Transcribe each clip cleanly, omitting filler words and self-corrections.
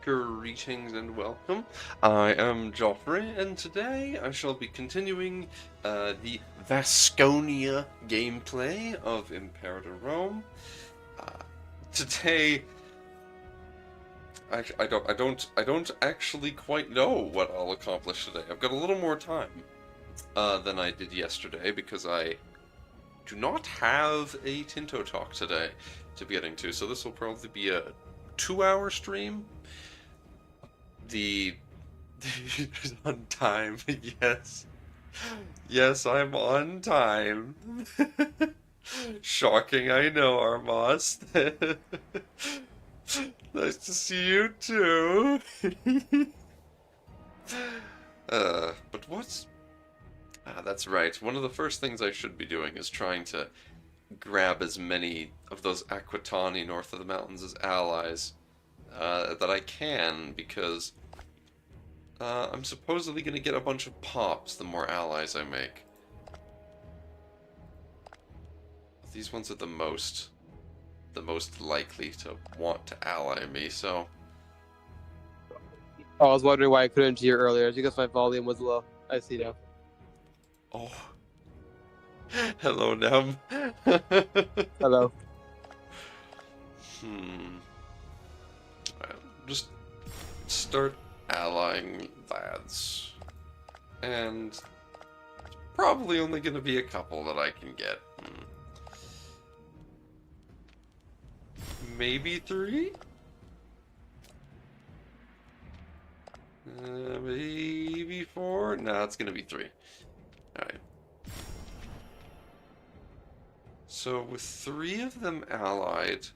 Greetings and welcome. I am Joffrey, and today I shall be continuing the Vasconia gameplay of Imperator Rome. Today, I don't actually quite know what I'll accomplish today. I've got a little more time than I did yesterday because I do not have a Tinto talk today to be getting to, so this will probably be a 2-hour stream. The on time, yes. Yes, I'm on time. Shocking, I know, Armos. Nice to see you too. But what's... that's right. One of the first things I should be doing is trying to grab as many of those Aquitani north of the mountains as allies that I can, because I'm supposedly going to get a bunch of pops the more allies I make. These ones are the most likely to want to ally me, so... Oh, I was wondering why I couldn't hear earlier. It's because my volume was low. I see now. Oh. Hello, Nem. Hello. Just start allying lads. And probably only going to be a couple that I can get. Maybe 3? Maybe 4? No, it's going to be 3. Alright. So with 3 of them allied...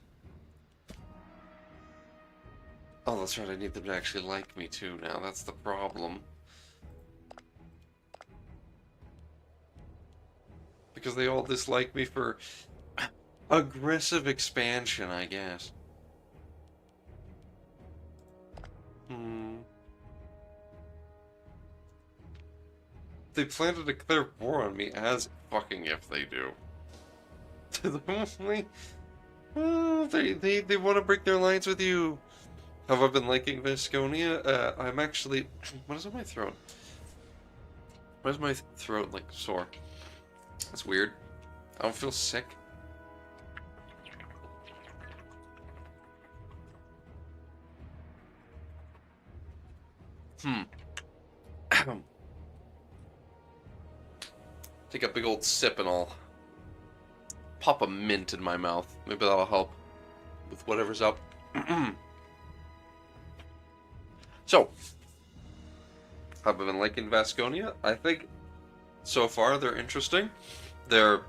Oh, that's right, I need them to actually like me too now, that's the problem. Because they all dislike me for aggressive expansion, I guess. They plan to declare war on me, as fucking if they do. They want to break their alliance with you. Have I been liking Vasconia? I'm actually... What is on my throat? Why is my throat, like, sore? That's weird. I don't feel sick. Take a big old sip and I'll pop a mint in my mouth. Maybe that'll help with whatever's up. So, have I been liking Vasconia? I think so far they're interesting. They're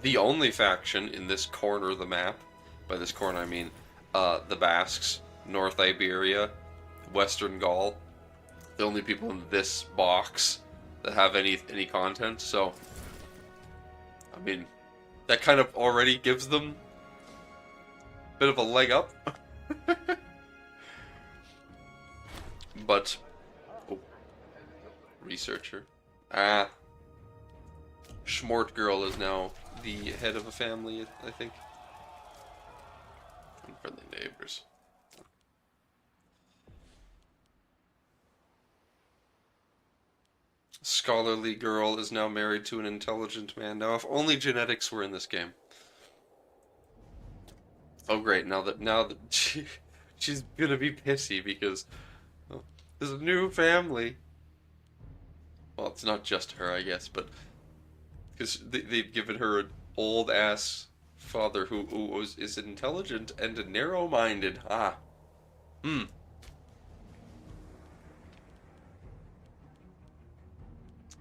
the only faction in this corner of the map. By this corner I mean the Basques, North Iberia, Western Gaul. The only people in this box that have any content, so I mean that kind of already gives them a bit of a leg up. But oh, researcher. Schmort girl is now the head of a family, I think. Unfriendly neighbors. Scholarly girl is now married to an intelligent man. Now, if only genetics were in this game. Oh, great! Now that she's gonna be pissy because there's a new family. Well, it's not just her, I guess, but because they've given her an old ass father who is intelligent and narrow-minded.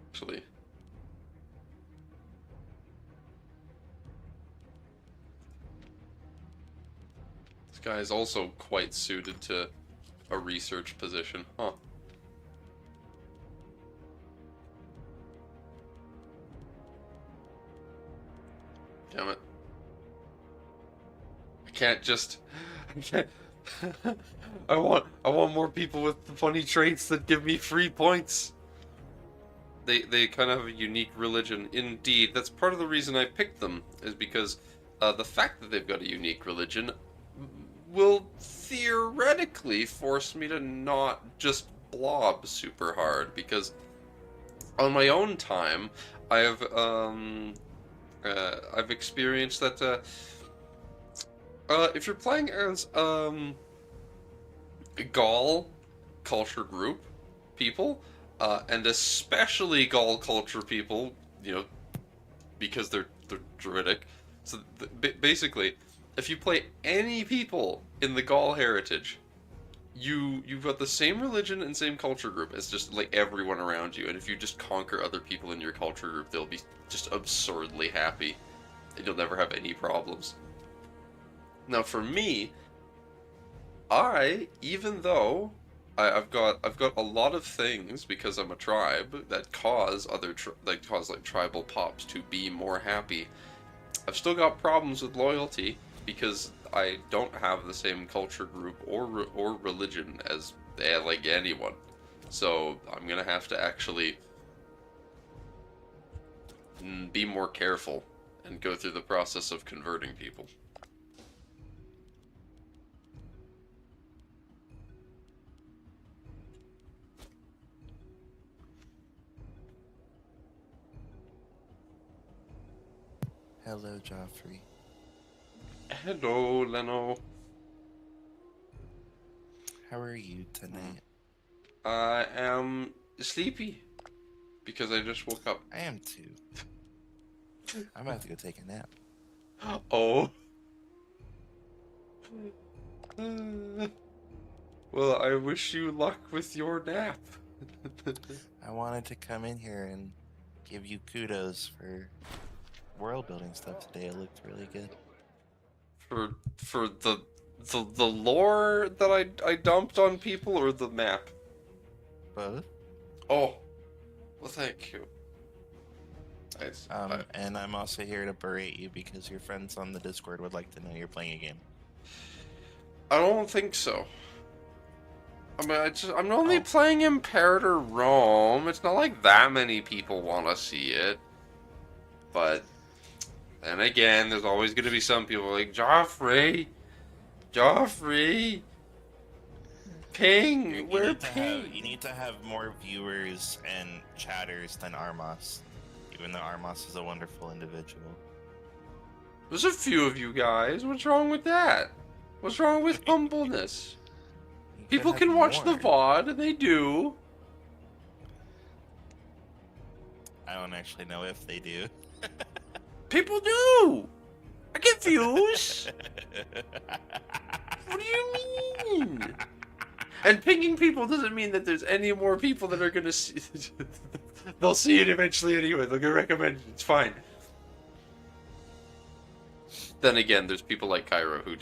Actually, this guy is also quite suited to a research position, huh? Damn it. I can't just... I can't... I want more people with funny traits that give me free points. They kind of have a unique religion. Indeed, that's part of the reason I picked them, is because the fact that they've got a unique religion will theoretically force me to not just blob super hard, because on my own time, I've experienced that if you're playing as Gaul culture group people, and especially Gaul culture people, you know, because they're Druidic. So basically, if you play any people in the Gaul heritage, you've got the same religion and same culture group as just like everyone around you, and if you just conquer other people in your culture group, they'll be just absurdly happy, and you'll never have any problems. Now, for me, even though I've got a lot of things because I'm a tribe that cause like tribal pops to be more happy. I've still got problems with loyalty because I don't have the same culture group or religion as like anyone. So I'm gonna have to actually be more careful and go through the process of converting people. Hello, Joffrey. Hello, Leno. How are you tonight? I am sleepy because I just woke up. I am too. I'm about to go take a nap. Oh. Well, I wish you luck with your nap. I wanted to come in here and give you kudos for world building stuff today. It looked really good. For the lore that I dumped on people, or the map? Both. Oh, well, thank you. And I'm also here to berate you because your friends on the Discord would like to know you're playing a game. I don't think so. I mean, I'm only playing Imperator Rome. It's not like that many people want to see it. But then again, there's always going to be some people like, Joffrey, ping, we're ping. You need to have more viewers and chatters than Armos, even though Armos is a wonderful individual. There's a few of you guys. What's wrong with that? What's wrong with humbleness? People can watch the VOD, and they do. I don't actually know if they do. People do! I get views! What do you mean? And pinging people doesn't mean that there's any more people that are gonna see. They'll see it eventually anyway. They'll get recommended. It's fine. Then again, there's people like Cairo who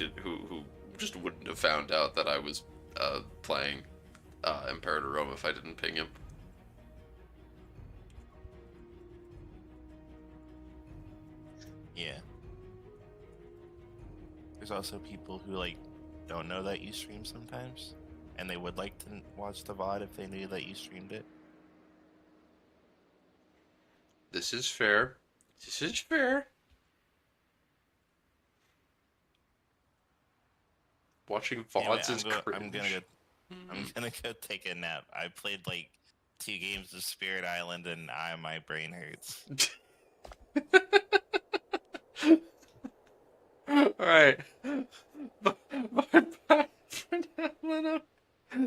just wouldn't have found out that I was playing Imperator Rome if I didn't ping him. Yeah. There's also people who like don't know that you stream sometimes, and they would like to watch the VOD if they knew that you streamed it. This is fair. This is fair. Watching VODs is cringe. I'm gonna go take a nap. I played like 2 games of Spirit Island, and my brain hurts. Alright. Bye for now, Leno.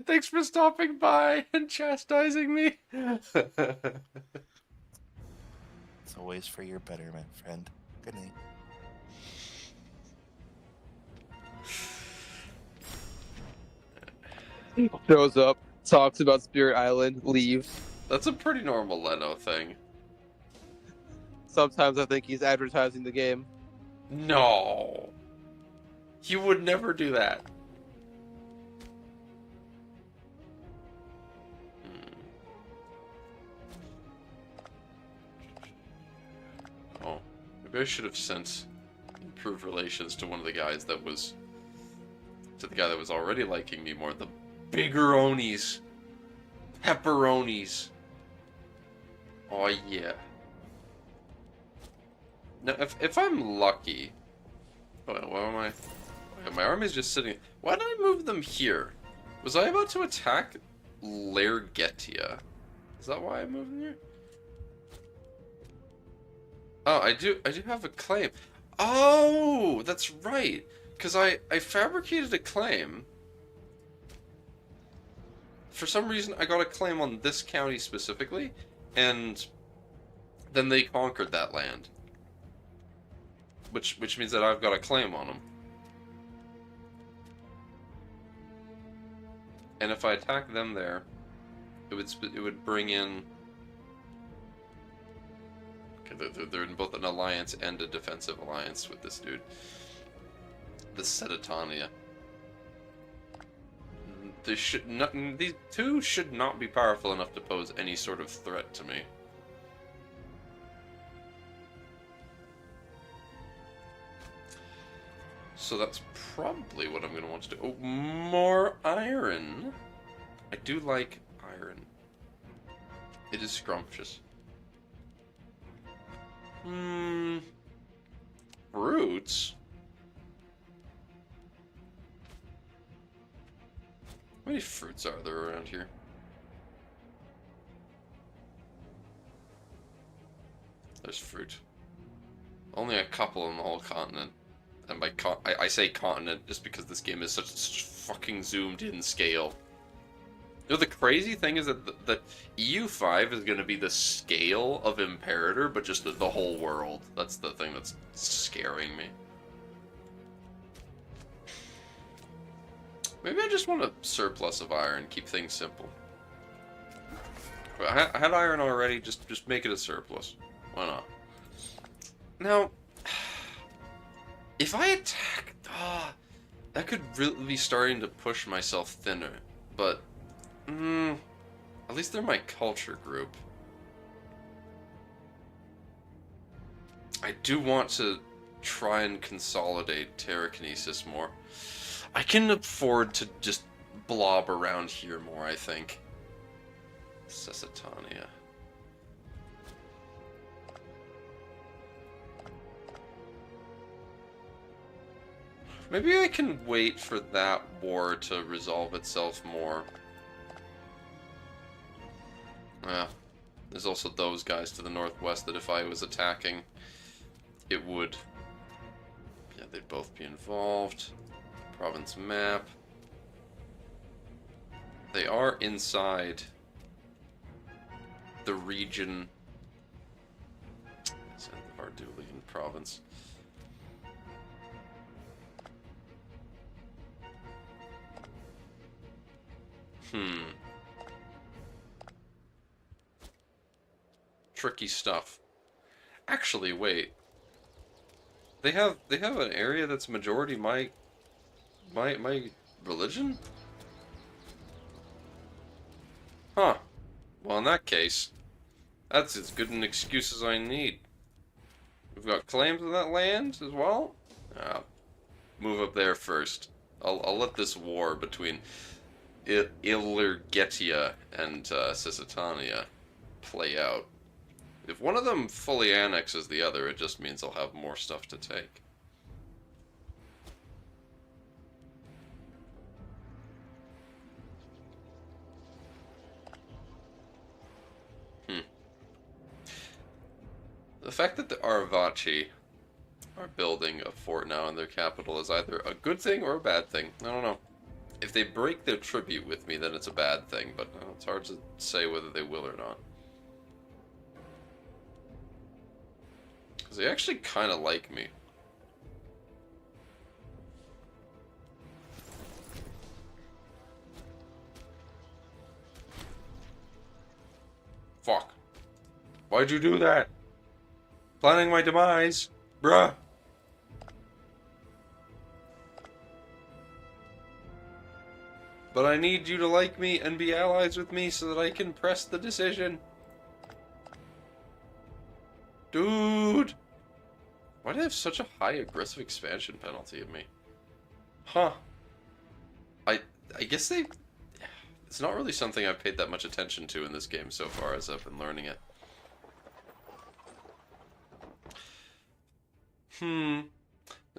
Thanks for stopping by and chastising me. It's always for your betterment, friend. Good night. Shows up, talks about Spirit Island, leaves. That's a pretty normal Leno thing. Sometimes I think he's advertising the game. No. He would never do that. Oh. Maybe I should have sent improved relations to one of the guys that was... to the guy that was already liking me more. The biggeronis. Pepperonis. Oh, yeah. Now, if I'm lucky... What am I Okay, my army's just sitting... Why did I move them here? Was I about to attack Lergetia? Is that why I moved them here? Oh, I do have a claim. Oh, that's right. Because I fabricated a claim. For some reason, I got a claim on this county specifically, and then they conquered that land. Which means that I've got a claim on them. And if I attack them there, it would bring in... Okay, they're in both an alliance and a defensive alliance with this dude. The Seditania. They should not, these two should not be powerful enough to pose any sort of threat to me. So that's probably what I'm going to want to do. Oh, more iron. I do like iron. It is scrumptious. Fruits? How many fruits are there around here? There's fruit. Only a couple on the whole continent. And by I say continent just because this game is such fucking zoomed in scale. You know, the crazy thing is that EU5 is going to be the scale of Imperator, but just the whole world. That's the thing that's scaring me. Maybe I just want a surplus of iron, keep things simple. I had iron already, just make it a surplus. Why not? Now, if I attack... that could really be starting to push myself thinner, but... at least they're my culture group. I do want to try and consolidate Terrakinesis more. I can afford to just blob around here more, I think. Sesitania. Maybe I can wait for that war to resolve itself more. There's also those guys to the northwest that if I was attacking, it would... Yeah, they'd both be involved. Province map. They are inside the region. South of Ardulian province. Tricky stuff. Actually, wait. They have an area that's majority my religion? Huh. Well, in that case, that's as good an excuse as I need. We've got claims on that land as well? Move up there first. I'll let this war between Illergetia and Sisitania play out. If one of them fully annexes the other, it just means I'll have more stuff to take. The fact that the Arvaci are building a fort now in their capital is either a good thing or a bad thing. I don't know. If they break their tribute with me, then it's a bad thing, but it's hard to say whether they will or not. Because they actually kind of like me. Fuck. Why'd you do that? Planning my demise, bruh. But I need you to like me and be allies with me so that I can press the decision. Dude! Why do they have such a high aggressive expansion penalty of me? Huh. I guess they... It's not really something I've paid that much attention to in this game so far as I've been learning it.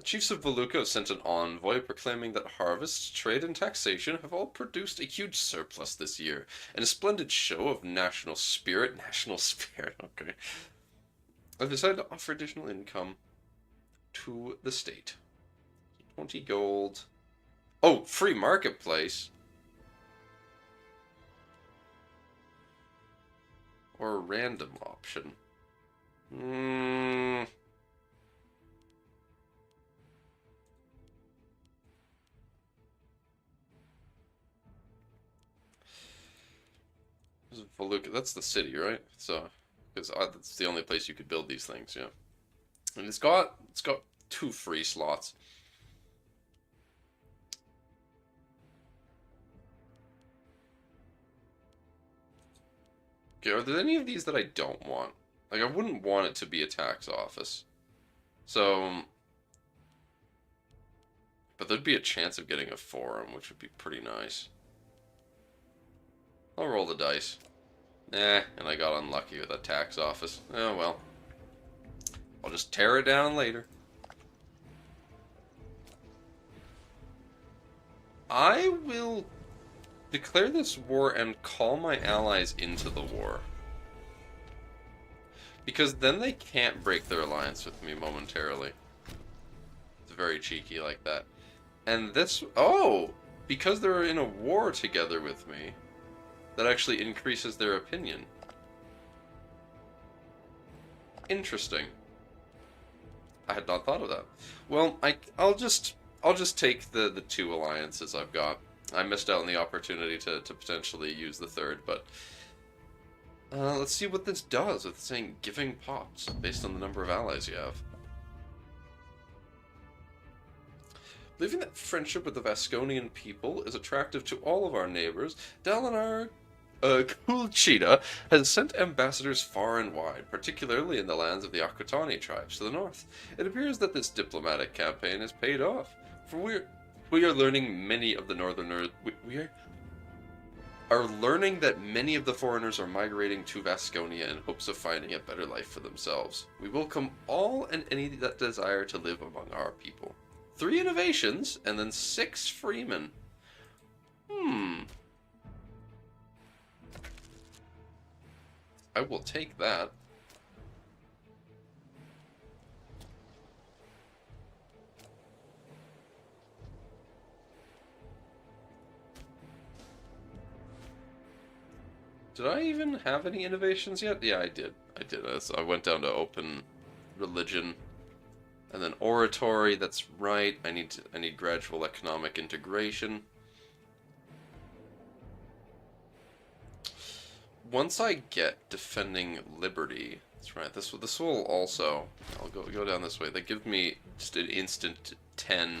The chiefs of Voluka sent an envoy proclaiming that harvests, trade, and taxation have all produced a huge surplus this year, and a splendid show of national spirit. National spirit, okay. I've decided to offer additional income to the state. 20 gold. Oh, free marketplace. Or a random option. Voluka, that's the city, right? So, because that's the only place you could build these things, yeah. And it's got 2 free slots. Okay, are there any of these that I don't want? Like, I wouldn't want it to be a tax office. So, but there'd be a chance of getting a forum, which would be pretty nice. I'll roll the dice. And I got unlucky with that tax office. Oh well. I'll just tear it down later. I will declare this war and call my allies into the war. Because then they can't break their alliance with me momentarily. It's very cheeky like that. And this... Oh! Because they're in a war together with me, that actually increases their opinion. Interesting. I had not thought of that. Well, I'll just take the 2 alliances I've got. I missed out on the opportunity to potentially use the 3rd, but let's see what this does with saying giving pops based on the number of allies you have. Believing that friendship with the Vasconian people is attractive to all of our neighbors, Dalinar Kulchita has sent ambassadors far and wide, particularly in the lands of the Aquitani tribes to the north. It appears that this diplomatic campaign has paid off, for we are learning many of the northerners. We are learning that many of the foreigners are migrating to Vasconia in hopes of finding a better life for themselves. We welcome all and any that desire to live among our people. 3 innovations, and then 6 freemen. I will take that. Did I even have any innovations yet? Yeah, I did. So I went down to open religion, and then oratory. That's right. I need gradual economic integration. Once I get defending liberty, that's right. This will also. I'll go down this way. That gives me just an instant 10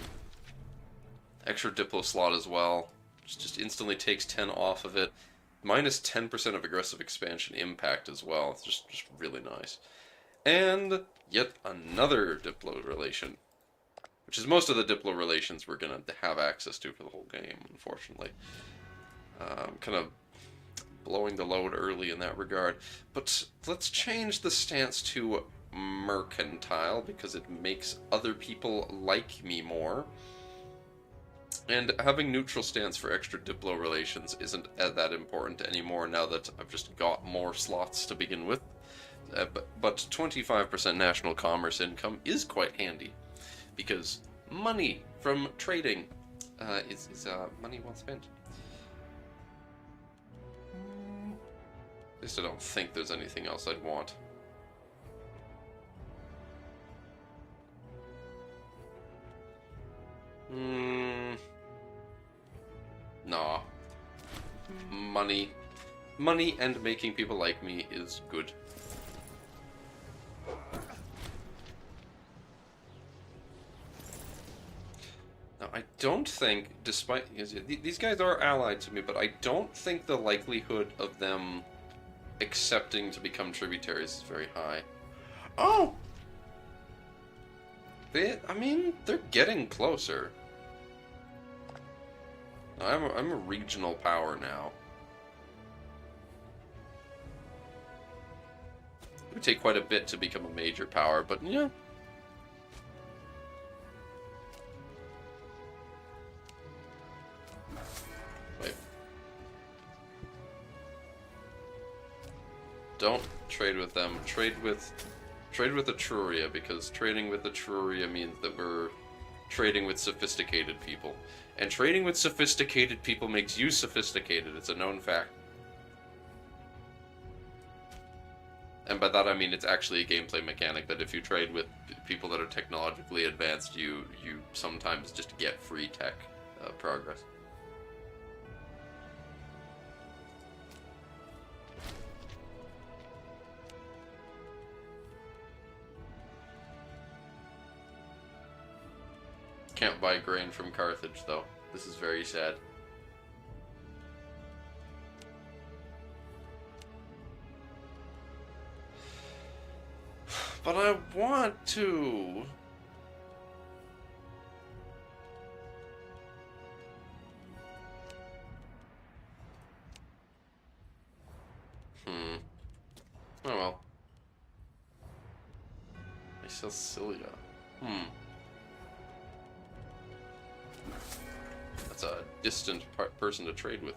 extra diplo slot as well. Just instantly takes 10 off of it. Minus 10% of aggressive expansion impact as well. It's just really nice. And yet another diplo relation, which is most of the diplo relations we're gonna have access to for the whole game, unfortunately. Kind of blowing the load early in that regard. But let's change the stance to mercantile, because it makes other people like me more. And having neutral stance for extra diplo relations isn't that important anymore now that I've just got more slots to begin with. But 25% national commerce income is quite handy, because money from trading is money well spent. At least I don't think there's anything else I'd want. Nah. Money and making people like me is good. Now, I don't think, despite... These guys are allied to me, but I don't think the likelihood of them accepting to become tributaries is very high. Oh! I mean, they're getting closer. I'm a regional power now. It would take quite a bit to become a major power, but yeah. Don't trade with them. Trade with Etruria, because trading with Etruria means that we're trading with sophisticated people. And trading with sophisticated people makes you sophisticated. It's a known fact. And by that I mean it's actually a gameplay mechanic that if you trade with people that are technologically advanced, you sometimes just get free tech progress. Can't buy grain from Carthage, though. This is very sad. But I want to. Oh well. Sicilia. That's a distant person to trade with.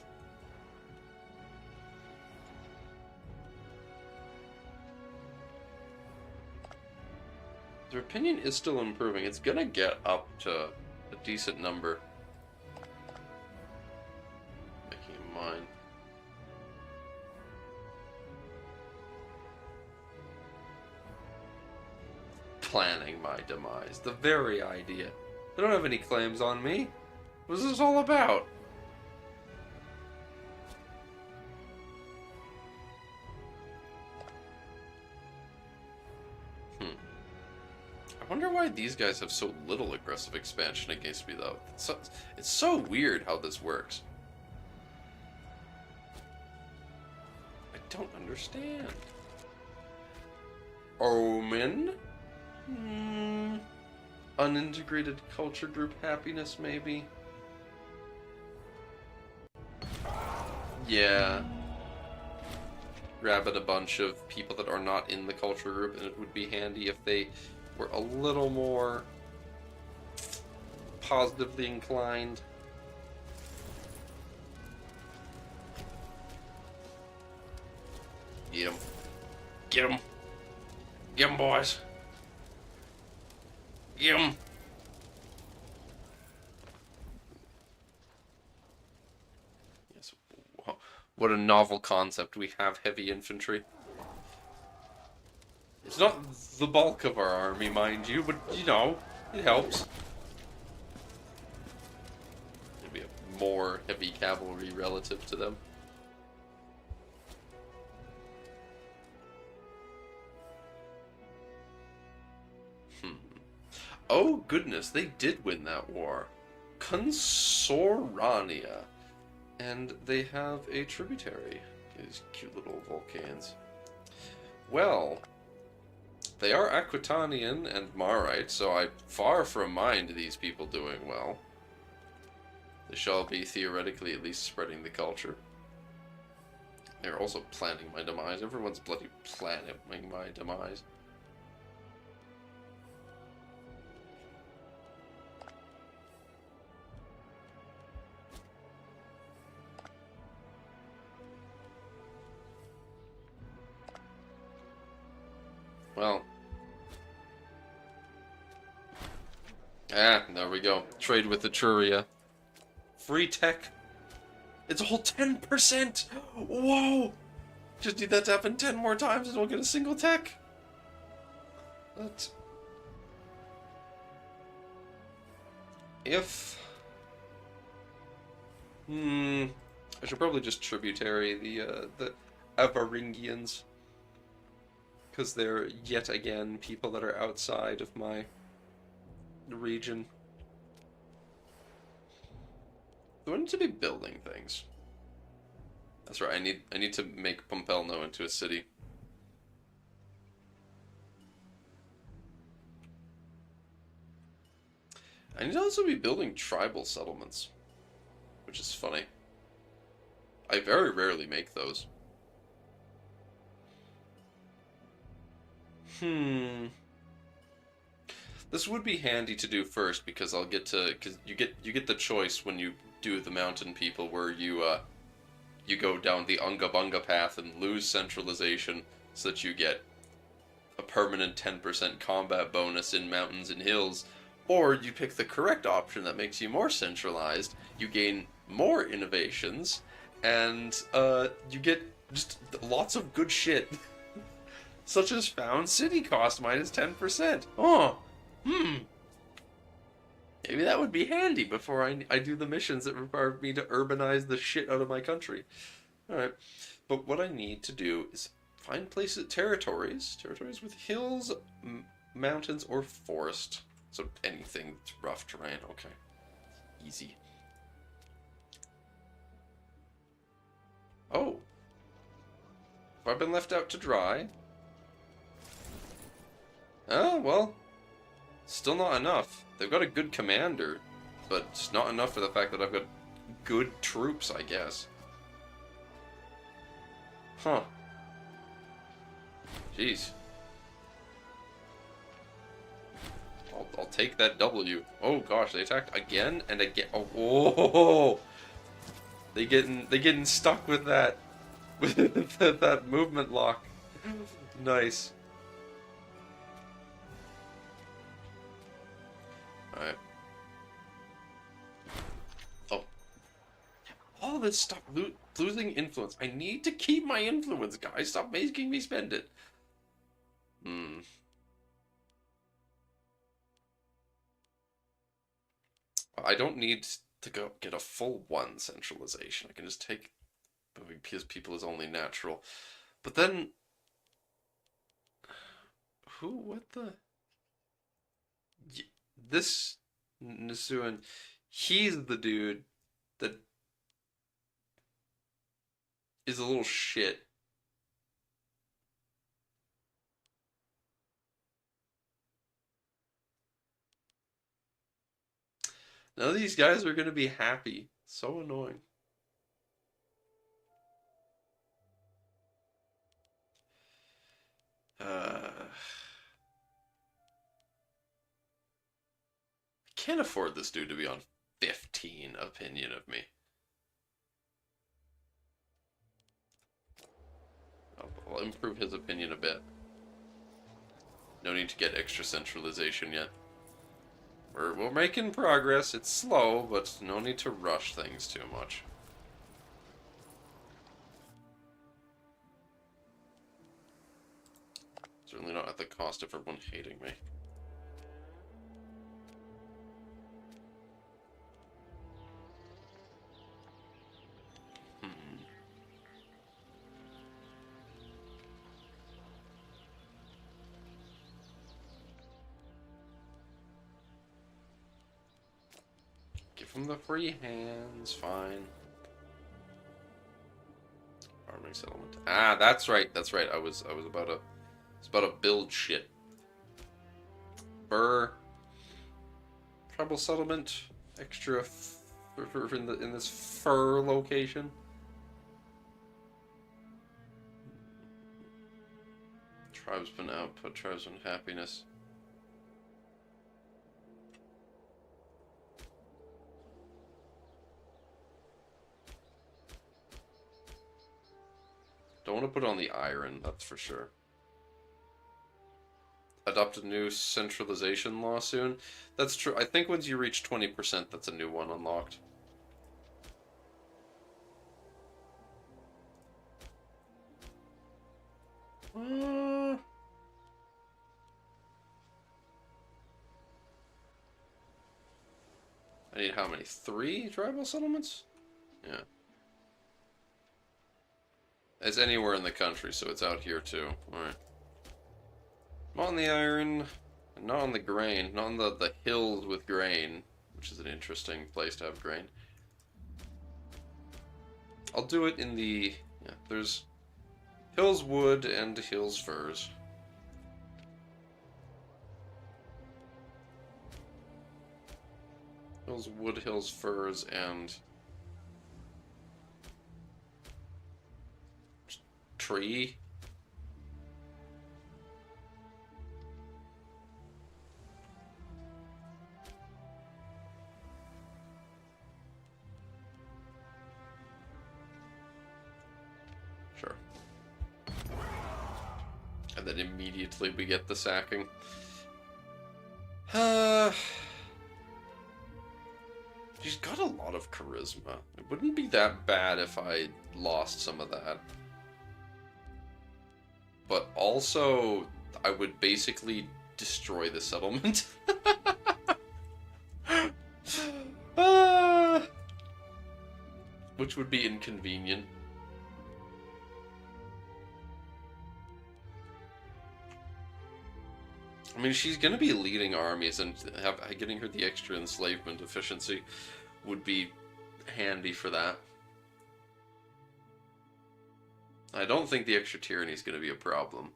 Their opinion is still improving. It's gonna get up to a decent number. Making it mine. Planning my demise. The very idea. They don't have any claims on me. What is this all about? I wonder why these guys have so little aggressive expansion against me, though. It's so weird how this works. I don't understand. Omen? Unintegrated culture group happiness, maybe? Yeah. Grab at a bunch of people that are not in the culture group, and it would be handy if they were a little more positively inclined. Get 'em. Get 'em. Get 'em, boys. Get 'em. Yes. What a novel concept. We have heavy infantry. It's not the bulk of our army, mind you, but, you know, it helps. Maybe have more heavy cavalry relative to them. Oh, goodness, they did win that war. Consorania. And they have a tributary. These cute little volcans. Well, they are Aquitanian and Marite, so I far from mind these people doing well. They shall be theoretically at least spreading the culture. They're also planning my demise. Everyone's bloody planning my demise. Well. There we go. Trade with Etruria. Free tech. It's a whole 10%! Whoa! Just need that to happen 10 more times and we'll get a single tech. But if... I should probably just tributary the Avaringians. Because they're, yet again, people that are outside of my region. Do I need to be building things? That's right, I need to make Pompelno into a city. I need to also be building tribal settlements. Which is funny. I very rarely make those. This would be handy to do first because because you get the choice when you do the mountain people where you you go down the Unga Bunga path and lose centralization so that you get a permanent 10% combat bonus in mountains and hills, or you pick the correct option that makes you more centralized, you gain more innovations, and you get just lots of good shit. Such as found city cost minus 10%. Oh, maybe that would be handy before I do the missions that require me to urbanize the shit out of my country. Alright, but what I need to do is find places, territories with hills, mountains, or forest. So anything that's rough terrain, okay. Easy. Oh. Have I been left out to dry? Oh, well. Still not enough. They've got a good commander, but it's not enough for the fact that I've got good troops, I guess. Huh. Jeez. I'll take that W. Oh gosh, they attacked again and again. Oh, whoa! They getting stuck with that that movement lock. Nice. All right. Oh. All this stuff, losing influence. I need to keep my influence, guys. Stop making me spend it. I don't need to go get a full 1 centralization. I can just take moving people is only natural. But then, what the? This Nisuan, he's the dude that is a little shit. None of these guys are going to be happy. So annoying. I can't afford this dude to be on 15 opinion of me. I'll improve his opinion a bit. No need to get extra centralization yet. We're making progress. It's slow, but no need to rush things too much. Certainly not at the cost of everyone hating me. Give him the free hands, fine. Farming settlement. Ah, that's right. That's right. I was about to build shit. Fur. Tribal settlement. Extra in this fur location. Tribesman output. Tribesman happiness. Don't want to put on the iron, that's for sure. Adopt a new centralization law soon. That's true. I think once you reach 20%, that's a new one unlocked. I need how many? 3 tribal settlements? Yeah. It's anywhere in the country, so it's out here too. Alright. Not on the iron, not on the grain, not on the hills with grain, which is an interesting place to have grain. I'll do it in the... yeah, there's hills wood and hills furs. Hills wood, hills furs, and... tree. And then immediately we get the sacking. She's got a lot of charisma. It wouldn't be that bad if I lost some of that. But also, I would basically destroy the settlement. Which would be inconvenient. I mean, she's going to be leading armies, and getting her the extra enslavement efficiency would be handy for that. I don't think the extra tyranny is going to be a problem.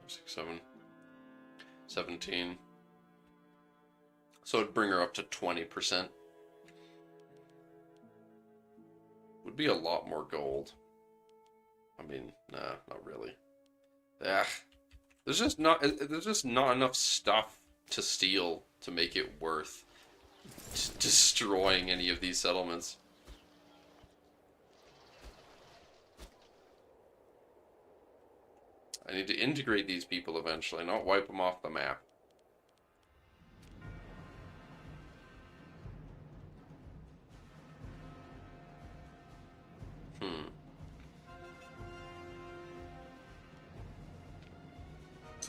Six, 7, 17. So it'd bring her up to 20%. Would be a lot more gold. I mean, nah, not really. There's just not enough stuff to steal to make it worth destroying any of these settlements. I need to integrate these people eventually, not wipe them off the map.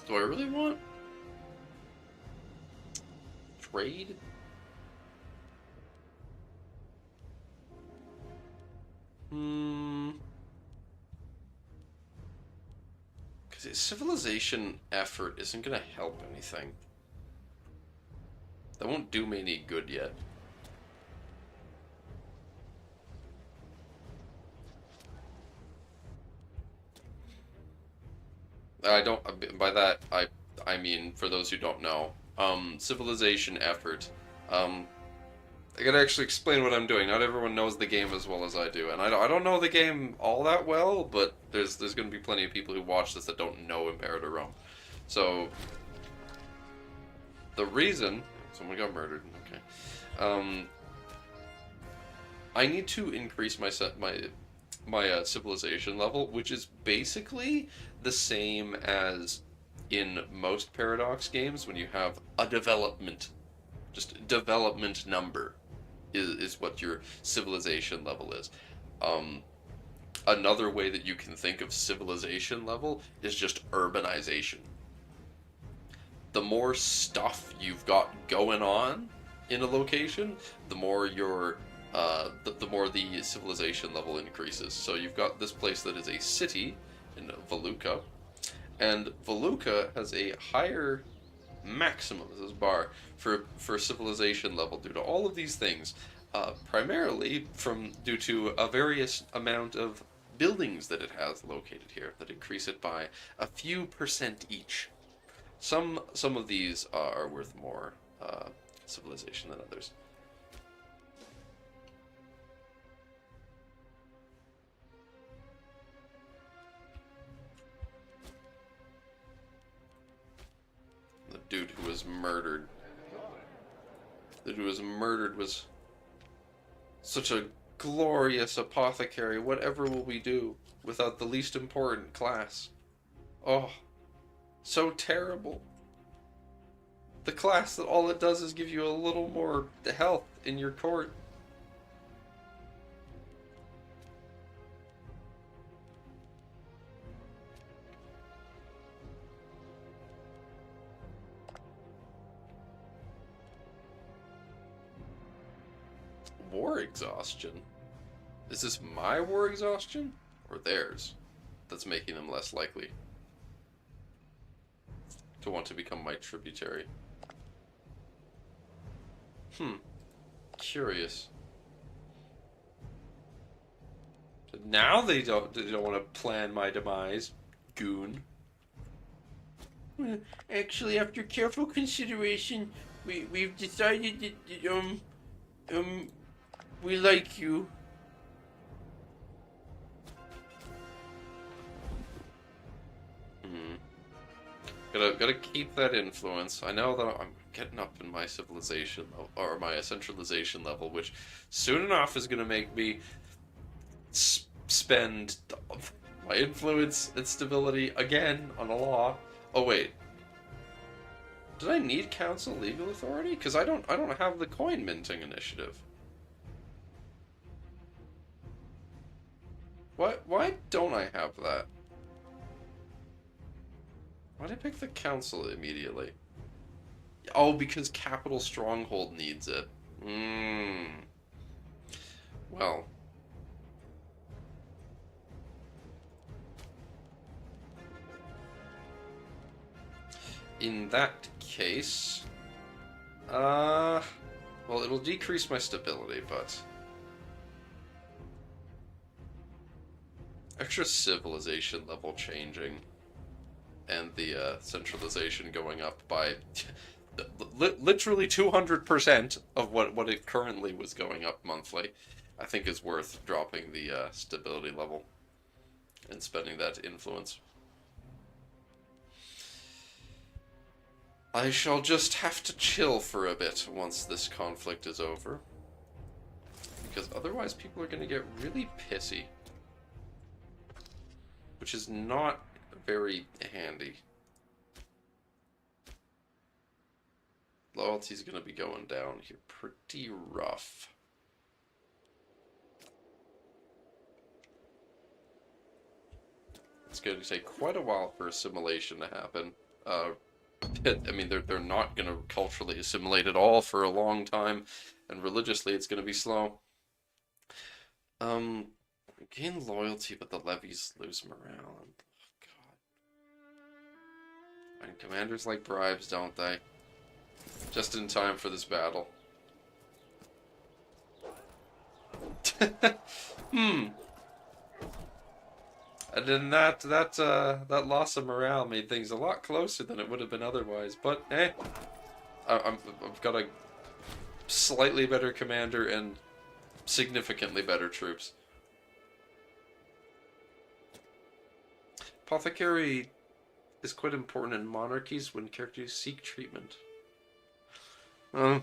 Do I really want trade? Because civilization effort isn't going to help anything. That won't do me any good yet. I don't, by that, I mean, for those who don't know, civilization effort, I gotta actually explain what I'm doing. Not everyone knows the game as well as I do, and I don't know the game all that well, but there's gonna be plenty of people who watch this that don't know Imperator Rome. So, the reason, someone got murdered, okay, I need to increase my civilization level, which is basically the same as in most Paradox games when you have a development, just development number is what your civilization level is. Another way that you can think of civilization level is just urbanization. The more stuff you've got going on in a location, the more your the more the civilization level increases. So you've got this place that is a city in Valuka, and Valuka has a higher maximum, this is bar, for civilization level due to all of these things, primarily due to a various amount of buildings that it has located here that increase it by a few % each. Some of these are worth more civilization than others. The dude who was murdered. The dude who was murdered was such a glorious apothecary. Whatever will we do without the least important class? Oh, so terrible. The class that all it does is give you a little more health in your court. War exhaustion? Is this my war exhaustion? Or theirs? That's making them less likely to want to become my tributary. Curious. But now they don't want to plan my demise, goon. Well, actually, after careful consideration, we've decided that we like you. Gotta keep that influence. I know that I'm getting up in my civilization level, or my centralization level, which soon enough is gonna make me spend my influence and stability again on a law. Oh wait, did I need council legal authority? Because I don't have the coin minting initiative. Why don't I have that? Why did I pick the council immediately? Oh, because Capital Stronghold needs it. Well. In that case... well, it'll decrease my stability, but... Extra civilization level changing. And the centralization going up by literally 200% of what it currently was going up monthly, I think is worth dropping the stability level and spending that influence. I shall just have to chill for a bit once this conflict is over, because otherwise people are going to get really pissy, which is not very handy. Loyalty's gonna be going down here pretty rough. It's going to take quite a while for assimilation to happen. I mean, they're not gonna culturally assimilate at all for a long time, and religiously it's gonna be slow. Gain loyalty, but the levies lose morale. And commanders like bribes, don't they? Just in time for this battle. And then that loss of morale made things a lot closer than it would have been otherwise. But I've got a slightly better commander and significantly better troops. Apothecary is quite important in monarchies when characters seek treatment. I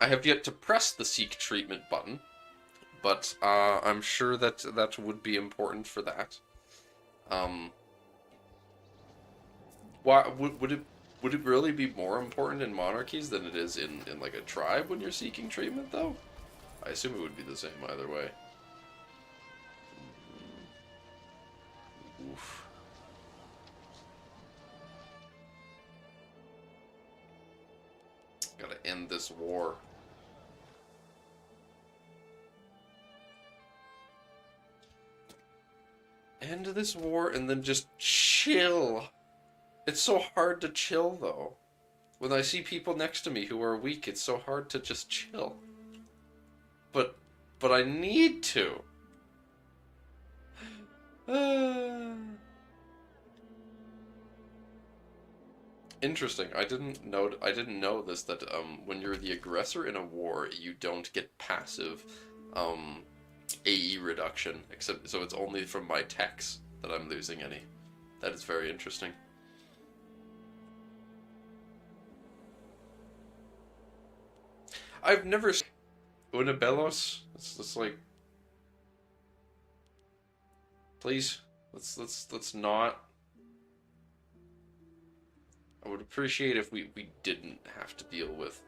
have yet to press the seek treatment button, but I'm sure that would be important for that. Why would it really be more important in monarchies than it is in like a tribe when you're seeking treatment, though? I assume it would be the same either way. Oof. Gotta end this war. End this war and then just chill. It's so hard to chill, though. When I see people next to me who are weak, it's so hard to just chill. But I need to. Interesting. I didn't know this, that when you're the aggressor in a war, you don't get passive AE reduction, except so it's only from my techs that I'm losing any. That is very interesting. I've never seen Unibelos. It's just like, please, let's not. I would appreciate if we didn't have to deal with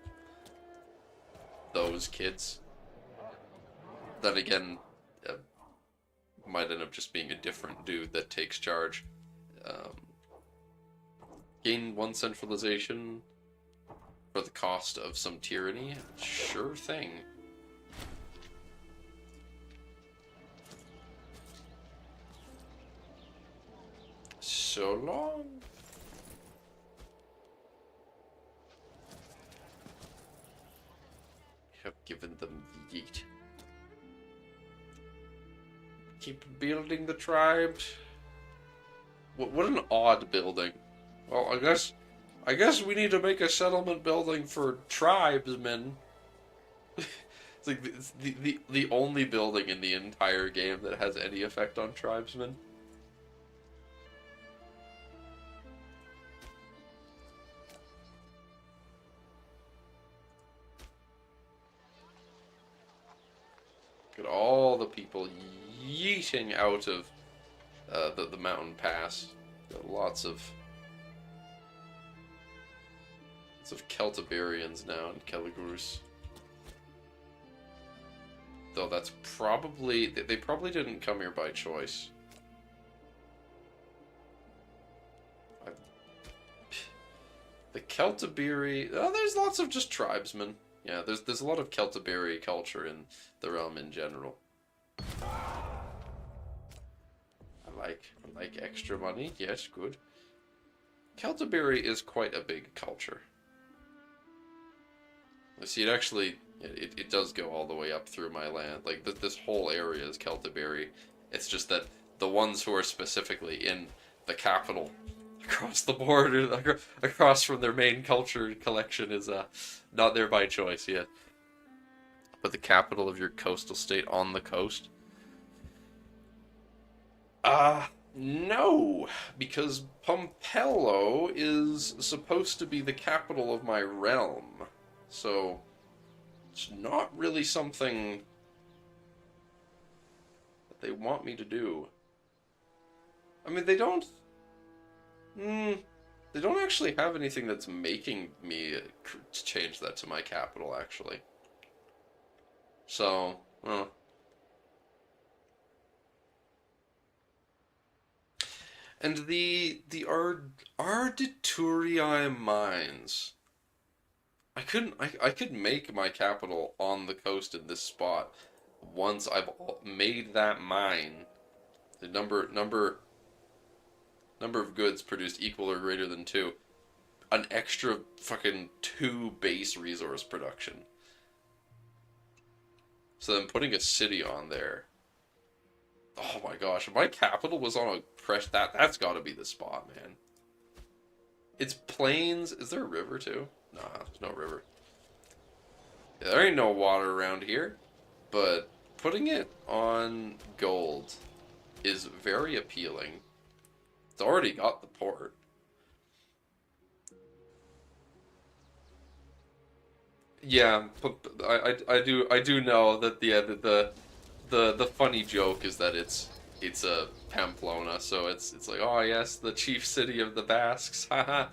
those kids. Then again, might end up just being a different dude that takes charge. Gain 1 centralization for the cost of some tyranny? Sure thing. So long. Have given them the yeet. Keep building the tribes. What an odd building. Well, I guess we need to make a settlement building for tribesmen. It's like the only building in the entire game that has any effect on tribesmen. Look at all the people yeeting out of the mountain pass. Got lots of Celtiberians now in Kelligurus. Though that's probably... They probably didn't come here by choice. The Celtiberi... Oh, there's lots of just tribesmen. Yeah, there's a lot of Celtiberi culture in the realm in general. I like extra money. Yes, good. Celtiberi is quite a big culture. I see, it actually... It does go all the way up through my land. Like, this whole area is Celtiberi. It's just that the ones who are specifically in the capital, across the border, across from their main culture collection, is not there by choice yet. But the capital of your coastal state on the coast? No, because Pompello is supposed to be the capital of my realm. So... it's not really something that they want me to do. I mean, they don't actually have anything that's making me change that to my capital, actually. So, well. And the Arditurii mines. I could make my capital on the coast in this spot once I've made that mine. The number of goods produced equal or greater than 2. An extra fucking 2 base resource production. So then putting a city on there. Oh my gosh, if my capital was on a press, that's gotta be the spot, man. It's plains. Is there a river too? Nah, there's no river. Yeah, there ain't no water around here, but putting it on gold is very appealing. It's already got the port. Yeah, I do know that the funny joke is that it's a Pamplona, so it's like, oh yes, the chief city of the Basques, haha.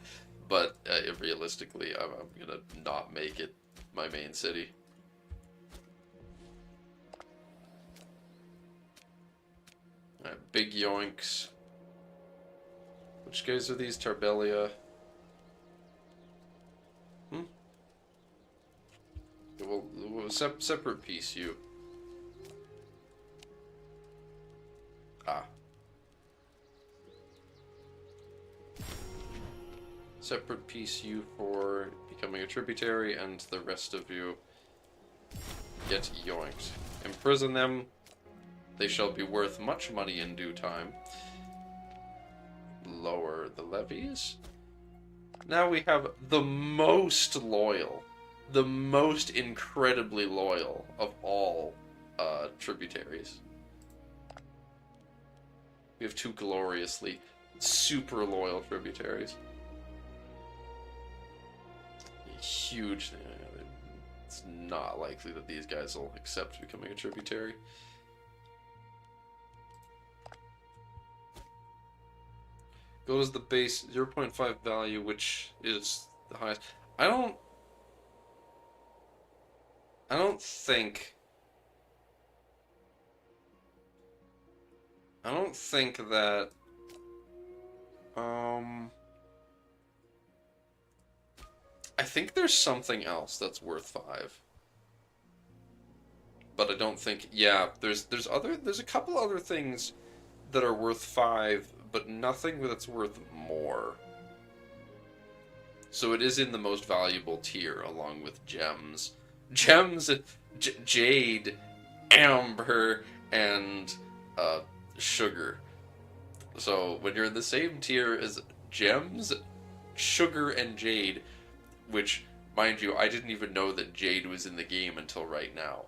But realistically, I'm gonna not make it my main city. Alright, big yoinks. Which guys are these? Tarbelia. Well, separate piece, you. Ah. Separate piece you for becoming a tributary, and the rest of you get yoinked. Imprison them. They shall be worth much money in due time. Lower the levies. Now we have the most loyal, the most incredibly loyal of all tributaries. We have 2 gloriously super loyal tributaries. Huge. It's not likely that these guys will accept becoming a tributary. Gold is the base 0.5 value, which is the highest. I don't think that I think there's something else that's worth 5. But I don't think, yeah, there's a couple other things that are worth 5, but nothing that's worth more. So it is in the most valuable tier, along with gems. Gems, jade, amber, and sugar. So when you're in the same tier as gems, sugar, and jade, which, mind you, I didn't even know that jade was in the game until right now.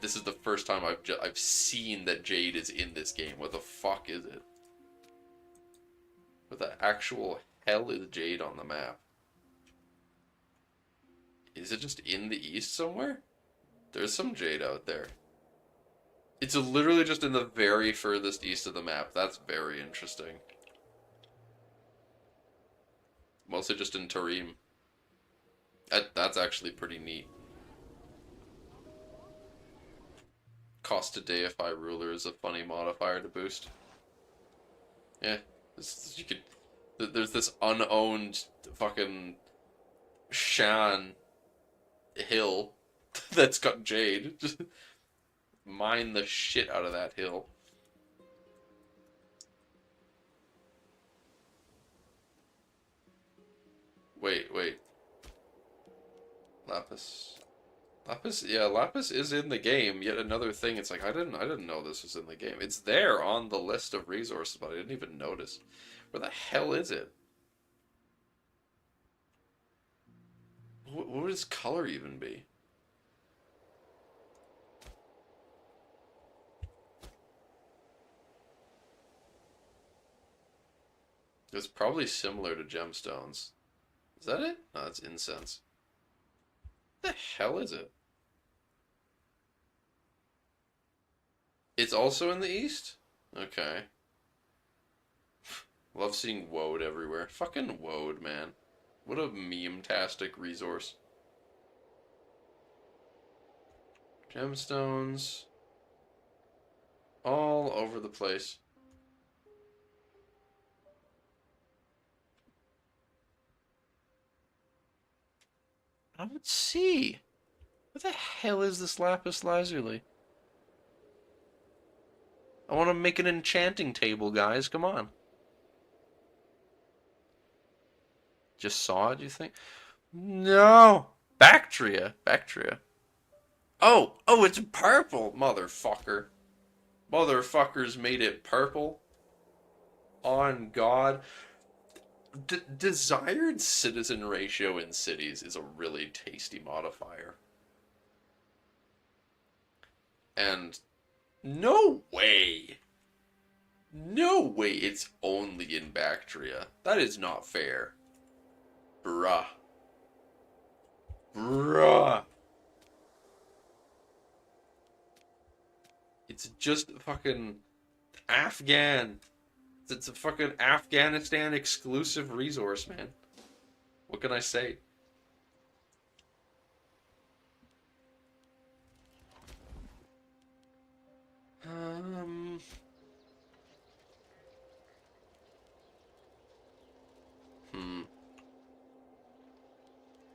This is the first time I've seen that jade is in this game. What the fuck is it? What the actual hell is jade on the map? Is it just in the east somewhere? There's some jade out there. It's literally just in the very furthest east of the map. That's very interesting. Mostly just in Tarim. That's actually pretty neat. Cost to deify ruler is a funny modifier to boost. Yeah, you could. There's this unowned fucking Shan hill that's got jade. Just mine the shit out of that hill. Wait. Lapis. Yeah, Lapis is in the game. Yet another thing. It's like I didn't know this was in the game. It's there on the list of resources, but I didn't even notice. Where the hell is it? What would its color even be? It's probably similar to gemstones. Is that it? No, that's incense. What the hell is it? It's also in the east? Okay. Love seeing woad everywhere. Fucking woad, man. What a meme-tastic resource. Gemstones. All over the place. Let's see. What the hell is this lapis lazuli? I want to make an enchanting table, guys. Come on. Just saw it, you think? No! Bactria. Oh, it's purple, motherfucker. Motherfuckers made it purple. On God. Desired citizen ratio in cities is a really tasty modifier. And no way it's only in Bactria. That is not fair. Bruh. It's just fucking Afghan. It's a fucking Afghanistan exclusive resource, man. What can I say? Um...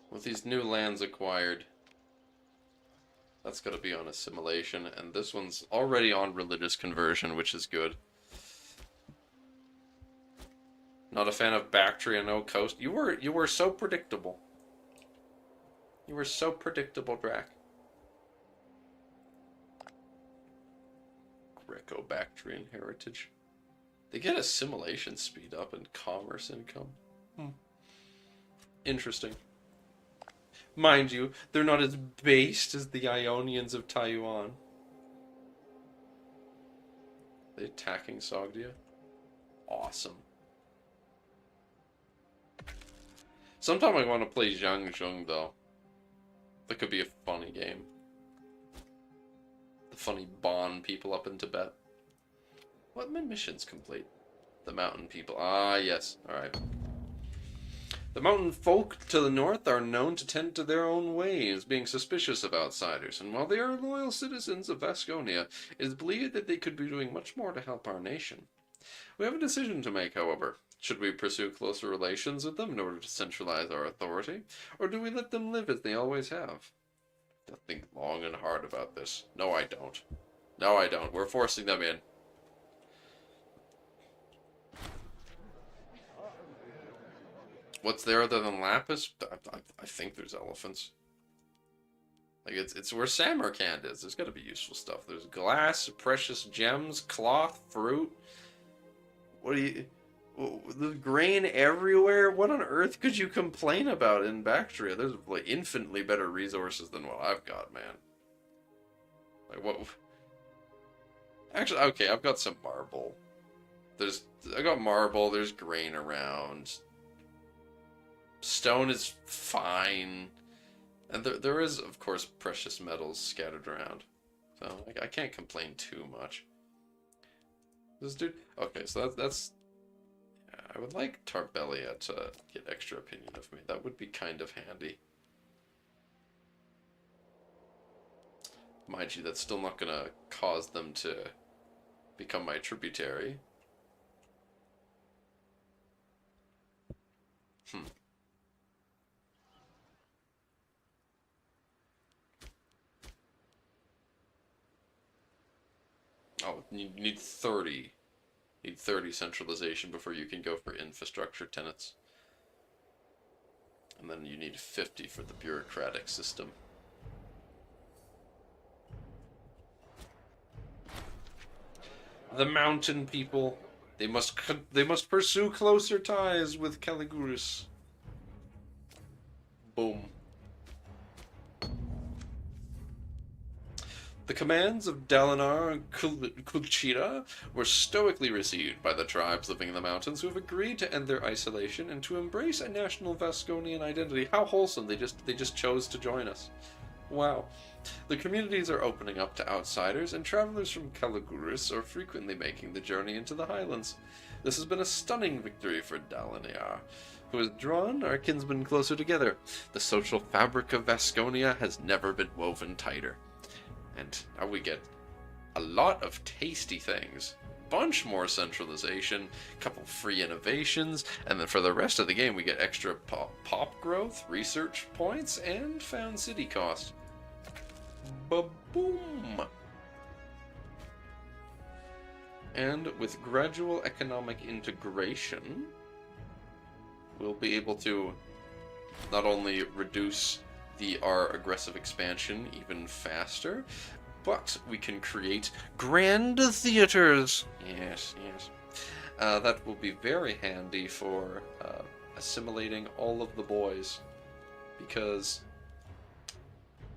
With these new lands acquired, that's got to be on assimilation, and this one's already on religious conversion, which is good. Not a fan of Bactria, no coast. You were so predictable. You were so predictable, Drac. Greco-Bactrian heritage. They get assimilation speed up and commerce income. Interesting. Mind you, they're not as based as the Ionians of Taiwan. They attacking Sogdia? Awesome. Sometime I want to play Zhangzhung, though. That could be a funny game. The funny Bon people up in Tibet. What mission's complete? The mountain people. Ah, yes. Alright. The mountain folk to the north are known to tend to their own ways, being suspicious of outsiders, and while they are loyal citizens of Vasconia, it is believed that they could be doing much more to help our nation. We have a decision to make, however. Should we pursue closer relations with them in order to centralize our authority, or do we let them live as they always have? I think long and hard about this. No, I don't. No, I don't. We're forcing them in. What's there other than Lapis? I think there's elephants. Like, it's where Samarkand is. There's got to be useful stuff. There's glass, precious gems, cloth, fruit. What do you... There's grain everywhere? What on earth could you complain about in Bactria? There's, like, infinitely better resources than what I've got, man. Like, what... Actually, okay, I've got some marble. I got marble, there's grain around. Stone is fine. And there is, of course, precious metals scattered around. So I can't complain too much. This dude... Okay, so that's... I would like Tarbelia to get extra opinion of me. That would be kind of handy. Mind you, that's still not going to cause them to become my tributary. Oh, you need 30. Need 30 centralization before you can go for infrastructure tenants. And then you need 50 for the bureaucratic system. The mountain people. They must pursue closer ties with Caligurus. Boom. The commands of Dalinar and Kulchira were stoically received by the tribes living in the mountains, who have agreed to end their isolation and to embrace a national Vasconian identity. How wholesome! They just chose to join us. Wow. The communities are opening up to outsiders, and travelers from Caligurus are frequently making the journey into the highlands. This has been a stunning victory for Dalinar, who has drawn our kinsmen closer together. The social fabric of Vasconia has never been woven tighter. And now we get a lot of tasty things. Bunch more centralization, couple free innovations, and then for the rest of the game we get extra pop growth, research points, and found city cost. Ba-boom! And with gradual economic integration, we'll be able to not only reduce our aggressive expansion even faster, but we can create grand theaters. Yes, yes. That will be very handy for assimilating all of the boys, because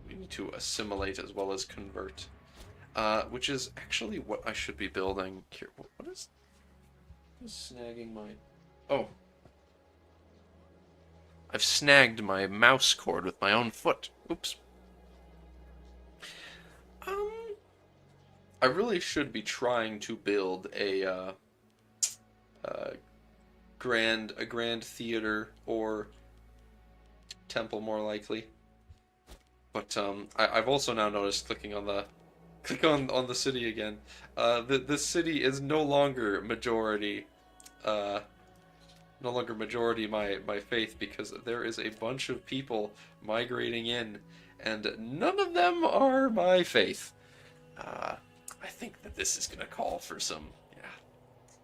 we need to assimilate as well as convert, which is actually what I should be building here. What is snagging my... Oh. I've snagged my mouse cord with my own foot. Oops. I really should be trying to build a grand theater or temple, more likely. But I've also now noticed click on the city again. This city is no longer majority. No longer majority my faith, because there is a bunch of people migrating in, and none of them are my faith. I think that this is going to call for some,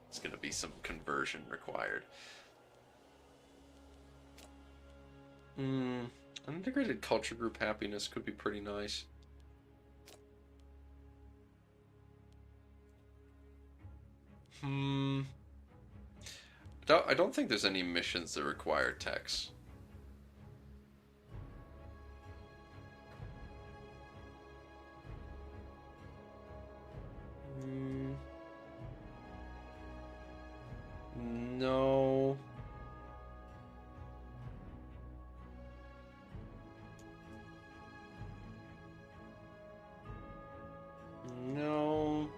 it's going to be some conversion required. An integrated culture group happiness could be pretty nice. I don't think there's any missions that require techs. No. No.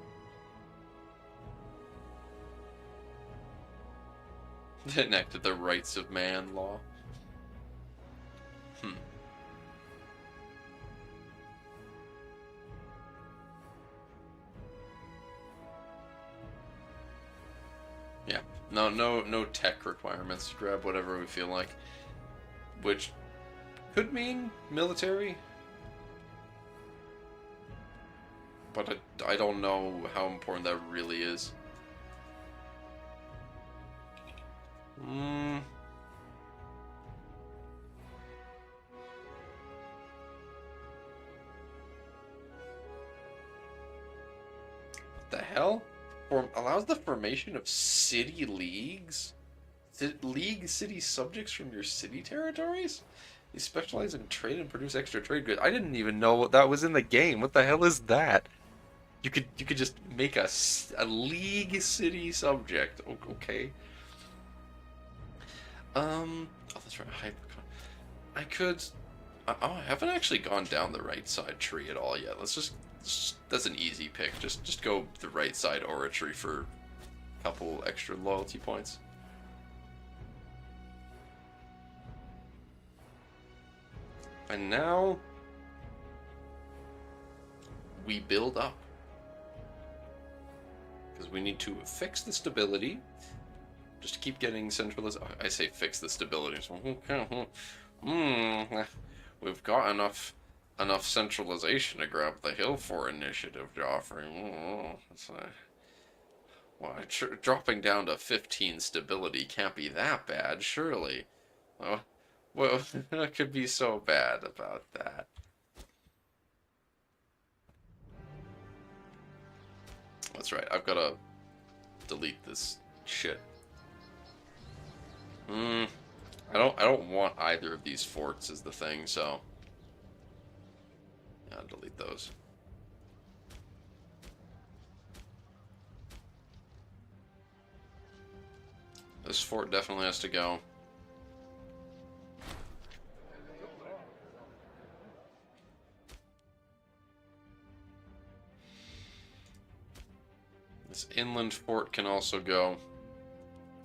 They enacted the Rights of Man law. Yeah, no tech requirements. Grab whatever we feel like, which could mean military, but I don't know how important that really is. What the hell? Allows the formation of city leagues? League city subjects from your city territories? They specialize in trade and produce extra trade goods. I didn't even know what that was in the game. What the hell is that? You could just make a league city subject. Okay. Oh, that's right. I could. Oh, I haven't actually gone down the right side tree at all yet. Let's That's an easy pick. Just go the right side oratory for a couple extra loyalty points. And now we build up. Because we need to fix the stability. Just to keep getting centralized. I say fix the stability. So, we've got enough centralization to grab the hill for initiative, Joffrey. Well, dropping down to 15 stability can't be that bad, surely. Well, what could be so bad about that? That's right, I've got to delete this shit. I don't want either of these forts is the thing, so yeah, I'll delete those. This fort definitely has to go. This inland fort can also go.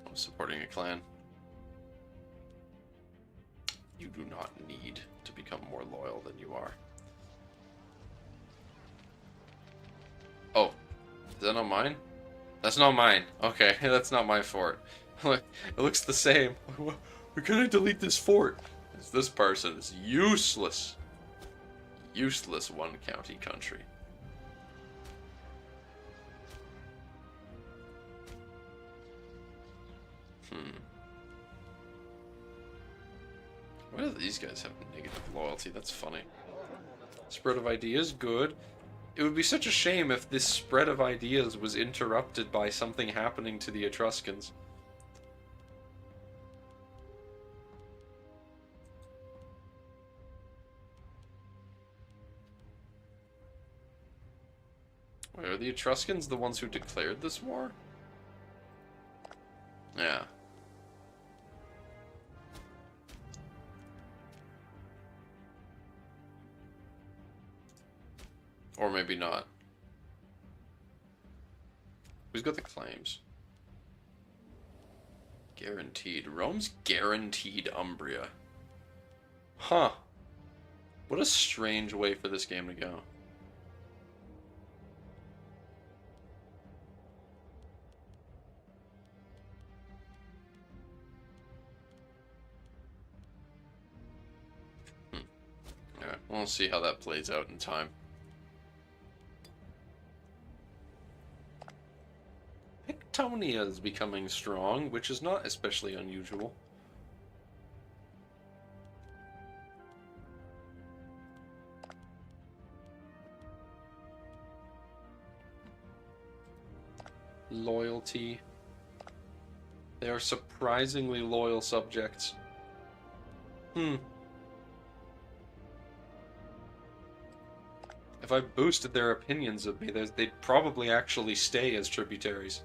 I'm supporting a clan. You do not need to become more loyal than you are. Oh, is that not mine? That's not mine. Okay, that's not my fort. It looks the same. We're gonna delete this fort. This person is useless. Useless one county country. Why do these guys have negative loyalty? That's funny. Spread of ideas, good. It would be such a shame if this spread of ideas was interrupted by something happening to the Etruscans. Wait, are the Etruscans the ones who declared this war? Yeah. Or maybe not. Who's got the claims? Guaranteed. Rome's guaranteed Umbria. Huh. What a strange way for this game to go. Alright, we'll see how that plays out in time. Pictonia is becoming strong, which is not especially unusual. Loyalty. They are surprisingly loyal subjects. If I boosted their opinions of me, they'd probably actually stay as tributaries.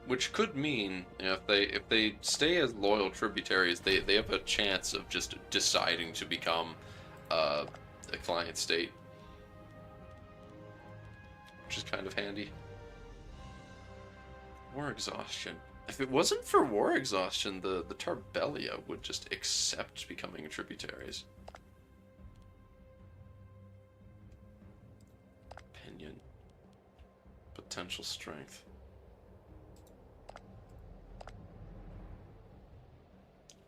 Which could mean, you know, if they stay as loyal tributaries, they have a chance of just deciding to become a client state, which is kind of handy. War exhaustion. If it wasn't for war exhaustion, the Tarbelia would just accept becoming tributaries. Opinion. Potential strength.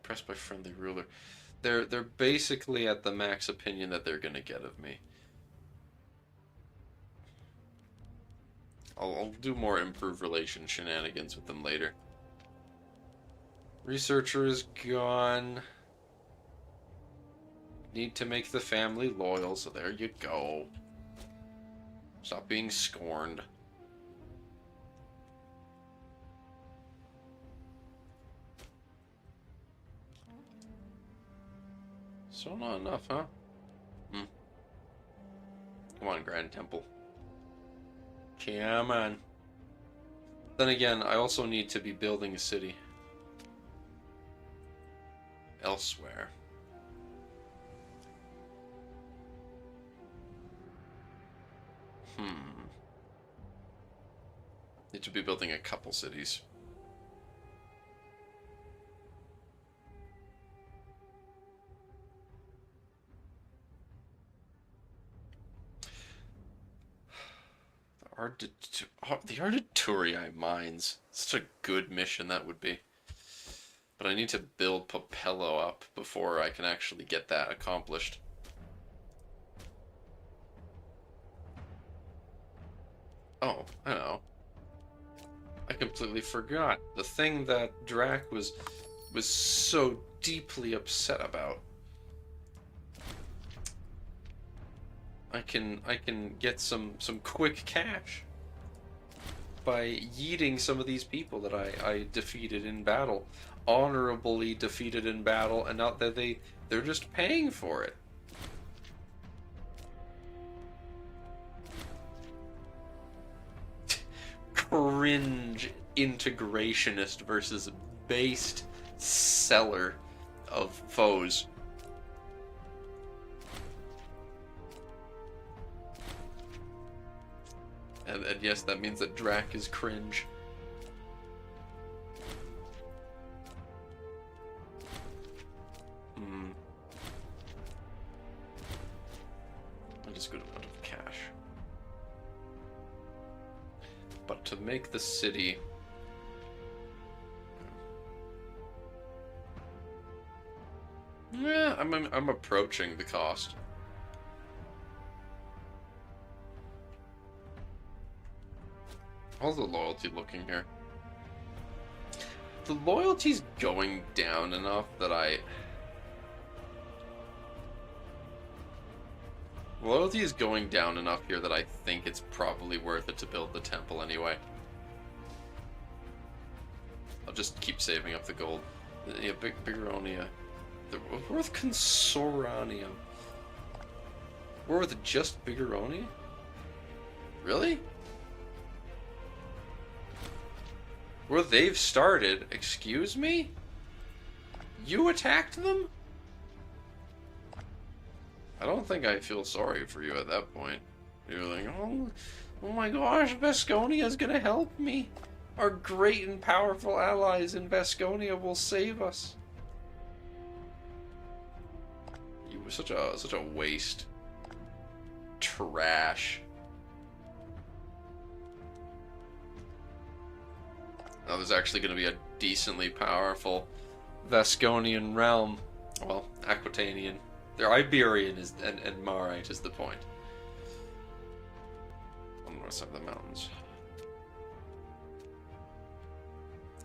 Pressed by friendly ruler. They're basically at the max opinion that they're gonna get of me. I'll do more improved relation shenanigans with them later. Researcher is gone. Need to make the family loyal, so there you go. Stop being scorned. So not enough, huh? Come on, Grand Temple. Come on. Then again, I also need to be building a city. elsewhere. Need to be building a couple cities. The Arditurii mines. Such a good mission that would be. But I need to build Popello up before I can actually get that accomplished. Oh, I know. I completely forgot. The thing that Drac was so deeply upset about. I can get some quick cash by yeeting some of these people that I defeated in battle, honorably defeated in battle, and not that they're just paying for it. Cringe integrationist versus based seller of foes. And yes, that means that Drac is cringe. That is a good amount of cash. But to make the city... Yeah, I'm approaching the cost. How's the loyalty looking here? The loyalty's going down enough that Loyalty is going down enough here that I think it's probably worth it to build the temple anyway. I'll just keep saving up the gold. Yeah, Bigronia. We're with Consoranium. We're with just Bigronia? Really? Where they've started, excuse me? You attacked them? I don't think I feel sorry for you at that point. You're like, oh my gosh, Vasconia's gonna help me. Our great and powerful allies in Vasconia will save us. You were such a waste. Trash. Now there's actually going to be a decently powerful Vasconian realm. Well, Aquitanian. Their Iberian is and Marite is the point. On the north side of the mountains.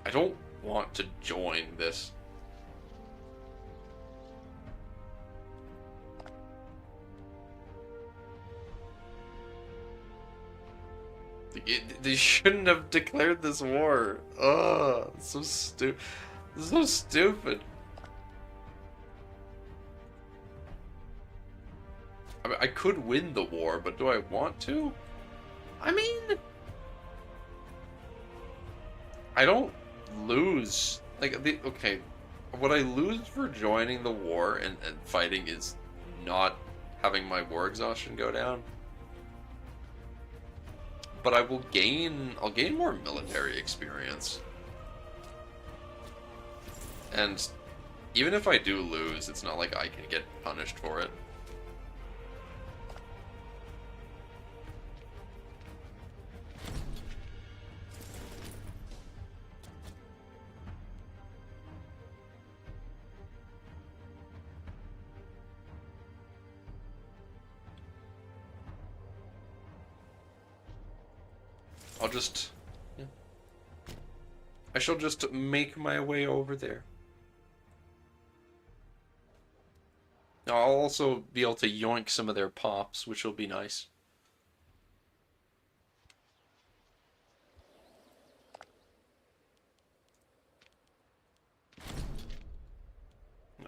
I don't want to join this. They shouldn't have declared this war. Ugh, so stupid. So stupid. I mean, I could win the war, but do I want to? I mean, I don't lose. Like, okay, what I lose for joining the war and fighting is not having my war exhaustion go down. But I'll gain more military experience. And even if I do lose, it's not like I can get punished for it. I shall just make my way over there. I'll also be able to yoink some of their pops, which will be nice.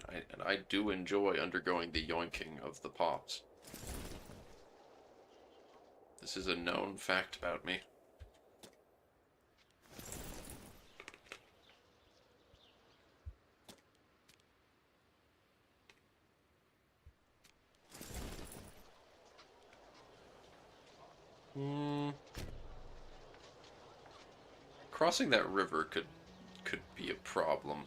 And I do enjoy undergoing the yoinking of the pops. This is a known fact about me. Hmm. Crossing that river could be a problem.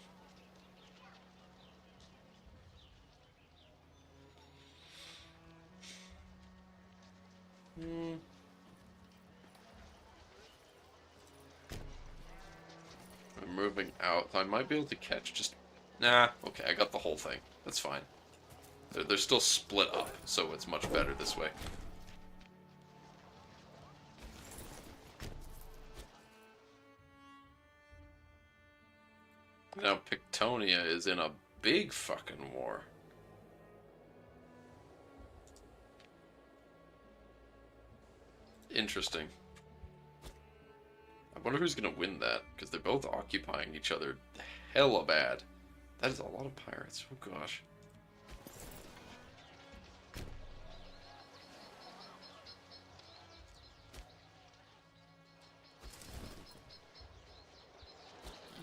Hmm. I'm moving out. I might be able to catch just... Nah, okay, I got the whole thing. That's fine. They're still split up, so it's much better this way. Now Pictonia is in a big fucking war. Interesting. I wonder who's gonna win that, because they're both occupying each other hella bad. That is a lot of pirates. Oh gosh.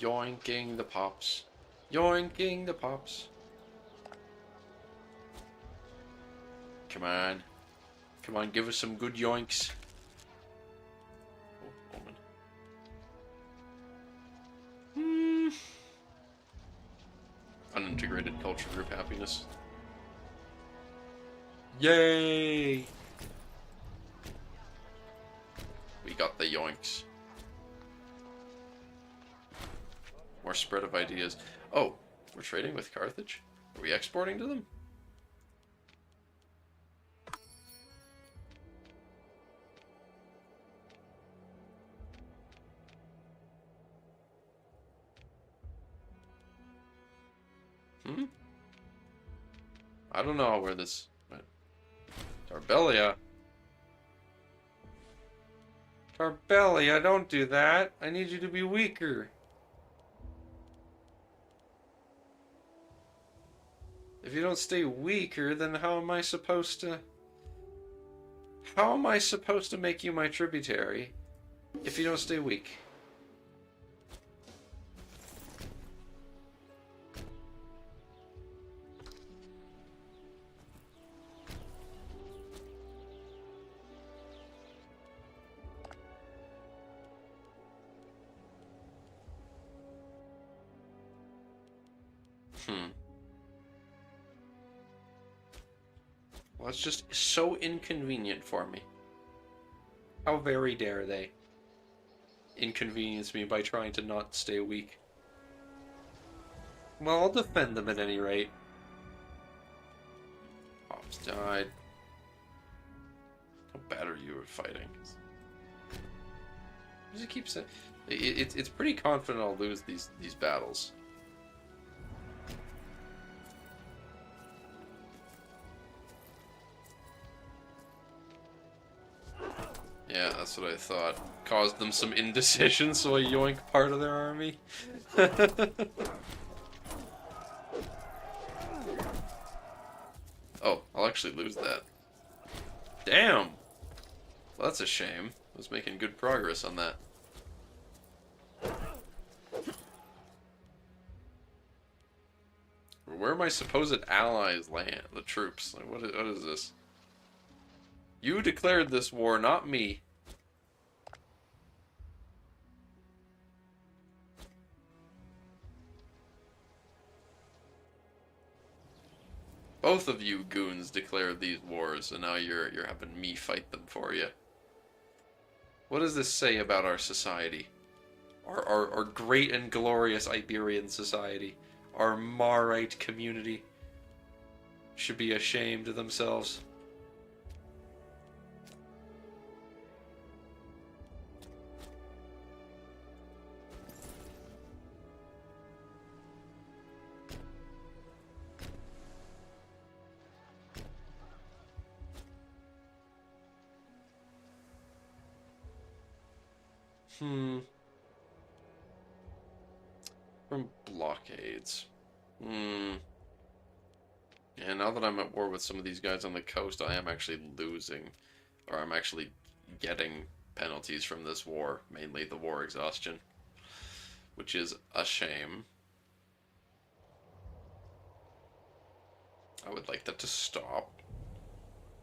Yoinking the pops. Yoinking the pops. Come on. Come on, give us some good yoinks. Oh, woman. Unintegrated culture group happiness. Yay! We got the yoinks. More spread of ideas. Oh, we're trading with Carthage? Are we exporting to them? Hmm? I don't know where this... Tarbelia? Tarbelia, don't do that. I need you to be weaker. If you don't stay weaker, then how am I supposed to... How am I supposed to make you my tributary if you don't stay weak? Well, it's just so inconvenient for me. How very dare they inconvenience me by trying to not stay weak. Well, I'll defend them at any rate. Pops died. How bad are you at fighting? What does it keep saying? It's pretty confident I'll lose these battles. Yeah, that's what I thought. Caused them some indecision, so I yoink part of their army. Oh, I'll actually lose that. Damn! Well, that's a shame. I was making good progress on that. Where are my supposed allies land? The troops. Like, what is this? You declared this war, not me. Both of you goons declared these wars, and now you're having me fight them for you. What does this say about our society? Our great and glorious Iberian society. Our Marite community should be ashamed of themselves. From blockades. Yeah, now that I'm at war with some of these guys on the coast, I am actually losing. Or I'm actually getting penalties from this war. Mainly the war exhaustion. Which is a shame. I would like that to stop.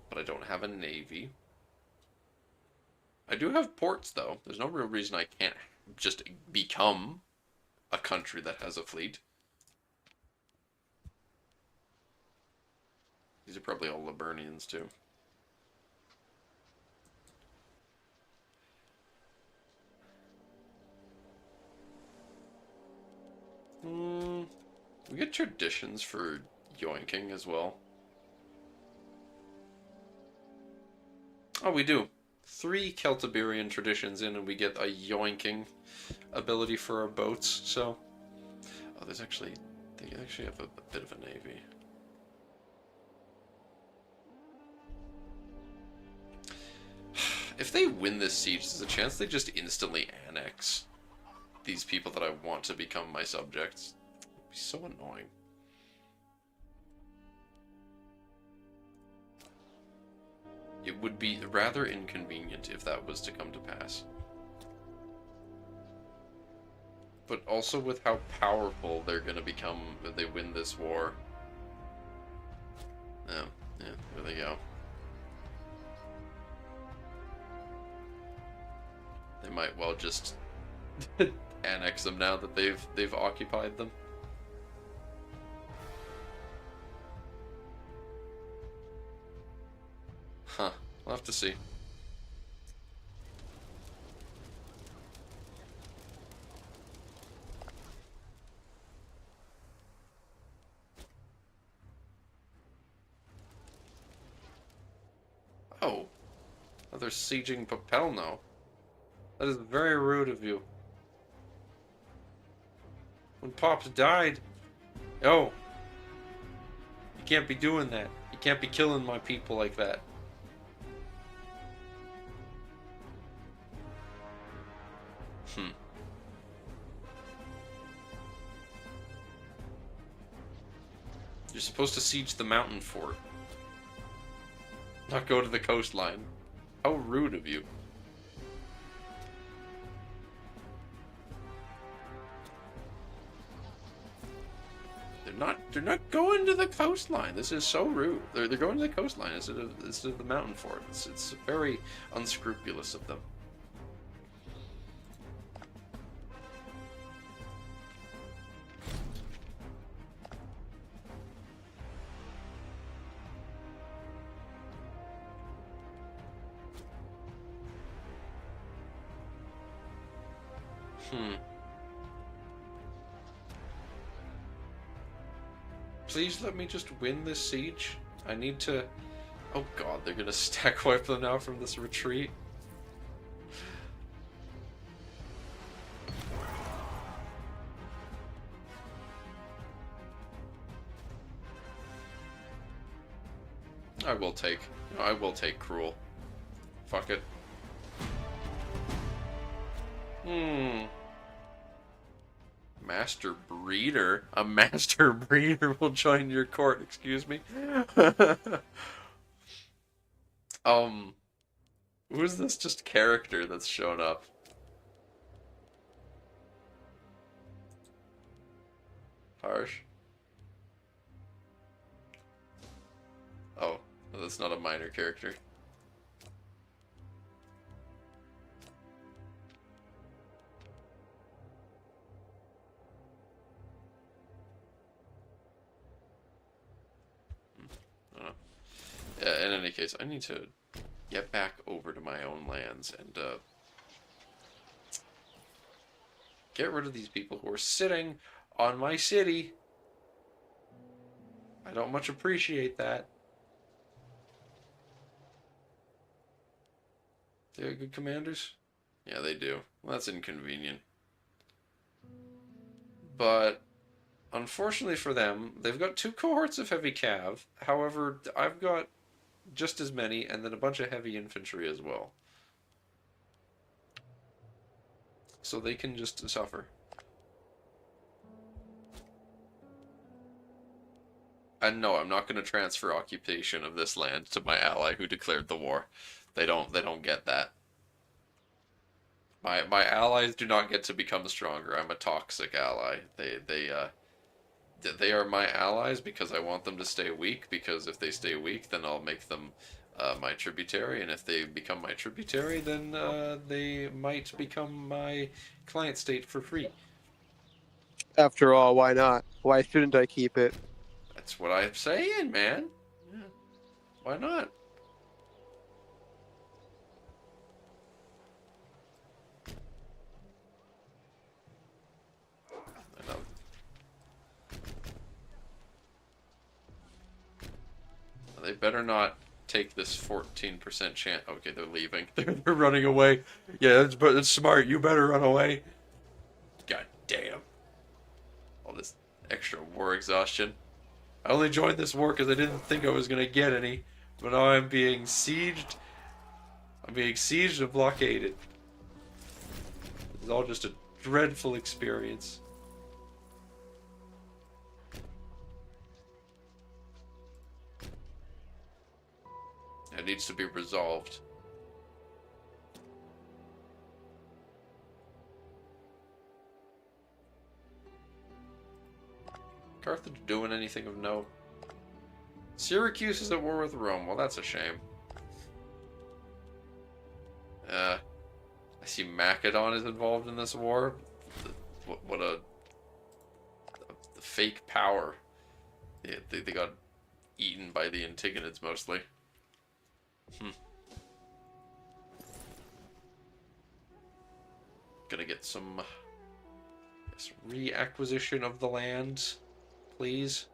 But I don't have a navy. I do have ports, though. There's no real reason I can't just become a country that has a fleet. These are probably all Liburnians, too. We get traditions for yoinking as well. Oh, we do. 3 Celtiberian traditions in, and we get a yoinking ability for our boats, so... Oh, they actually have a bit of a navy. If they win this siege, there's a chance they just instantly annex these people that I want to become my subjects. It'd be so annoying. It would be rather inconvenient if that was to come to pass. But also with how powerful they're going to become if they win this war. Oh, yeah, there they go. They might well just annex them now that they've occupied them. Huh. We'll have to see. Oh. Oh, they're sieging Papelno. That is very rude of you. When Pops died... Oh. You can't be doing that. You can't be killing my people like that. You're supposed to siege the mountain fort. Not go to the coastline. How rude of you. They're not going to the coastline. This is so rude. They're going to the coastline instead of the mountain fort. It's very unscrupulous of them. Please let me just win this siege. I need to... Oh god, they're gonna stack wipe them now from this retreat. I will take cruel. Fuck it. Master breeder? A master breeder will join your court, excuse me. Who's this just character that's shown up? Harsh. Oh, that's not a minor character. In any case, I need to get back over to my own lands and get rid of these people who are sitting on my city. I don't much appreciate that. They have good commanders? Yeah, they do. Well, that's inconvenient. But unfortunately for them, they've got 2 cohorts of heavy cav. However, I've got just as many, and then a bunch of heavy infantry as well. So they can just suffer. And no, I'm not going to transfer occupation of this land to my ally who declared the war. They don't get that. My allies do not get to become stronger. I'm a toxic ally. They are my allies because I want them to stay weak, because if they stay weak, then I'll make them my tributary, and if they become my tributary, then they might become my client state for free. After all, why not? Why shouldn't I keep it? That's what I'm saying, man. Yeah. Why not? I know. They better not take this 14% chance. Okay, they're leaving. They're running away. Yeah, it's smart. You better run away. God damn. All this extra war exhaustion. I only joined this war because I didn't think I was going to get any. But now I'm being sieged. I'm being sieged and blockaded. It's all just a dreadful experience. It needs to be resolved. Carthage doing anything of note? Syracuse is at war with Rome. Well, that's a shame. I see Macedon is involved in this war. What a fake power. They got eaten by the Antigonids mostly. Gonna get some reacquisition of the land, please.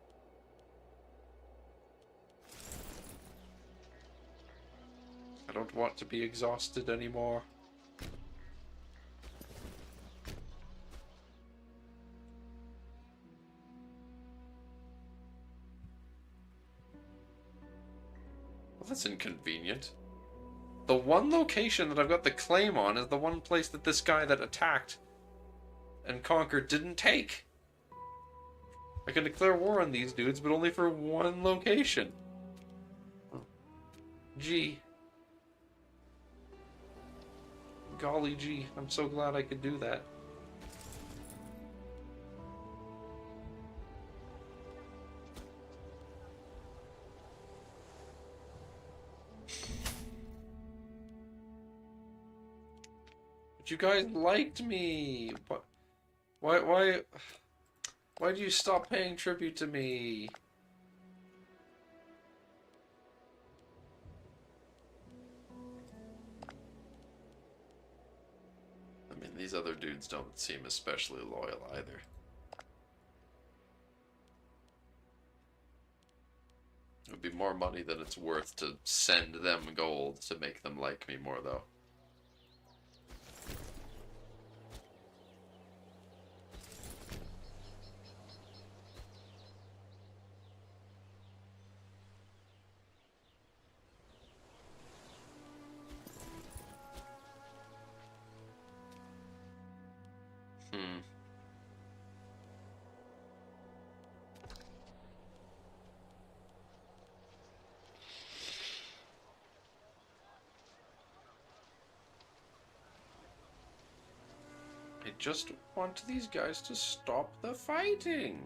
I don't want to be exhausted anymore. Well, that's inconvenient. The one location that I've got the claim on is the one place that this guy that attacked and conquered didn't take. I can declare war on these dudes, but only for one location. Gee. Golly gee, I'm so glad I could do that. But you guys liked me. Why do you stop paying tribute to me? I mean, these other dudes don't seem especially loyal either. It would be more money than it's worth to send them gold to make them like me more, though. I just want these guys to stop the fighting.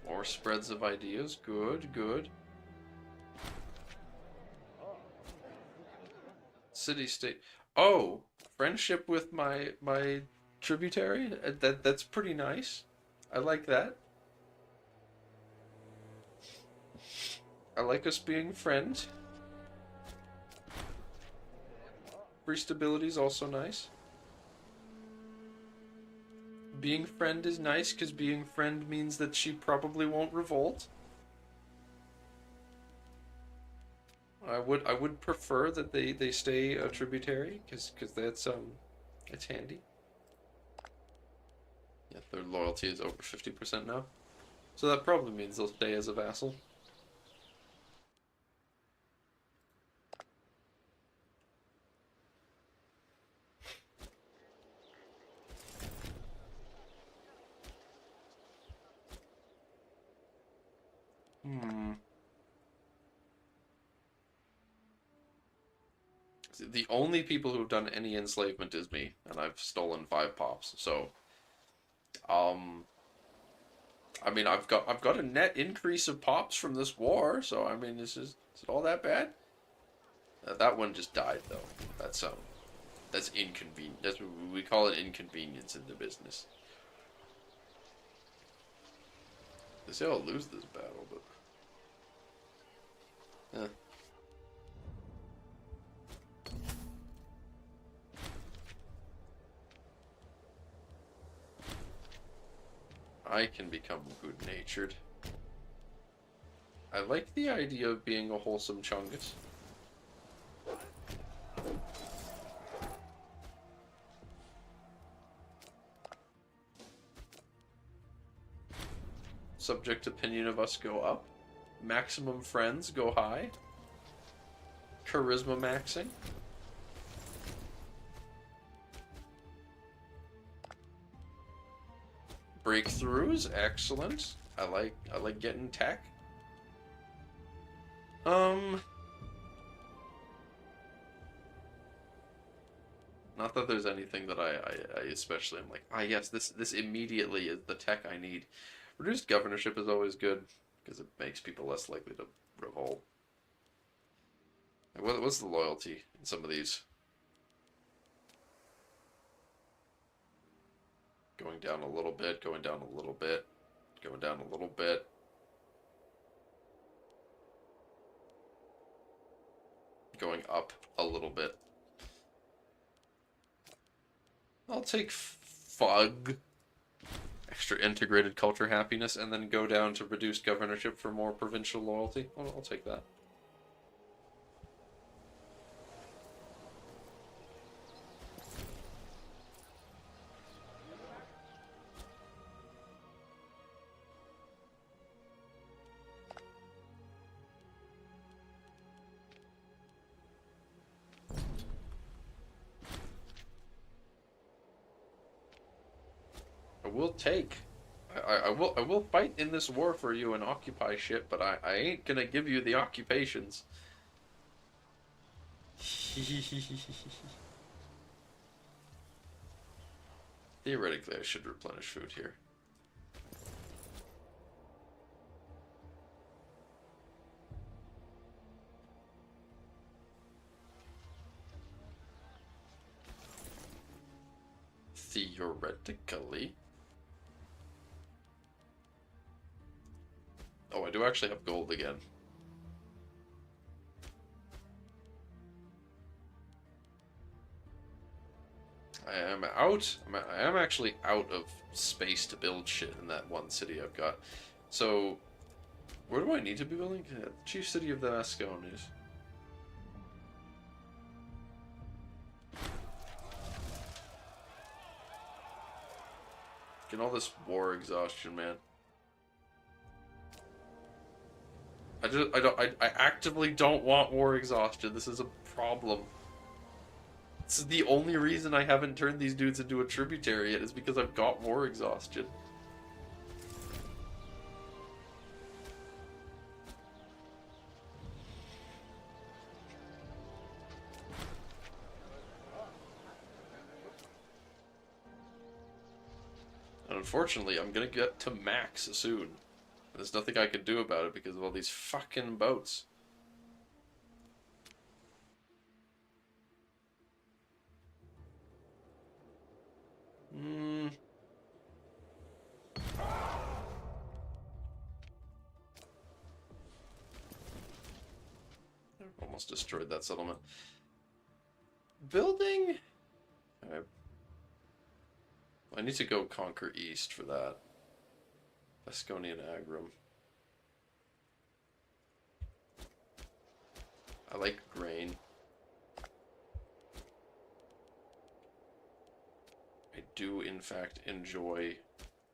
More spreads of ideas. Good, good. City-state. Oh, friendship with my tributary? That's pretty nice. I like that. I like us being friends. Free stability is also nice. Being friend is nice because being friend means that she probably won't revolt. I would prefer that they stay a tributary because that's it's handy. Yeah, their loyalty is over 50% now. So that probably means they'll stay as a vassal. The only people who've done any enslavement is me, and I've stolen 5 pops. So, I mean, I've got a net increase of pops from this war. So, I mean, is it all that bad? That one just died though. That's inconvenient. That's what we call it, inconvenience in the business. They say I'll lose this battle, but I can become good-natured. I like the idea of being a wholesome chungus. Subject opinion of us go up. Maximum friends go high. Charisma maxing. Breakthroughs, excellent. I like getting tech. Not that there's anything that I especially am like, yes, this immediately is the tech I need. Reduced governorship is always good, because it makes people less likely to revolt. What's the loyalty in some of these? Going down a little bit, going down a little bit, going down a little bit. Going up a little bit. I'll take FUG. Extra integrated culture happiness, and then go down to reduced governorship for more provincial loyalty. I'll take that. Will take. I will fight in this war for you and occupy shit, but I ain't gonna give you the occupations. Theoretically, I should replenish food here. Theoretically. Oh, I do actually have gold again. I am actually out of space to build shit in that one city I've got. So, where do I need to be building? Chief city of the Vasconias. Get all this war exhaustion, man. I actively don't want war exhaustion. This is a problem. This is the only reason I haven't turned these dudes into a tributary yet, is because I've got war exhaustion. And unfortunately, I'm gonna get to max soon. There's nothing I can do about it because of all these fucking boats. Almost destroyed that settlement. Building? I need to go conquer east for that. Vasconia and Agrum. I like grain. I do, in fact, enjoy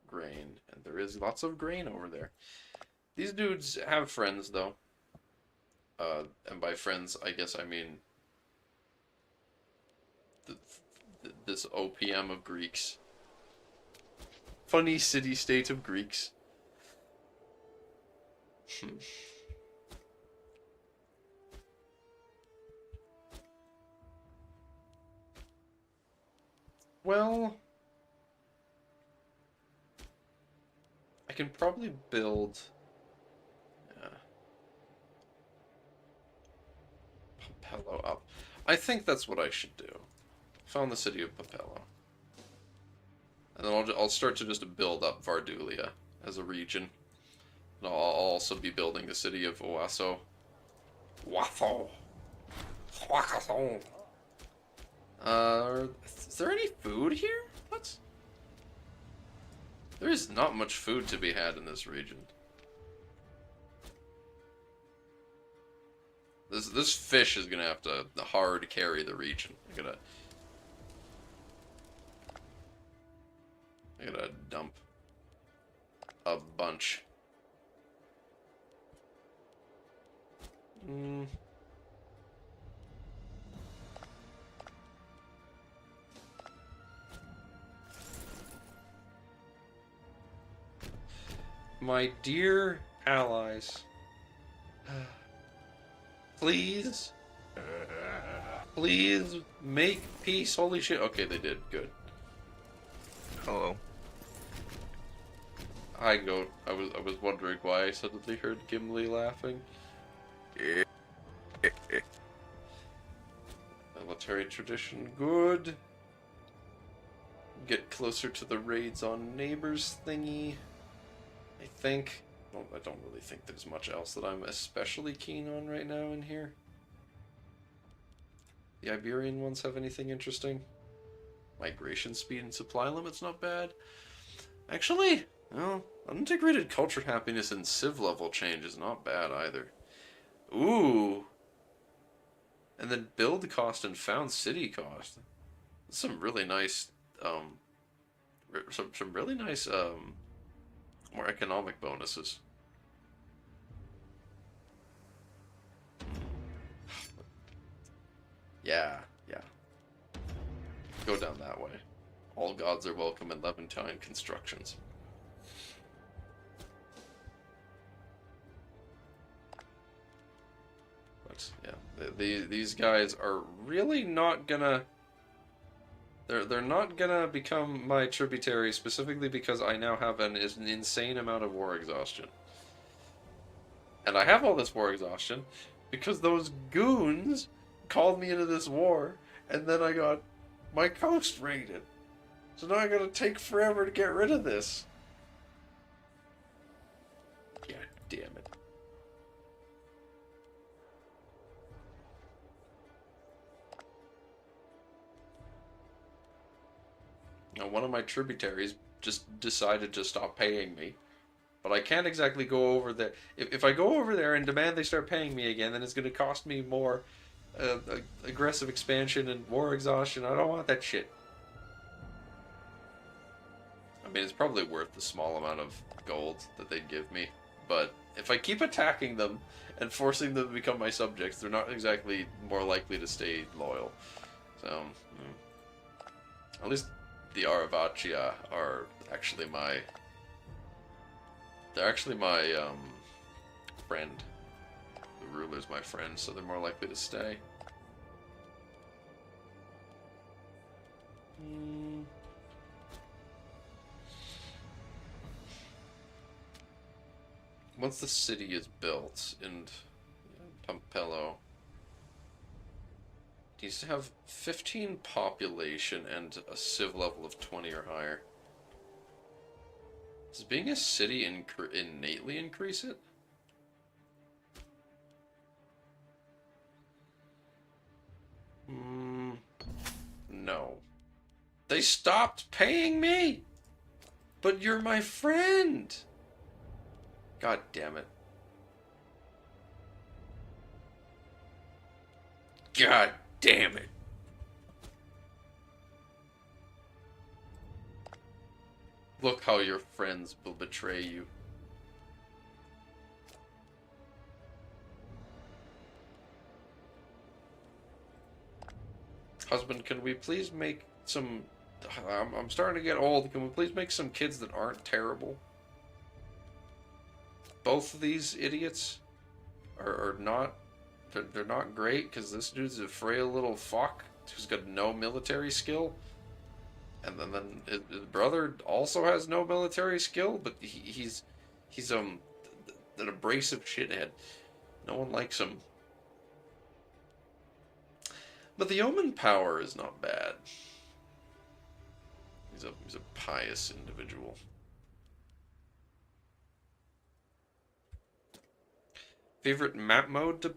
grain. And there is lots of grain over there. These dudes have friends, though. And by friends, I guess I mean this OPM of Greeks. Funny city-state of Greeks. Well, I can probably build... Papello up. I think that's what I should do. Found the city of Papello. And then I'll start to just build up Vardulia as a region. And I'll also be building the city of Oaso. Waffle. Waffle. Is there any food here? What? There is not much food to be had in this region. This fish is gonna have to hard carry the region. I gotta dump a bunch. My dear allies, please, please make peace. Holy shit. Okay, they did. Good. Hello. Hi, Goat. I was wondering why I suddenly heard Gimli laughing. Military tradition, good. Get closer to the raids on neighbors thingy. I think. Well, I don't really think there's much else that I'm especially keen on right now in here. The Iberian ones have anything interesting? Migration speed and supply limit's not bad. Actually, well, unintegrated culture happiness and civ level change is not bad either. Ooh. And then build cost and found city cost. That's some really nice, some really nice, more economic bonuses. Yeah. Go down that way. All gods are welcome in Levantine constructions. But yeah, these guys are really not gonna. They're not gonna become my tributary specifically because I now have an insane amount of war exhaustion. And I have all this war exhaustion because those goons called me into this war, and then I got my coast raided. So now I gotta take forever to get rid of this. God damn it. Now, one of my tributaries just decided to stop paying me. But I can't exactly go over there. If I go over there and demand they start paying me again, then it's going to cost me more aggressive expansion and war exhaustion. I don't want that shit. I mean, it's probably worth the small amount of gold that they'd give me. But if I keep attacking them and forcing them to become my subjects, they're not exactly more likely to stay loyal. So, at least the Aravachia are actually my... They're actually my, friend. The ruler's my friend, so they're more likely to stay. Once the city is built in Pampello, it needs to have 15 population and a civ level of 20 or higher. Does being a city innately increase it? No. They stopped paying me! But you're my friend! God damn it. God damn it. Look how your friends will betray you. Husband, can we please make some... I'm starting to get old. Can we please make some kids that aren't terrible? Both of these idiots are not... They're not great, because this dude's a frail little fuck who's got no military skill. and then his brother also has no military skill, but he's an abrasive shithead. No one likes him. But the Yeoman power is not bad. He's a pious individual. Favorite map mode to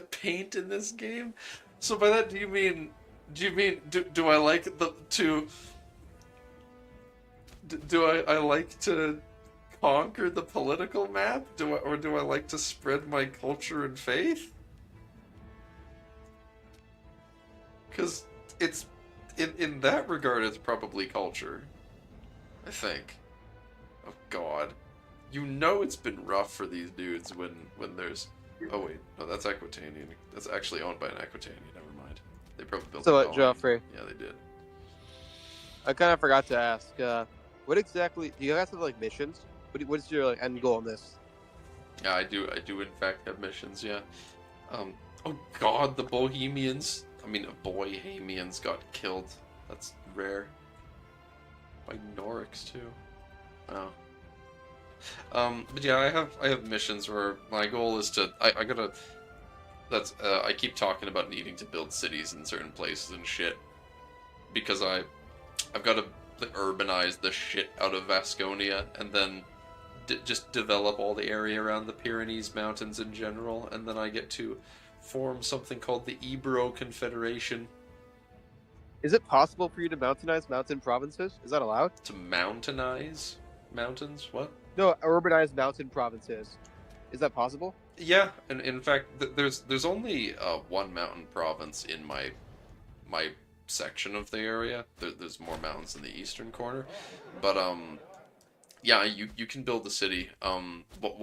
paint in this game? So by that, do I like I like to conquer the political map? Do I like to spread my culture and faith? Because it's in that regard, it's probably culture. I think. Oh God, you know it's been rough for these dudes when there's. Oh wait, no, that's Aquitanian. That's actually owned by an Aquitanian. Never mind. They probably built. So, a colony. Joffrey, Yeah, they did. I kind of forgot to ask. What exactly do you guys have like missions? What's your like end goal in this? Yeah, I do. I do in fact have missions. Yeah. Oh God, the Bohemians. I mean, Bohemians got killed. That's rare. By Norix too. Wow. But yeah, I have missions where my goal is to I gotta that's I keep talking about needing to build cities in certain places and shit because I've got to urbanize the shit out of Vasconia and then just develop all the area around the Pyrenees Mountains in general, and then I get to form something called the Ebro Confederation. Is it possible for you to mountainize mountain provinces? Is that allowed? To mountainize mountains? What? No, urbanize mountain provinces. Is that possible? Yeah, and in fact, there's only one mountain province in my section of the area. There's more mountains in the eastern corner, but yeah, you can build a city. But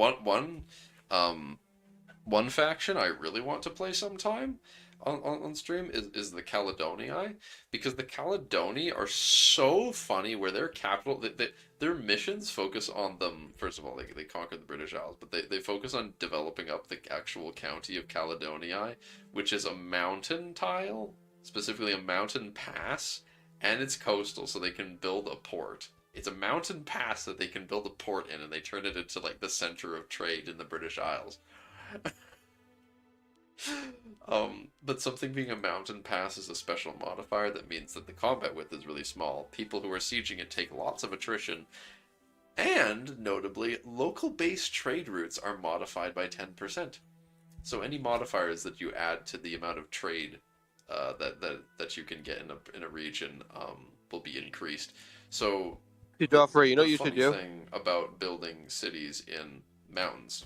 one faction I really want to play sometime on stream is the Caledonii, because the Caledonii are so funny where their capital their missions focus on them. First of all, they conquer the British Isles, but they focus on developing up the actual county of Caledonii, which is a mountain tile, specifically a mountain pass, and it's coastal, so they can build a port. It's a mountain pass that they can build a port in, and they turn it into like the center of trade in the British Isles. But something being a mountain pass is a special modifier that means that the combat width is really small. People who are sieging it take lots of attrition, and notably, local base trade routes are modified by 10%. So any modifiers that you add to the amount of trade that you can get in a region will be increased. So Joffrey, you know what the you should funny do? thing about building cities in mountains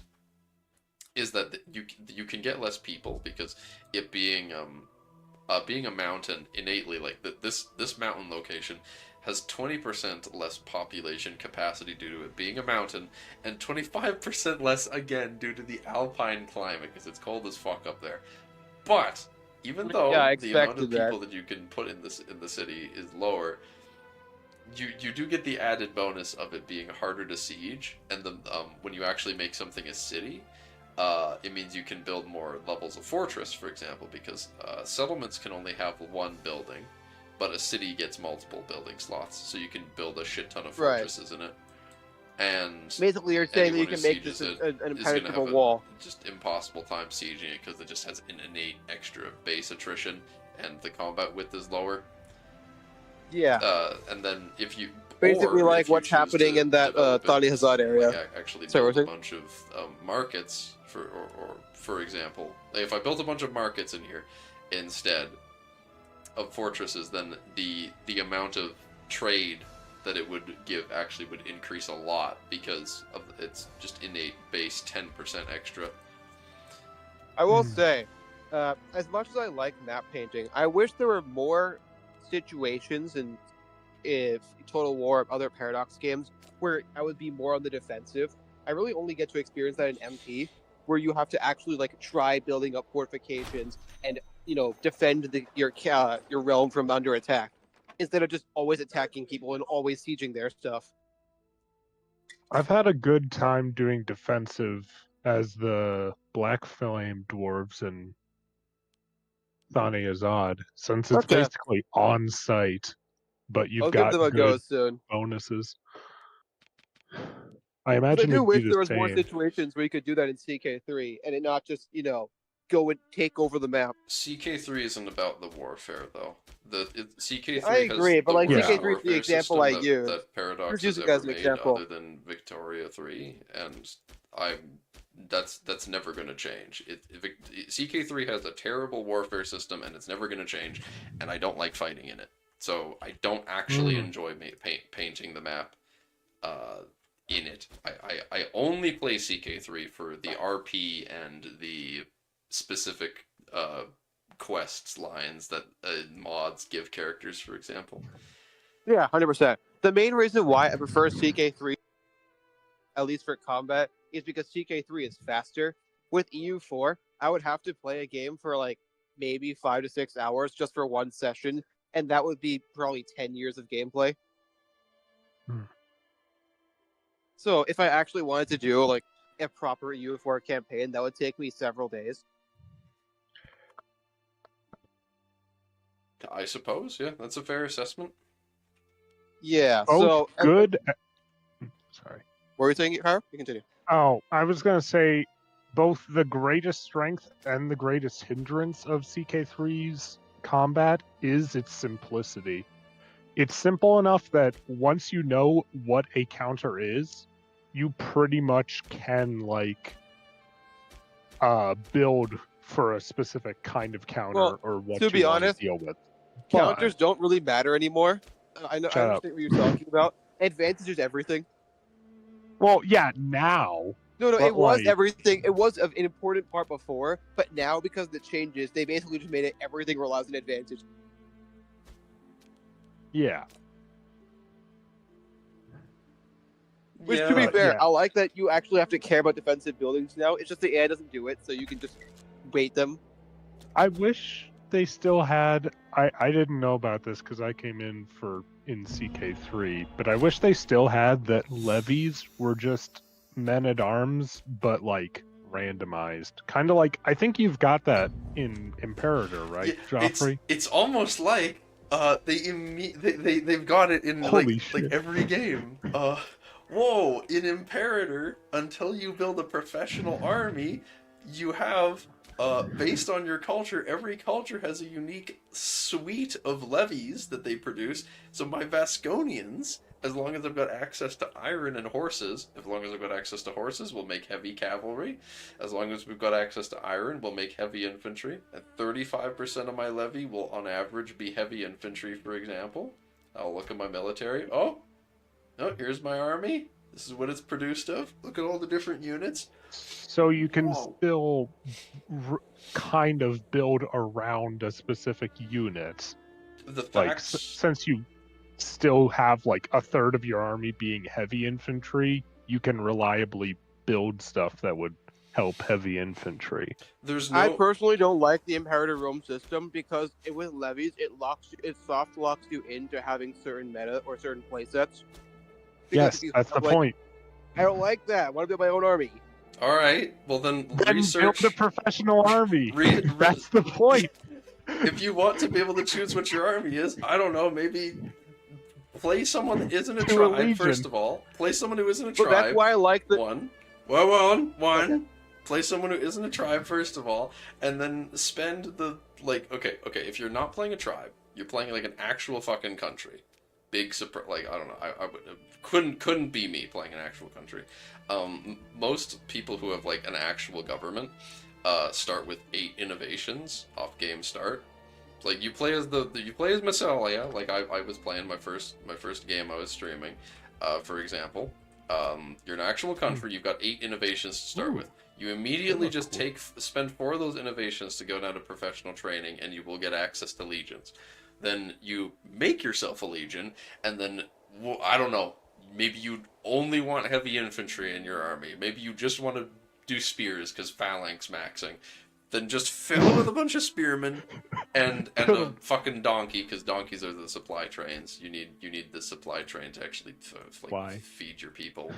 is that you can get less people, because it being a mountain innately, like this mountain location has 20% less population capacity due to it being a mountain, and 25% less again due to the alpine climate, because it's cold as fuck up there. But even though Yeah, I the amount of expected that. people that you can put in the city is lower, you do get the added bonus of it being harder to siege, and then when you actually make something a city, it means you can build more levels of fortress, for example, because settlements can only have one building, but a city gets multiple building slots, so you can build a shit ton of fortresses in it. And basically, you're saying that you can make this an impenetrable wall. Just impossible time sieging it because it just has an innate extra base attrition, and the combat width is lower. Yeah. And then if you Basically, like what's happening in that Thali Hazard area. Like actually build a bunch of markets for example, like if I built a bunch of markets in here instead of fortresses, then the amount of trade that it would give actually would increase a lot because of its just innate base 10% extra. I will say, as much as I like map painting, I wish there were more situations in if Total War or other Paradox games where I would be more on the defensive. I really only get to experience that in MP, where you have to actually like try building up fortifications and defend your realm from under attack, instead of just always attacking people and always sieging their stuff. I've had a good time doing defensive as the Black Flame dwarves and Vasconia is odd, since it's Okay. basically on site, but you've I'll give got them a go good soon. bonuses. I 'Cause I imagine do it'd be wish the there was more same. situations where you could do that in CK3 and it not just, go and take over the map. CK3 isn't about the warfare though. CK3 I has agree, but the like worst CK3 is the warfare example I system use. that Paradox Just has use it as ever an made, example. other than Victoria 3, and that's never going to change. CK3 has a terrible warfare system, and it's never going to change. And I don't like fighting in it, so I don't actually enjoy painting the map. In it, I only play CK3 for the RP and the specific quests lines that mods give characters, for example. Yeah, 100%. The main reason why I prefer CK3, at least for combat, is because CK3 is faster. With EU4, I would have to play a game for like maybe 5 to 6 hours just for one session, and that would be probably 10 years of gameplay. So if I actually wanted to do like a proper EU4 campaign, that would take me several days. I suppose, yeah, that's a fair assessment. Yeah, Both so good. Sorry. what were you saying, Kyle? You continue. Oh, I was gonna say both the greatest strength and the greatest hindrance of CK3's combat is its simplicity. It's simple enough that once you know what a counter is, you pretty much can build for a specific kind of counter or what to be you want to honest, deal with. Counters don't really matter anymore. I know. I Shut up. understand what you're talking about. Advantage is everything. Well, yeah, now. No, But, it was like- everything. It was an important part before, but now because of the changes, they basically just made it everything relies on advantage. Yeah. Which, to be Yeah, fair, yeah. I like that you actually have to care about defensive buildings now. It's just the AI doesn't do it, so you can just bait them. I wish they still had. I didn't know about this because I came in CK3, but I wish they still had that levies were just men at arms, but like randomized. Kind of like I think you've got that in Imperator, right, yeah, Joffrey? it's almost like they've got it in Holy like shit. every game. Whoa, in Imperator, until you build a professional army, you have based on your culture, every culture has a unique suite of levies that they produce. So my Vasconians, as long as I've got access to iron and horses, as long as I've got access to horses, we'll make heavy cavalry. As long as we've got access to iron, we'll make heavy infantry. And 35% of my levy will, on average, be heavy infantry, for example. I'll look at my military. Oh, here's my army. This is what it's produced of. Look at all the different units. So you can Whoa. still kind of build around a specific unit. The Like facts... since you still have like a third of your army being heavy infantry, you can reliably build stuff that would help heavy infantry. There's no... I personally don't like the Imperator Rome system because with levies, it soft locks you into having certain meta or certain playsets. Yes, that's the point. I don't like that. I want to build my own army. All right, well then research... Build a professional army. Re- That's the point. If you want to be able to choose what your army is, I don't know, maybe play someone that isn't a To a tribe, legion. first of all. Play someone who isn't a But tribe. that's why I like the. One. Okay. Play someone who isn't a tribe, first of all, and then spend the, like, okay, if you're not playing a tribe, you're playing, like, an actual fucking country. Big surprise, like, I don't know, I couldn't be me playing an actual country. Most people who have, like, an actual government, start with 8 innovations off game start. Like, you play as Massalia, like I was playing my first game I was streaming, for example. You're an actual country, you've got 8 innovations to start with. You immediately just spend 4 of those innovations to go down to professional training, and you will get access to legions. Then you make yourself a legion, and then, well, I don't know, maybe you only want heavy infantry in your army. Maybe you just want to do spears because phalanx maxing. Then just fill with a bunch of spearmen and a fucking donkey, because donkeys are the supply trains. You need the supply train to actually feed your people.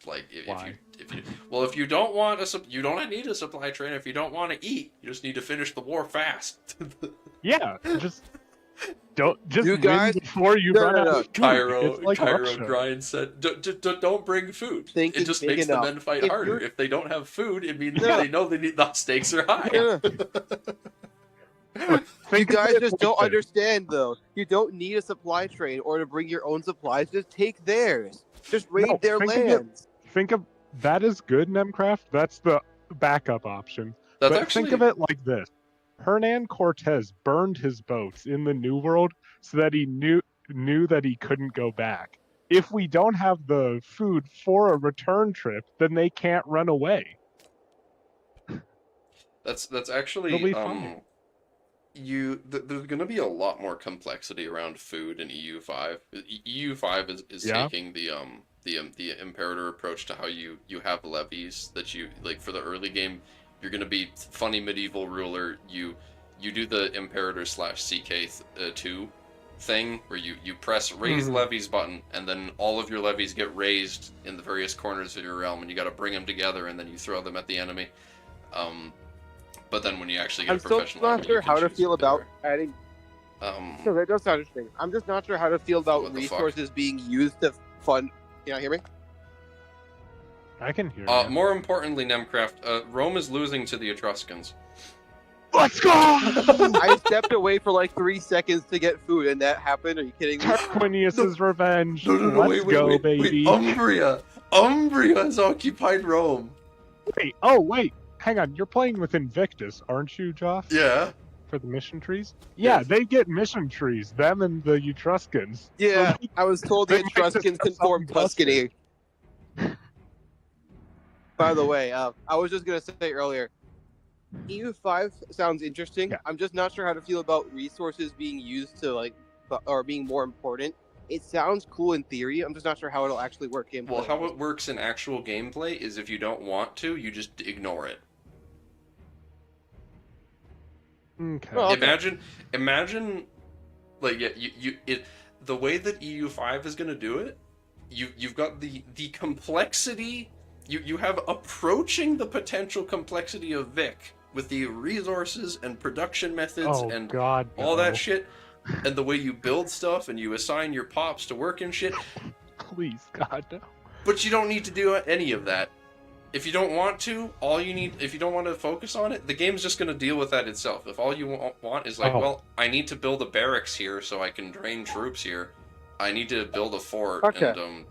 Like if Why? if you don't want you don't need a supply train. If you don't want to eat, you just need to finish the war fast. Yeah, just just You win guys- before you no, run no, out no. of food. It's like Cairo Russia. grind said, don't bring food. Thinking It just big makes the enough. men fight If harder. you're- If they don't have food, it means No. they know the stakes are high. Yeah. You Think of guys it just like don't this. understand, though. You don't need a supply train or to bring your own supplies. Just take theirs. Just raid No, their think of it- lands. Think of that is good, Nemcraft. That's the backup option. That's But actually think of it like this: Hernan Cortez burned his boats in the New World so that he knew that he couldn't go back. If we don't have the food for a return trip, then they can't run away. that's actually It'll be fine. there's going to be a lot more complexity around food in EU5. EU5 is Yeah. taking the Imperator approach to how you have levies that you like for the early game. You're going to be funny medieval ruler. You do the Imperator / CK2 thing where you press raise Mhm. levies button, and then all of your levies get raised in the various corners of your realm, and you got to bring them together, and then you throw them at the enemy. But then when you actually get I'm a still professional not army, sure you can how to choose feel about bidder. adding. Um, No, that does sound interesting. I'm just not sure how to feel about What the fuck? resources being used to fund. You not hear me? I can hear you. more importantly, Nemcraft, Rome is losing to the Etruscans. Let's go! I stepped away for like 3 seconds to get food, and that happened. Are you kidding me? Tarquinius's revenge. No, Let's go, baby. Umbria has occupied Rome. Wait. Hang on. You're playing with Invictus, aren't you, Joff? Yeah. For the mission trees? Yeah, Yes. they get mission trees. Them and the Etruscans. Yeah, I was told the They make this Etruscans stuff conform busted. Tuscany. By the way, I was just gonna say earlier, EU5 sounds interesting. Yeah. I'm just not sure how to feel about resources being used to or being more important. It sounds cool in theory. I'm just not sure how it'll actually work gameplay. Well, how it works in actual gameplay is if you don't want to, you just ignore it. Okay. Well, okay. Imagine, like the way that EU5 is gonna do it. You've got the complexity. You have approaching the potential complexity of Vic with the resources and production methods Oh, and God, all no. that shit, and the way you build stuff and you assign your pops to work and shit. Please, God, no. But you don't need to do any of that. If you don't want to, if you don't want to focus on it, the game's just going to deal with that itself. If all you want is like, Oh. well, I need to build a barracks here so I can train troops here. I need to build a fort, Okay. and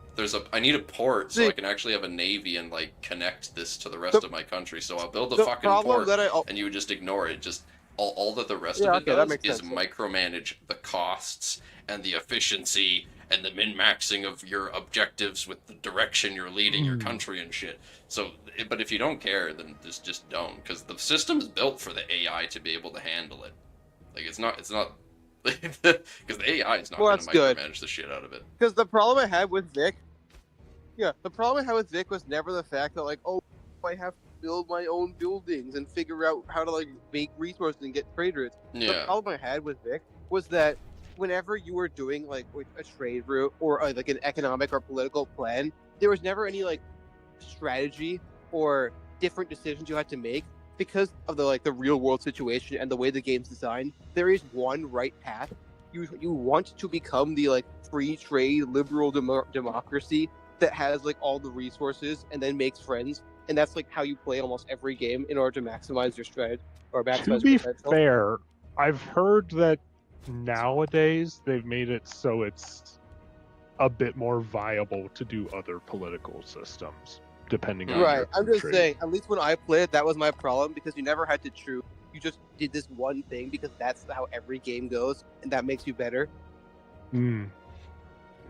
I need a port so See- I can actually have a navy and like connect this to the rest of my country. So I'll build a the fucking problem port, that and you would just ignore it. Just all that the rest Yeah, of it okay, that does makes is sense. micromanage the costs and the efficiency and the min-maxing of your objectives with the direction you're leading your country and shit. So, but if you don't care, then just don't, because the system is built for the AI to be able to handle it. Like it's not because the AI is not Well, going that's to good. micromanage the shit out of it. Because the problem I had with Vic, was never the fact that like, oh, I have to build my own buildings and figure out how to like make resources and get trade routes. The Yeah, problem I had with Vic was that whenever you were doing like a trade route or like an economic or political plan, there was never any like strategy or different decisions you had to make because of the real world situation and the way the game's designed. There is one right path. You want to become the like free trade liberal democracy that has like all the resources and then makes friends, and that's like how you play almost every game in order to maximize your strategy or To maximize be your potential. fair, I've heard that nowadays they've made it so it's a bit more viable to do other political systems, depending on Right. your I'm just country. saying, at least when I played, that was my problem because you never had to choose. You just did this one thing because that's how every game goes, and that makes you better. Mm.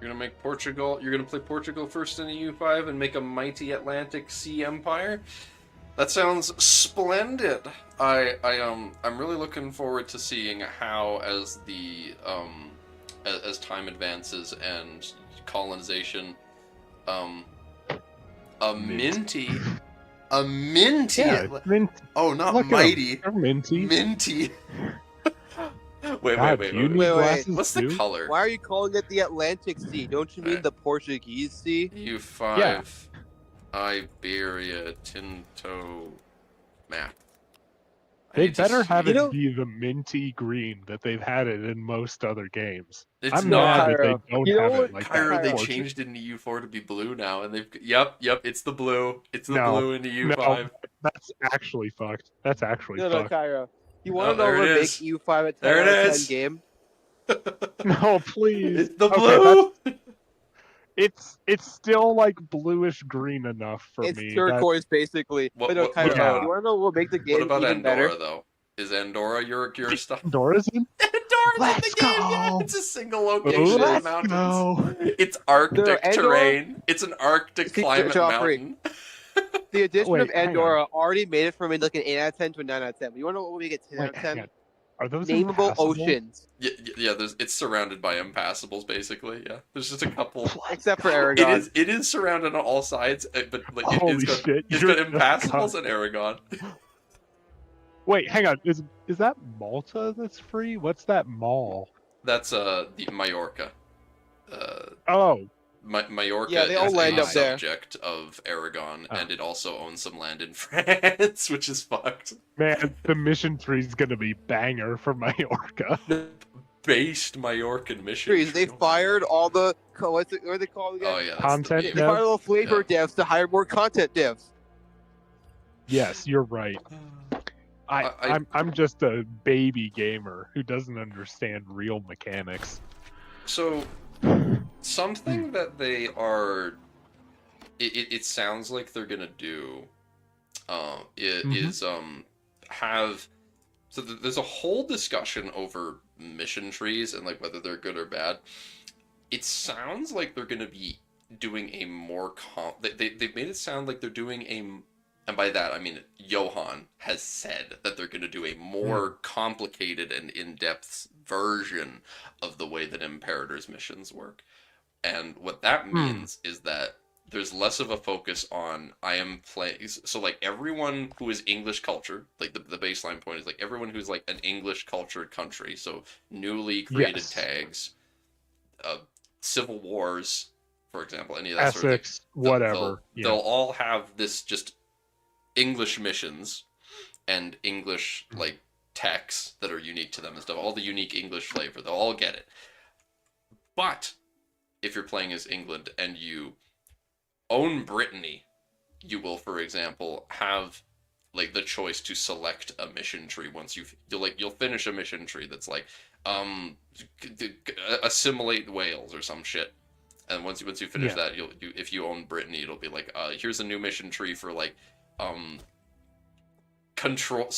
you're gonna make Portugal. You're gonna play Portugal first in EU5 and make a mighty Atlantic Sea empire. That sounds splendid. I'm really looking forward to seeing how as time advances and colonization, a minty, Yeah, oh, not look at 'em. mighty, They're minty. minty. wait, God, wait. do you need Wait, wait. glasses What's the too? color? Why are you calling it the Atlantic Sea? Don't you mean the Portuguese Sea? EU5. Yeah. Iberia Tinto map. They better have You it know- be the minty green that they've had it in most other games. It's I'm not. mad that they Cairo. don't You know have what- it like Cairo, that. they Cairo. changed it in EU4 to be blue now, and they've. Yep, it's the blue. It's the No, blue in EU5. That's actually fucked. That's actually No, fucked. Cairo. You want Oh, to know there what it would make is. EU5 a 10 There it out of 10 is. game? No, please. It's the Okay, that's blue. it's still like bluish green enough for It's me. turquoise, basically. What- But no, what Cairo, about- you want to know what would make the What game about even Andorra better? though? Is Andorra your stuff? Dora's in? Andorra's Let's in the game. Yeah, go. it's a single location in the Let's mountains. go. It's Arctic No, Andorra- terrain. It's an Arctic See, climate Joffrey, mountain. The addition Wait, of hang on. Andorra already made it from like an 8 out of 10 to a 9 out of 10. But you want to know what would make it 10 out Wait, of hang 10? on. Are those Nameable impassable? oceans, Yeah. It's surrounded by impassable, basically. Yeah, there's just a couple. except for go. Aragon. It is surrounded on all sides, but like Holy it's got shit, it's you're got impassables in Aragon. Wait, hang on. Is that Malta that's free? What's that mall? That's the Majorca. Oh, Majorca Yeah, they all is land a up there. subject of Aragon, Oh. and it also owns some land in France, which is fucked. man, the mission tree's gonna be banger for Majorca. Based Majorcan mission. Trees. They fired all the what are they called again? Oh yeah, that's Content the They meme. fired all the flavor devs to hire more content devs. Yes, you're right. I'm just a baby gamer who doesn't understand real mechanics. So, something that they are, it sounds like they're gonna do, is have. So there's a whole discussion over mission trees and like whether they're good or bad. It sounds like they're gonna be doing a more they've made it sound like they're doing a, and by that I mean Johan has said that they're gonna do a more complicated and in-depth version of the way that Imperator's missions work. And what that means is that there's less of a focus on I am playing. So like everyone who is English culture, like the baseline point is like everyone who's like an English cultured country. So newly created Yes. tags, civil wars, for example, any of that sort of Essex, thing. whatever. They'll all have this just English missions and English like texts that are unique to them and stuff. All the unique English flavor. They'll all get it. But if you're playing as England and you own Brittany, you will, for example, have like the choice to select a mission tree once you'll finish a mission tree that's like assimilate Wales or some shit. And once you finish that, if you own Brittany, it'll be like here's a new mission tree for like control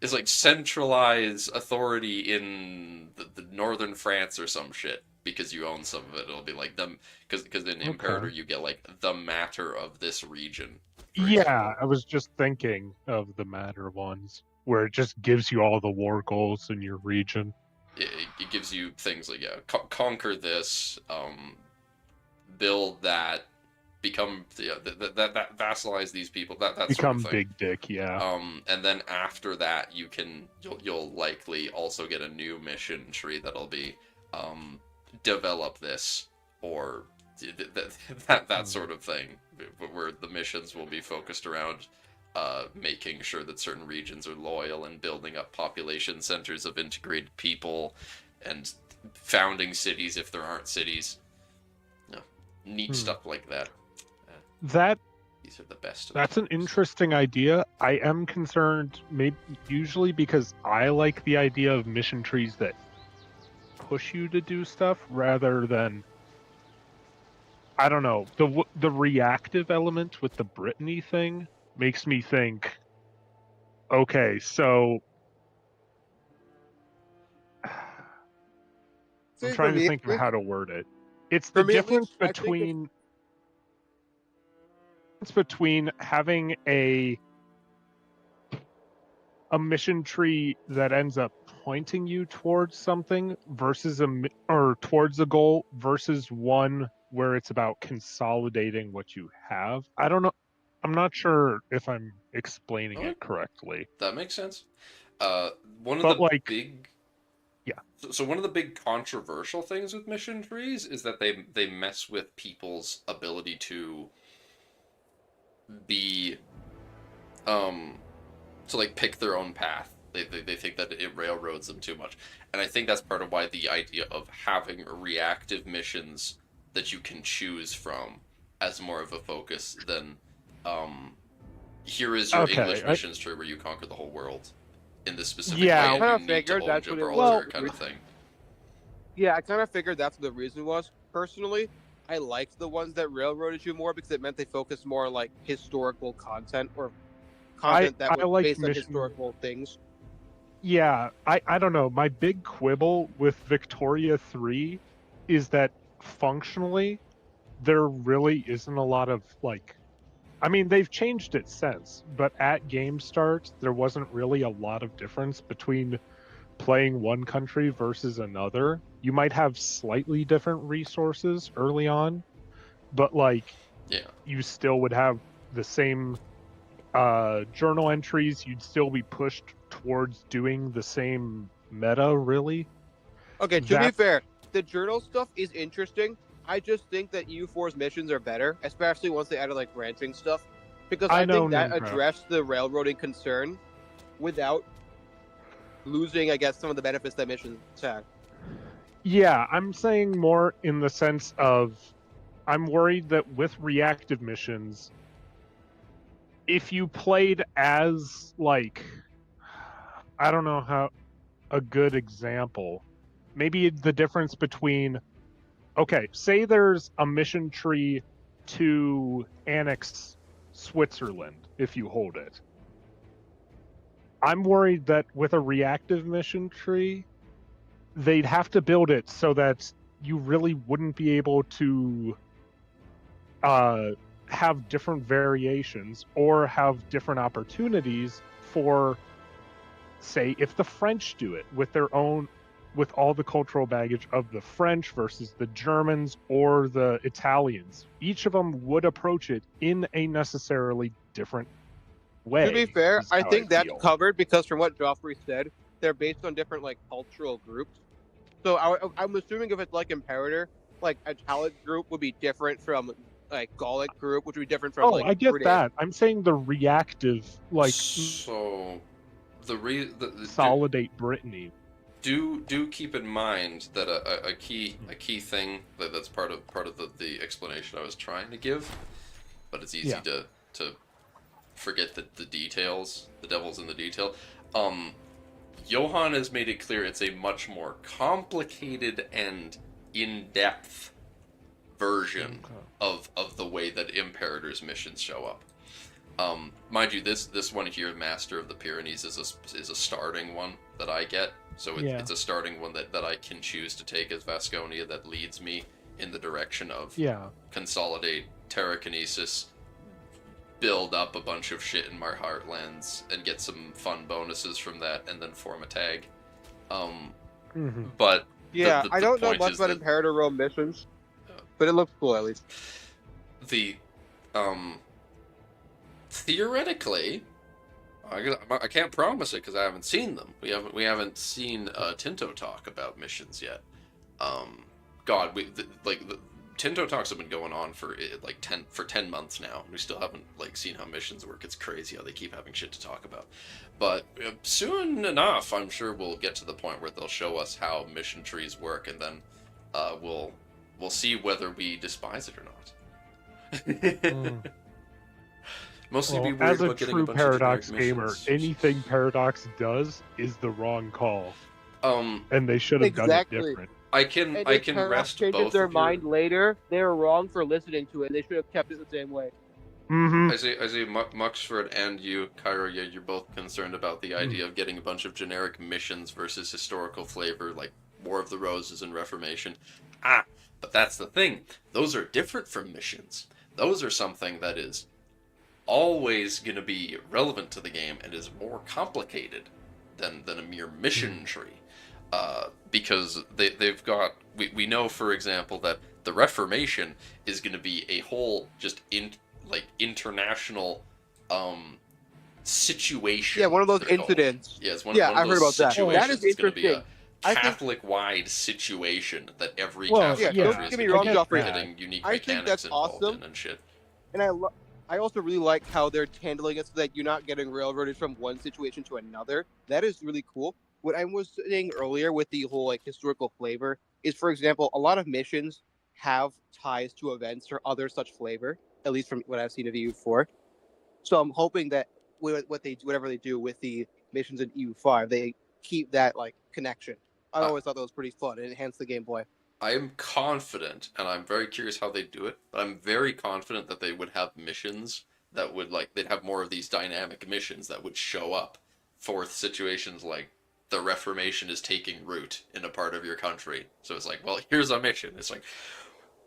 is like centralize authority in the northern France or some shit. Because you own some of it, it'll be like them. Because in Imperator you get like the matter of this region. Yeah, I was just thinking of the matter ones where it just gives you all the war goals in your region. It gives you things like conquer this, build that, become that vassalize these people. That Become sort of thing. big dick, yeah. And then after that you'll likely also get a new mission tree that'll be develop this or that sort of thing, where the missions will be focused around making sure that certain regions are loyal and building up population centers of integrated people and founding cities if there aren't cities. Neat stuff like that. These are the best. That's an interesting idea. I am concerned, maybe usually because I like the idea of mission trees that push you to do stuff rather than, I don't know, the reactive element with the Brittany thing makes me think, okay, so I'm trying to think of how to word it. It's the difference between having a mission tree that ends up pointing you towards something versus towards a goal versus one where it's about consolidating what you have. I don't know. I'm not sure if I'm explaining it correctly. That makes sense. One of the big Yeah. So one of the big controversial things with mission trees is that they mess with people's ability to be to like pick their own path. They think that it railroads them too much, and I think that's part of why the idea of having reactive missions that you can choose from as more of a focus than here is your Okay, English missions tree where you conquer the whole world in this specific Yeah. way. I kinda And you need to figured hold that's what it Gibraltar was. kind of thing. Yeah, I kind of figured that's what the reason was. Personally, I liked the ones that railroaded you more because it meant they focused more on like historical content or content that I was like based on mission- historical things. Yeah, I don't know. My big quibble with Victoria 3 is that functionally there really isn't a lot of like I mean, they've changed it since, but at game start there wasn't really a lot of difference between playing one country versus another. You might have slightly different resources early on, but like Yeah. you still would have the same journal entries. You'd still be pushed towards doing the same meta, really. Okay, to be That's- fair, the journal stuff is interesting. I just think that U4's missions are better, especially once they added like branching stuff, because I I know, think that Ninja. addressed the railroading concern without losing, I guess, some of the benefits that missions had. Yeah, I'm saying more in the sense of I'm worried that with reactive missions, if you played as like I don't know how a good example, maybe the difference between okay, say there's a mission tree to annex Switzerland if you hold it. I'm worried that with a reactive mission tree, they'd have to build it so that you really wouldn't be able to have different variations or have different opportunities for, say, if the French do it with their own, with all the cultural baggage of the French versus the Germans or the Italians, each of them would approach it in a necessarily different way. To be fair, is I how think that's feel. covered because from what Joffrey said, they're based on different like cultural groups. So I'm assuming if it's like Imperator, like a Italic group would be different from like Gallic group, which would be different from Oh, like I get British. that. I'm saying the reactive, like, So the consolidate Brittany. do keep in mind that a key thing that's part of the explanation I was trying to give, but it's easy Yeah. to forget the details. The devil's in the detail. Johan has made it clear it's a much more complicated and in-depth version of the way that Imperator's missions show up. Mind you, this one here, Master of the Pyrenees, is a starting one that I get. So it's a starting one that I can choose to take as Vasconia that leads me in the direction of consolidate Terrakinesis, build up a bunch of shit in my heartlands, and get some fun bonuses from that, and then form a tag. But Yeah, the I don't know point much is about that Imperator Rome missions, but it looks cool at least. the theoretically, I can't promise it because I haven't seen them. We haven't seen Tinto talk about missions yet. Tinto talks have been going on for like 10 months now. We still haven't like seen how missions work. It's crazy how they keep having shit to talk about. But soon enough, I'm sure we'll get to the point where they'll show us how mission trees work, and then we'll see whether we despise it or not. Mostly be worried as a about getting a true bunch Paradox of generic gamer, missions. anything Paradox does is the wrong call, and they should have Exactly. done it different. I can And if rest Paradox changes both their of your... mind later, they were wrong for listening to it. They should have kept it the same way. Mm-hmm. I see Muxford and you, Cairo, you're both concerned about the idea of getting a bunch of generic missions versus historical flavor, like War of the Roses and Reformation. But that's the thing. Those are different from missions. Those are something that is always going to be relevant to the game and is more complicated than a mere mission tree. Because they've got... We know, for example, that the Reformation is going to be a whole just international situation. Yeah, one of those they're called. incidents. Yeah, it's one Yeah, of I heard those about that. situations. That is It's going to be a interesting. I think- Catholic-wide situation that every Well, Catholic yeah, country don't is get me going wrong, to be Joffrey. getting unique I think mechanics that's involved awesome. in and shit. And I also really like how they're handling it so that you're not getting railroaded from one situation to another. That is really cool. What I was saying earlier with the whole like historical flavor is, for example, a lot of missions have ties to events or other such flavor, at least from what I've seen of EU4. So I'm hoping that whatever they do with the missions in EU5, they keep that like connection. I Uh, always thought that was pretty fun and enhanced the gameplay. I am confident, and I'm very curious how they do it, but I'm very confident that they would have missions that would, like, they'd have more of these dynamic missions that would show up for situations like the Reformation is taking root in a part of your country. So it's like, well, here's a mission. It's like,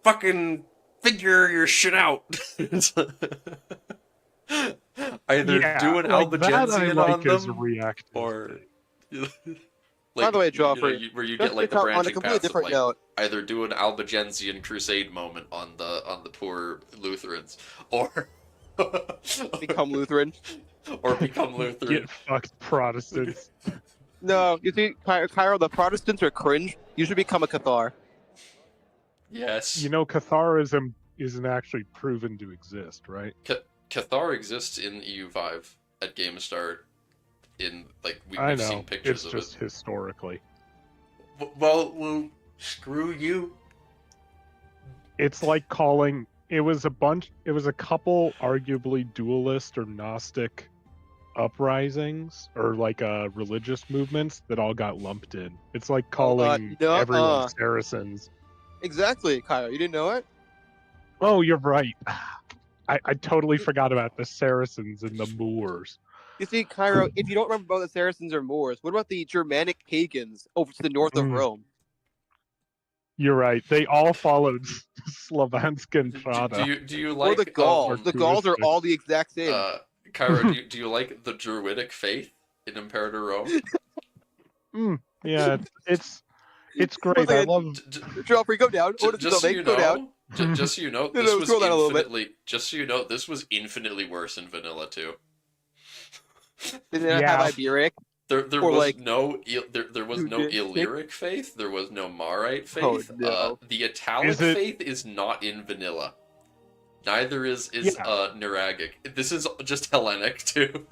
fucking figure your shit out. Either Yeah, do an like that I Albigensian like on as a them, reactive or... thing. By the way, Joffrey, where you just get like to the on a branching completely paths of different like note, either do an Albigensian crusade moment on the poor Lutherans, or become Lutheran. or become Lutheran. Get fucked, Protestants. No, you see, Cairo, the Protestants are cringe. You should become a Cathar. Yes, You know, Catharism isn't actually proven to exist, right? Cathar exists in EU5 at Game Start. In like I we've know. seen pictures It's of just it. historically. Well, screw you. It's like calling it was a couple arguably dualist or Gnostic uprisings or like religious movements that all got lumped in. It's like calling everyone Saracens. Exactly, Cairo. You didn't know it? Oh, you're right. I totally forgot about the Saracens and the Moors. You see, Cairo, if you don't remember about the Saracens or Moors, what about the Germanic pagans over to the north of Rome? You're right. They all followed Slavansk and Prada. Do you like Or the Gauls? or The Gauls are all the exact same. Kyra, do you like the Druidic faith in Imperator Rome? Yeah, it's great. I love. Joffrey, go down. Just so you go down. know, just so you know, No, this no, was scroll down a little bit. infinitely. Just so you know, this was infinitely worse in Vanilla too. Did they not Yeah. have Iberic? There Or, was like, there was no Druidic? Illyric faith. There was no Marite Oh, faith. no. The Italic Is it- faith is not in Vanilla. Neither is Yeah. Nuragic. This is just Hellenic too.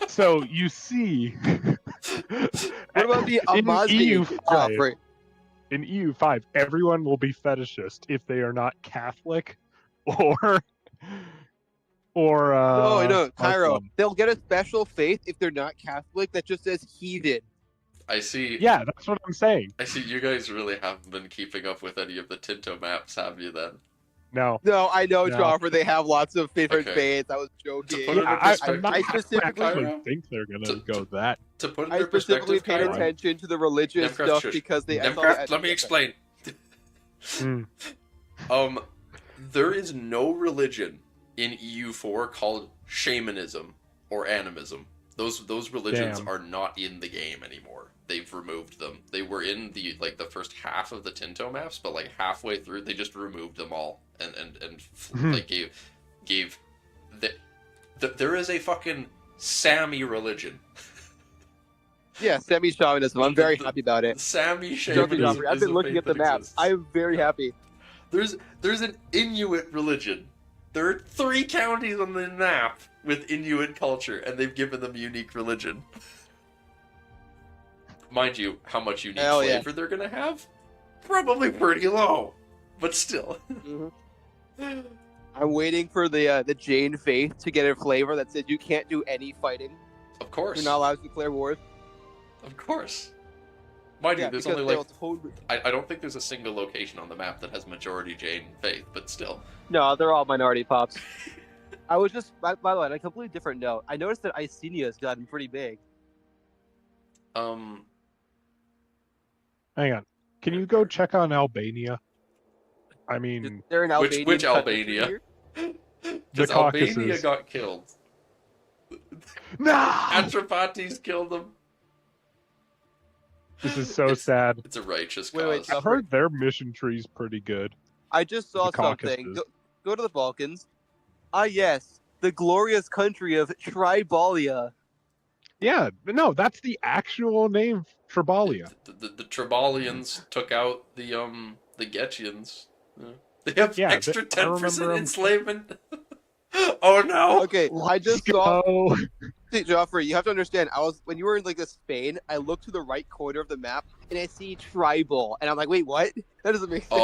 So you see, What about the in Amazni, EU5, Joffrey? in EU5, everyone will be fetishist if they are not Catholic or No, Cairo. Muslim. They'll get a special faith if they're not Catholic that just says heathen. I see. Yeah, that's what I'm saying. I see. You guys really haven't been keeping up with any of the Tinto maps, have you? Then No. No, I know, No. Joffrey. They have lots of different Okay. faiths. I was joking. To put it in Yeah, perspective, I specifically- actually think they're gonna go that. to put it I in specifically perspective, paid Kyra, attention to the religious Nemcraft, stuff shush. because they. I saw Nemcraft, the- let me explain. Hmm. There is no religion in EU4 called shamanism or animism. Those religions Damn. are not in the game anymore. They've removed them. They were in the first half of the Tinto maps, but like halfway through they just removed them all and like gave there is a fucking Sami religion. Yeah, semi-shamanism. I'm very happy about it. Sami Joking, shamanism. Joffrey. I've is been a looking faith at the that maps. exists. I'm very happy. There's an Inuit religion. There are 3 counties on the map with Inuit culture, and they've given them unique religion. Mind you, how much unique Hell yeah. flavor they're gonna have? Probably pretty low, but still. Mhm. I'm waiting for the Jane faith to get a flavor that says you can't do any fighting. Of course. You're not allowed to declare wars. Of course. Mind you, Yeah, there's because only they'll like totally... I don't think there's a single location on the map that has majority Jain faith, but still. No, they're all minority pops. I was just, by the way, on a completely different note, I noticed that Icenia's gotten pretty big. Um, Hang on. Can you go check on Albania? I mean, They're in Albania. which Albania? the because Albania Caucasus. got killed. No! Atrapates killed them. This is so It's- sad. It's a righteous Wait, wait, cause. stop. I've heard their mission tree's pretty good. I just saw The something. Caucasus. Go to the Balkans. Ah, yes, the glorious country of Tribalia. Yeah, but no, that's the actual name, Tribalia. The Tribalians took out the Getians. Yeah. They have Yeah, extra I 10% remember 'em- enslavement. Oh no! Okay, I just Let's saw. go. See, Joffrey, you have to understand. When you were in like the Spain, I looked to the right corner of the map and I see tribal, and I'm like, wait, what? That doesn't make sense. They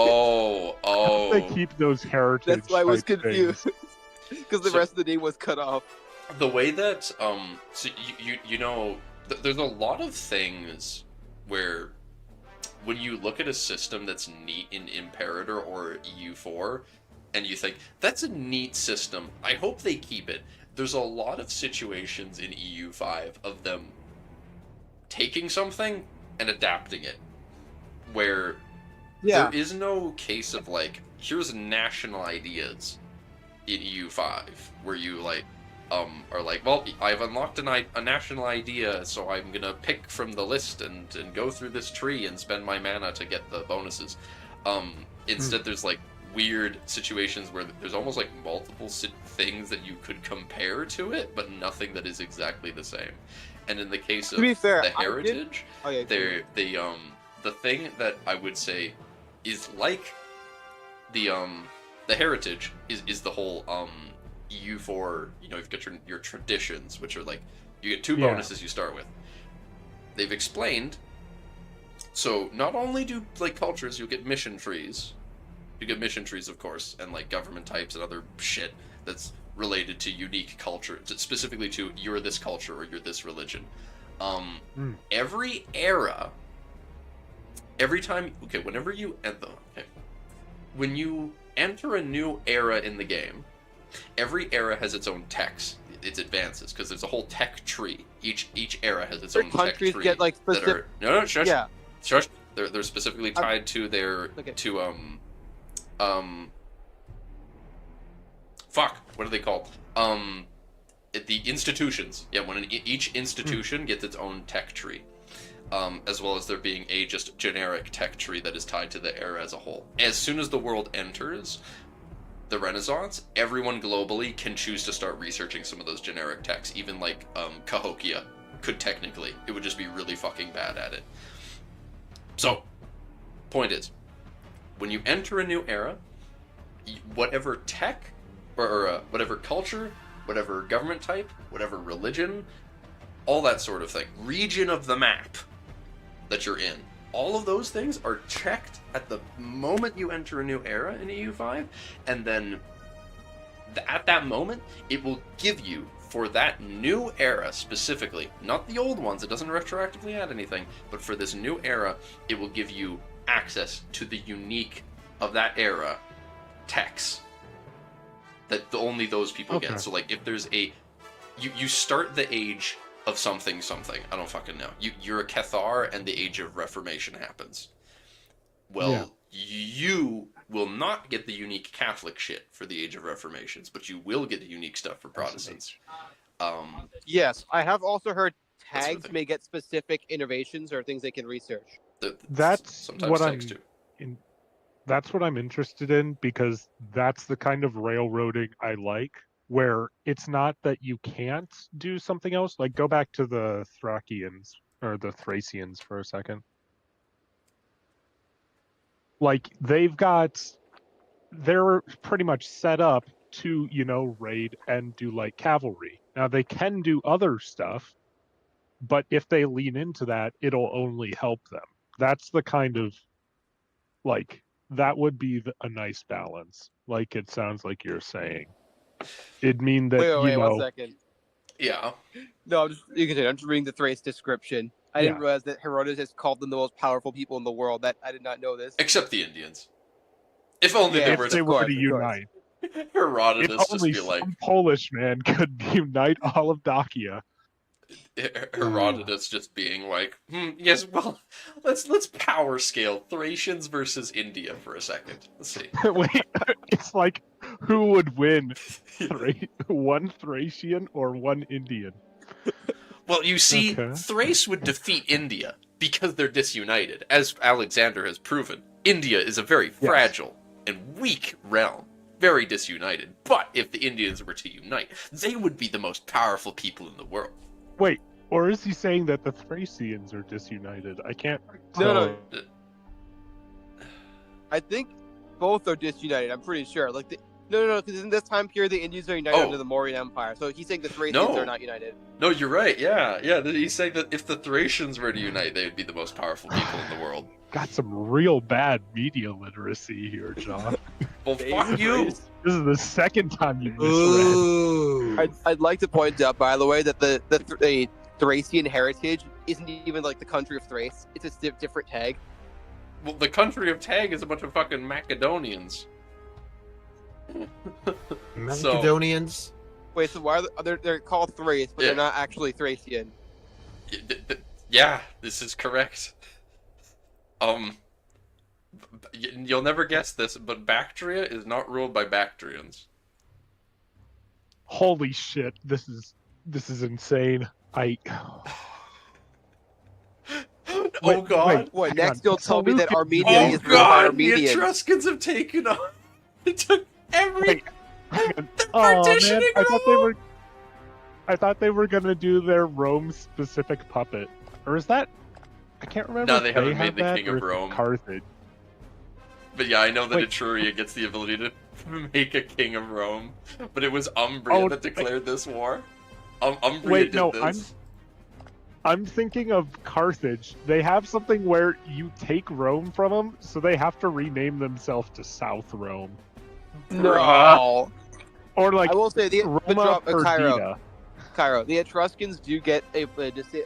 Oh. keep those heritage That's why I was type things. confused because the So- rest of the name was cut off. The way that so you know, there's a lot of things where when you look at a system that's neat in Imperator or EU4 and you think that's a neat system, I hope they keep it. There's a lot of situations in EU5 of them taking something and adapting it where Yeah, there is no case of like here's national ideas in EU5 where you like are like, well, I've unlocked a national idea, so I'm gonna pick from the list and go through this tree and spend my mana to get the bonuses. Instead, there's like weird situations where there's almost like multiple things that you could compare to it, but nothing that is exactly the same. And in the case of to be fair, the heritage, Oh yeah, the thing that I would say is like the heritage is the whole EU4, you know, you've got your traditions, which are like you get two Yeah. bonuses you start with. They've explained, so not only do like cultures, you'll get mission trees. You get mission trees, of course, and like government types and other shit that's related to unique culture, specifically to you're this culture or you're this religion. Every era, every time, okay, whenever you when you enter a new era in the game, every era has its own techs, its advances, because there's a whole tech tree. Each era has its own tech countries tree. get like that specific. are, no, shush. Yeah, Shush. They're specifically tied to their Okay. fuck, what are they called? The institutions. Yeah, when each institution gets its own tech tree. As well as there being a just generic tech tree that is tied to the era as a whole. As soon as the world enters the Renaissance, everyone globally can choose to start researching some of those generic techs. Even like Cahokia could technically. It would just be really fucking bad at it. So, point is, when you enter a new era, whatever tech, or whatever culture, whatever government type, whatever religion, all that sort of thing, region of the map that you're in, all of those things are checked at the moment you enter a new era in EU5, and then at that moment, it will give you, for that new era specifically, not the old ones, it doesn't retroactively add anything, but for this new era, it will give you access to the unique of that era techs that only those people get. So like if there's you start the age of something, I don't fucking know. You're a Cathar and the Age of Reformation happens. Well, you will not get the unique Catholic shit for the Age of Reformations, but you will get the unique stuff for Protestants. yes, I have also heard That's the tags thing. may get specific innovations or things they can research. That's sometimes what tags I'm too. That's what I'm interested in, because that's the kind of railroading I like, where it's not that you can't do something else. Like, go back to the Thracians or the Thracians for a second. Like, they're pretty much set up to, raid and do like cavalry. Now they can do other stuff, but if they lean into that, it'll only help them. That's the kind of, like, that would be a nice balance. Like it sounds like you're saying. It'd mean that, Wait, 1 second. Yeah. No, you can say I'm just reading the Thrace description. I didn't realize that Herodotus has called them the most powerful people in the world. That I did not know this. Except the Indians. If only Yeah, there if was they a were to of course. unite. Herodotus If just only be like some Polish man could unite all of Dacia. Herodotus just being like, yes, well, let's power scale Thracians versus India for a second. Let's see. Wait, it's like, who would win? One Thracian or one Indian? Well, you see, Okay. Thrace would defeat India because they're disunited. As Alexander has proven, India is a very fragile and weak realm, very disunited. But if the Indians were to unite, they would be the most powerful people in the world. Wait, or is he saying that the Thracians are disunited? I can't No, tell. no. I think both are disunited. I'm pretty sure. Like, no, because in this time period, the Indians are united under the Mauryan Empire. So he's saying the Thracians are not united. No, you're right. Yeah. He's saying that if the Thracians were to unite, they would be the most powerful people in the world. Got some real bad media literacy here, John. Well, fuck you. This is the second time you misread. Ooh. I'd like to point out, by the way, that the Thracian heritage isn't even like the country of Thrace. It's a different tag. Well, the country of Tag is a bunch of fucking Macedonians. Macedonians. Wait, so why are they're called Thrace, but Yeah. they're not actually Thracian? Yeah, this is correct. You'll never guess this, but Bactria is not ruled by Bactrians. Holy shit! This is insane. Oh god! What, hang next on. you'll tell me that Seleucid- Armenia Oh is ruled by god! The Armenians? Etruscans have taken on. They took every. Wait, hang on. They're Oh man, partitioning Rome! I thought they were gonna do their Rome specific puppet, or is that? I can't remember. No, if they haven't have made the that, King or of if it's Rome. Carthage. But yeah, I know that Wait. Etruria gets the ability to make a king of Rome, but it was Umbria that declared this war. Umbria Wait, did no, this. I'm thinking of Carthage. They have something where you take Rome from them, so they have to rename themselves to South Rome, No. or like I will say Roma Cairo. Perdita. Cairo. The Etruscans do get an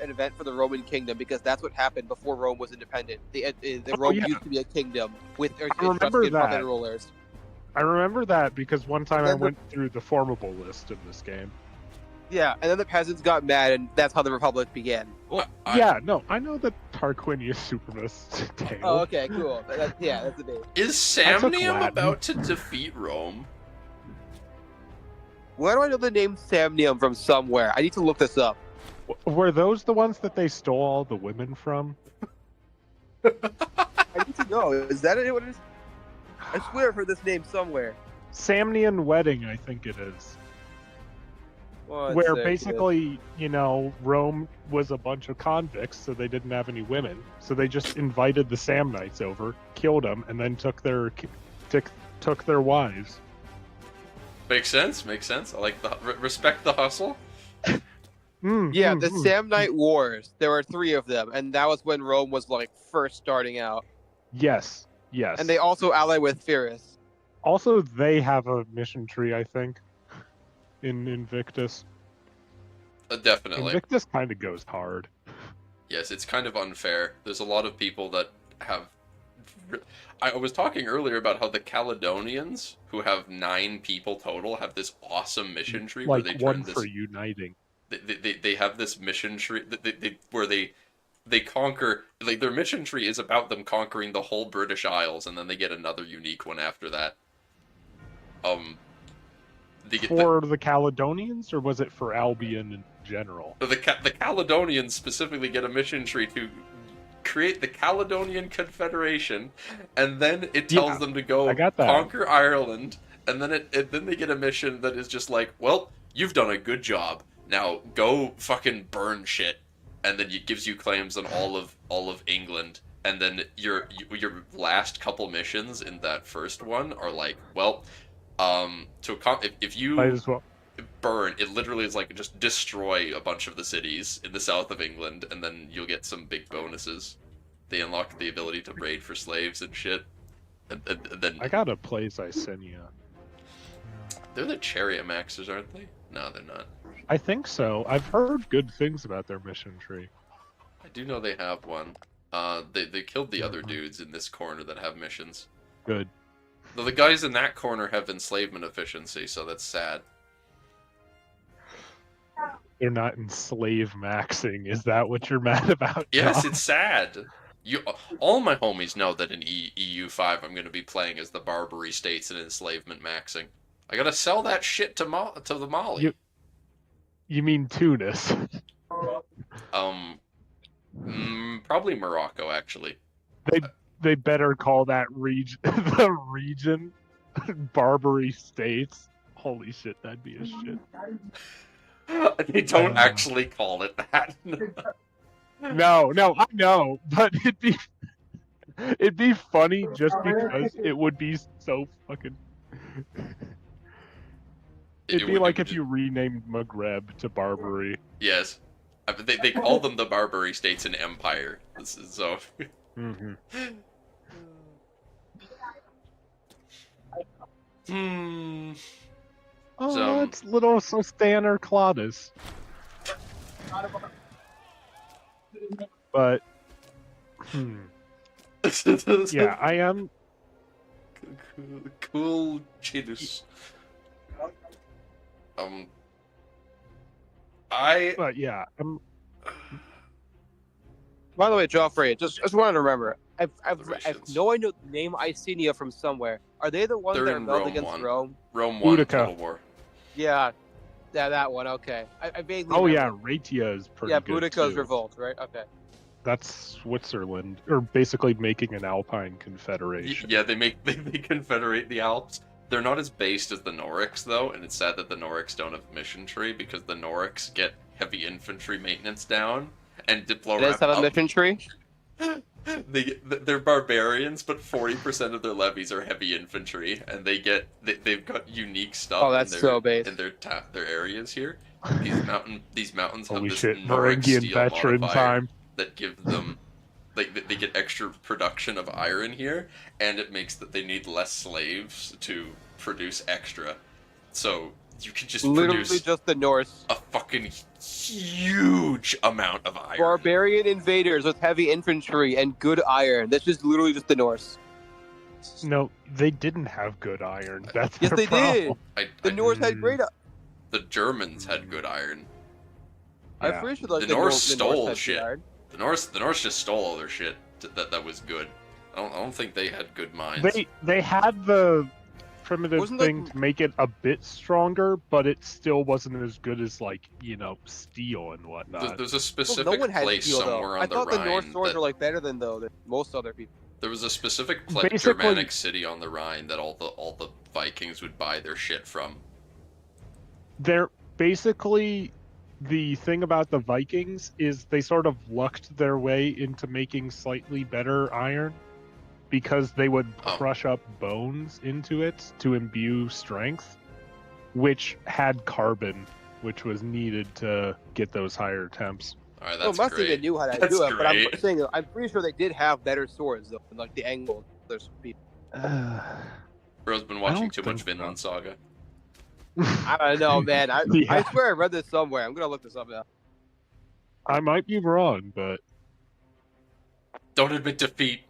event for the Roman kingdom because that's what happened before Rome was independent. The Rome yeah. used to be a kingdom with remember Etruscan that. puppet rulers. I remember that because one time I Remember- went through the formable list in this game. Yeah, and then the peasants got mad, and that's how the Republic began. Yeah, no, I know the Tarquinius Supremacist tale. Oh, okay, cool. That's the name. Is I took Samnium Latin. about to defeat Rome? Where do I know the name Samnium from somewhere? I need to look this up. Were those the ones that they stole all the women from? I need to know. Is that it? What it is? I swear I've heard this name somewhere. Samnian Wedding, I think it is. One Where second. basically, Rome was a bunch of convicts, so they didn't have any women. So they just invited the Samnites over, killed them, and then took their wives. Makes sense. I like the respect the hustle. Yeah, the Samnite Wars. There were 3 of them, and that was when Rome was like first starting out. Yes. And they also ally with Pyrrhus. Also, they have a mission tree, I think, in Invictus. Definitely. Invictus kind of goes hard. Yes, it's kind of unfair. There's a lot of people that have. I was talking earlier about how the Caledonians, who have 9 people total, have this awesome mission tree where Like they one turn this. for uniting. They have this mission tree where they conquer, like, their mission tree is about them conquering the whole British Isles, and then they get another unique one after that. For the Caledonians, or was it for Albion in general? The Caledonians specifically get a mission tree to create the Caledonian Confederation, and then it tells them to go I got that. conquer Ireland, and then then they get a mission that is just like, well, you've done a good job. Now go fucking burn shit, and then it gives you claims on all of England, and then your last couple missions in that first one are like, well, if you Might as well. burn, it literally is like just destroy a bunch of the cities in the south of England, and then you'll get some big bonuses. They unlock the ability to raid for slaves and shit, and then I got a place Icenia. they're the Chariot Maxers, aren't they? No, they're not. I think so. I've heard good things about their mission tree. I do know they have one. They killed the other dudes in this corner that have missions. Good. Though the guys in that corner have enslavement efficiency, so that's sad. They're not in slave maxing. Is that what you're mad about? Yes, John? it's sad. All my homies know that in EU5 I'm going to be playing as the Barbary states and enslavement maxing. I gotta sell that shit to the Mali. You mean Tunis? Probably Morocco, actually. They better call that region the region Barbary states. Holy shit, that'd be a shit. They don't actually call it that. No, I know, but it'd be It'd be funny just because it would be so fucking. It'd be like if you renamed Maghreb to Barbary. Yes. They call them the Barbary States and Empire. This is so. Mm-hmm. Oh, So- it's little Sostaner Claudus. But, yeah, I am. Cool Chidus. But yeah, By the way, Joffrey, just wanted to remember. I've Reparations. no idea the name Icenia from somewhere. Are they the ones They're that in rebelled Rome against 1. Rome? Rome 1 Boudica. Total War. Yeah, that one. Okay, I vaguely. oh yeah, remember. Raetia is pretty Yeah, good Boudica's too. revolt, right? Okay. That's Switzerland, or basically making an Alpine confederation. Yeah, they confederate the Alps. They're not as based as the Norics, though, and it's sad that the Norics don't have mission tree, because the Norics get heavy infantry maintenance down, and It Diplorap does have a mission tree. They're barbarians, but 40% of their levies are heavy infantry, and they've got unique stuff. Oh, that's in so base. in their areas here. These mountains have Holy this shit, Noric Varangian steel veteran modifier time. that gives them they get extra production of iron here, and it makes that they need less slaves to produce extra. So you can just Literally produce just the Norse. a fucking huge amount of iron. Barbarian invaders with heavy infantry and good iron. That's just literally just the Norse. No, they didn't have good iron. That's Yes, their they problem. did. The Norse had great. The Germans had good iron. Yeah. I'm pretty sure like, The Norse the stole Norse had shit. good iron. The Norse just stole all their shit that was good. I don't think they had good mines. They had the primitive Wasn't thing like- to make it a bit stronger, but it still wasn't as good as steel and whatnot. There's a Well, specific no one had place steel, though. somewhere on I thought the Norse Rhine swords that were like better than most other people. there was a specific Basically- Germanic city on the Rhine that all the Vikings would buy their shit from. They're basically the thing about the Vikings is they sort of lucked their way into making slightly better iron because they would Oh. crush up bones into it to imbue strength, which had carbon, which was needed to get those higher temps. All right, Well, that's Mustang great. knew how to That's do it, but I'm great. saying I'm pretty sure they did have better swords though, than, like the Angles. There's people. Bro's been watching don't too much think so. Vinland Saga. I don't know, man. I Yeah. swear I read this somewhere. I'm gonna look this up now. I might be wrong, but Don't admit defeat.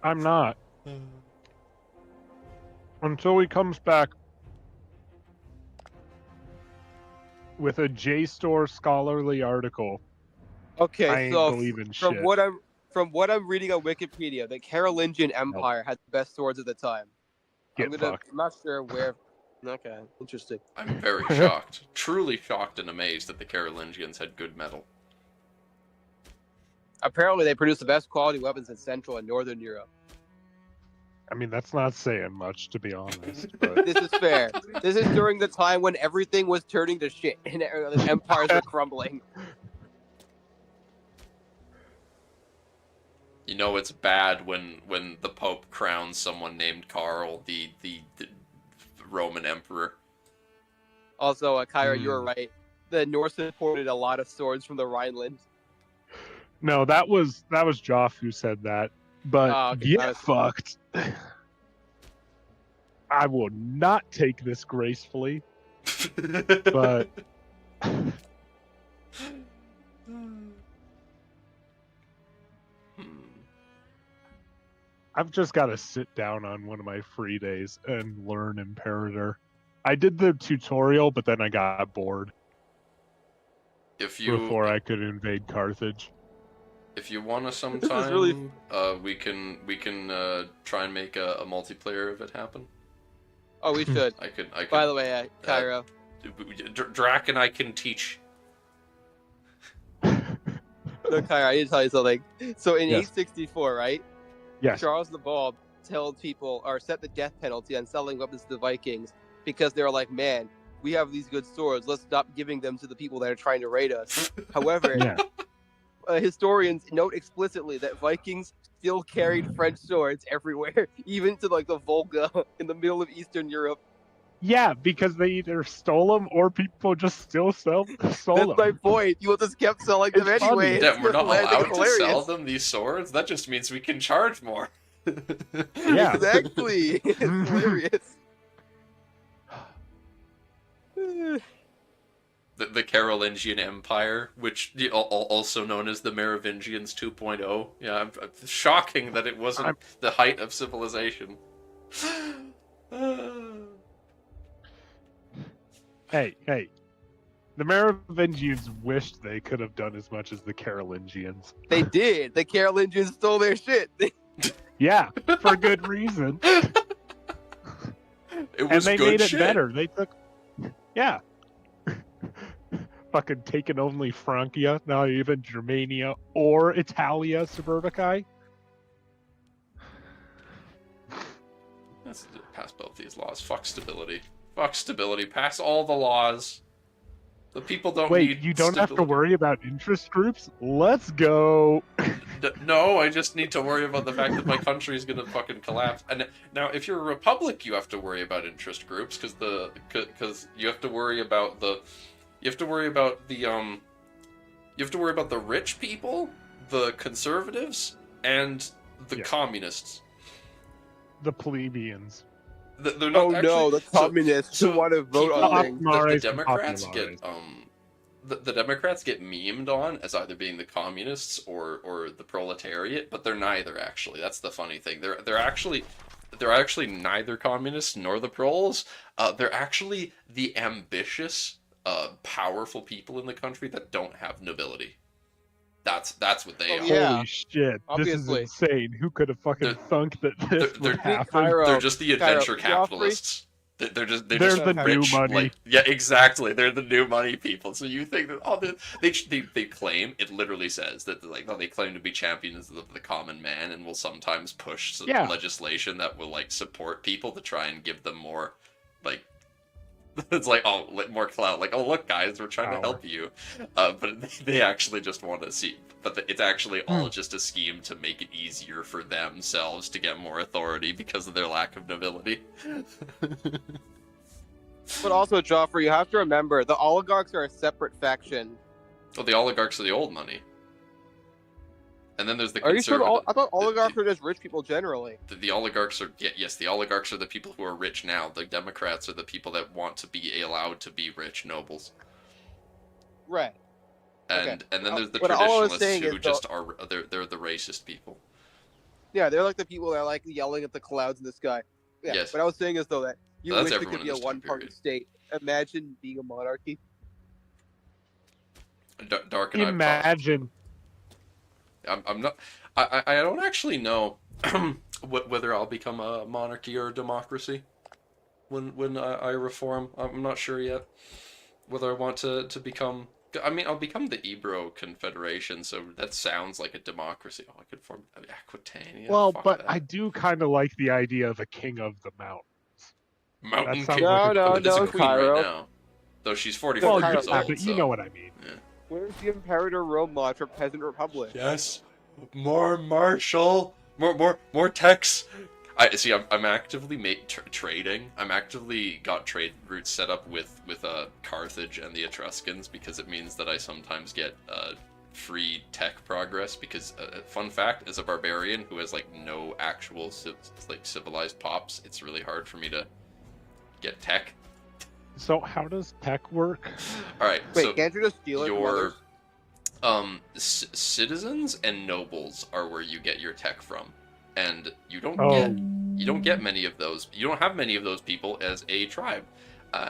I'm not. Until he comes back with a JSTOR scholarly article, Okay, I ain't so believing from shit. what I'm reading on Wikipedia, the Carolingian Empire had the best swords at the time. Get fucked. I'm not sure where. Okay, interesting. I'm very shocked. Truly shocked and amazed that the Carolingians had good metal. Apparently, they produced the best quality weapons in Central and Northern Europe. I mean, that's not saying much, to be honest. But This is fair. This is during the time when everything was turning to shit and the empires were crumbling. You know it's bad when the Pope crowns someone named Karl the Roman Emperor. Also, Kyra, you were right. The Norse imported a lot of swords from the Rhineland. no, that was Joff who said that. But Oh, okay, get that was- fucked. I will not take this gracefully, but I've just got to sit down on one of my free days and learn Imperator. I did the tutorial, but then I got bored If you before I could invade Carthage. if you want to is sometime, really- we can try and make a multiplayer of it happen. Oh, we should. I could. By the way, Kyra, Drac and I can teach. no, Kyra, I need to tell you something. So in Yes. 864, right? Yes. Charles the Bald told people or set the death penalty on selling weapons to the Vikings because they were like, man, we have these good swords. Let's stop giving them to the people that are trying to raid us. However, Yeah. historians note explicitly that Vikings still carried French swords everywhere, even to like the Volga in the middle of Eastern Europe. Yeah, because they either stole them or people just still stole That's them. my point. People just kept selling them It's funny. anyway. That we're not I think allowed it's to sell hilarious. them these swords. That just means we can charge more. Yeah. Exactly. It's hilarious. The Carolingian Empire, which also known as the Merovingians 2.0. Yeah, shocking that it wasn't the height of civilization. Hey. The Merovingians wished they could have done as much as the Carolingians. They did. The Carolingians stole their shit. Yeah, for good reason. It And was they good made it shit. better. They took... Yeah. Fucking taken only Francia, not even Germania or Italia Suburbicae. Let's pass both these laws. Fuck stability. Fuck stability. Pass all the laws. The people don't need Wait, you don't have to stability. worry about interest groups? Let's go. No, I just need to worry about the fact that my country is gonna fucking collapse. And now, if you're a republic, you have to worry about interest groups because you have to worry about the rich people, the conservatives, and the Yeah. communists. The plebeians. They're not Oh actually, no, the communists who want to vote people- on things. the Populares Democrats and get the Democrats get memed on as either being the communists or the proletariat, but they're neither actually. That's the funny thing. They're actually neither communists nor the proles. They're actually the ambitious, powerful people in the country that don't have nobility. That's what they Oh, are. yeah. Holy shit, Obviously. this is insane. Who could have fucking They're- thunk that this they're- would happen? Cairo. They're just the adventure Cairo, Joffrey? capitalists. They're just They're just the new rich, money. like, yeah, exactly. They're the new money people. So you think that they claim, it literally says that they claim to be champions of the common man and will sometimes push Yeah. legislation that will like support people to try and give them more like it's like, oh, more clout. Like, oh, look, guys, we're trying to Power. help you. But they actually just want to see. But it's actually all just a scheme to make it easier for themselves to get more authority because of their lack of nobility. But also, Joffrey, you have to remember the oligarchs are a separate faction. Well, the oligarchs are the old money. And then there's the Are you sure? conservative. I thought oligarchs are just rich people generally. The oligarchs are yes, the oligarchs are the people who are rich now. The Democrats are the people that want to be allowed to be rich nobles. Right. And then there's the But all I was traditionalists saying who is just are they're the racist people. Yeah, they're like the people that are like yelling at the clouds in the sky. Yeah. Yes. What I was saying is though that you That's wish it everyone could be in a this time one-party period. state. Imagine being a monarchy. Dark and I Imagine. I'm not. I don't actually know whether I'll become a monarchy or a democracy when I reform. I'm not sure yet whether I want to become. I mean, I'll become the Ebro Confederation, so that sounds like a democracy. Oh, I could form Aquitania. Well, fuck but that. I do kind of like the idea of a king of the mountain. Mountain that sounds King. like a No, cool- But there's a no, queen Cairo. right now, though she's 44 Well, Cairo. years yeah, old. but so. you know what I mean. Where's the Imperator Rome mod for Peasant Republic? Yes, more martial, more techs. I see. I'm actively trading. I'm actively got trade routes set up with Carthage and the Etruscans because it means that I sometimes get free tech progress. Because fun fact, as a barbarian who has like no actual civilized pops, it's really hard for me to get tech. So how does tech work? All right, Wait, so can't you just steal it from others? citizens and nobles are where you get your tech from, and you don't get many of those. You don't have many of those people as a tribe,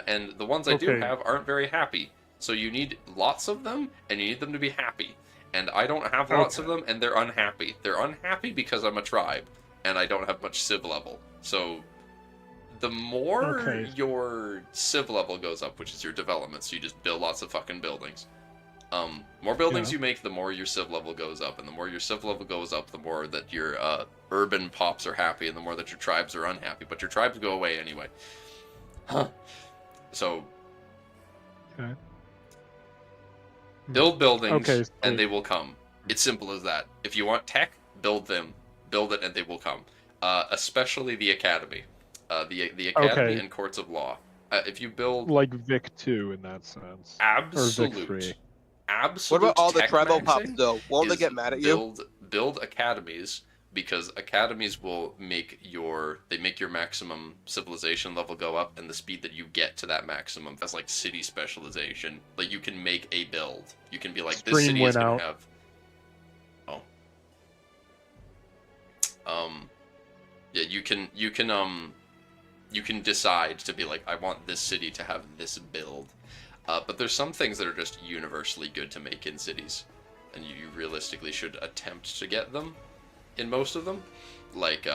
and the ones I do Okay. have aren't very happy. So you need lots of them, and you need them to be happy. And I don't have lots of them, and they're unhappy. They're unhappy because I'm a tribe, and I don't have much civ level. So the more your civ level goes up, which is your development, so you just build lots of fucking buildings. More buildings you make, the more your civ level goes up, and the more your civ level goes up, the more that your urban pops are happy, and the more that your tribes are unhappy. But your tribes go away anyway. So build buildings, Okay, so- and they will come. It's simple as that. If you want tech, build them, build it, and they will come. Especially the academy, the academy Okay. and courts of law. If you build Like Vic 2 in that sense. Or Vic 3. What absolute about all the tech tribal pups maxing though? Won't they is get mad at you? build academies, because academies will make your maximum civilization level go up, and the speed that you get to that maximum as like city specialization. Like you can make a build. You can be like, this Stream city went is gonna out. have yeah, you can decide to be like, I want this city to have this build. But there's some things that are just universally good to make in cities, and you realistically should attempt to get them in most of them. Like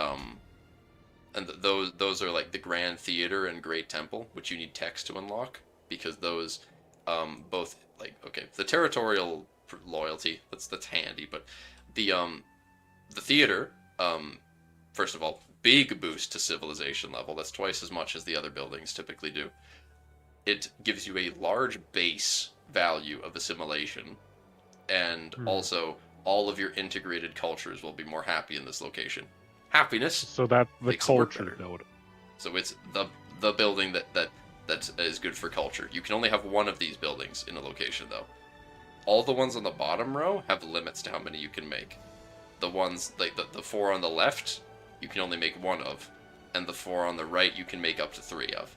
those are like the Grand Theater and Great Temple, which you need text to unlock, because those both, like, okay, the territorial loyalty, that's handy, but the theater, first of all, big boost to civilization level. That's twice as much as the other buildings typically do. It gives you a large base value of assimilation, and also all of your integrated cultures will be more happy in this location. Happiness. So that's the makes the work culture better. building. So it's the building that is good for culture. You can only have one of these buildings in a location, though. All the ones on the bottom row have limits to how many you can make. The ones, like the 4 on the left, you can only make 1 of, and the 4 on the right you can make up to 3 of.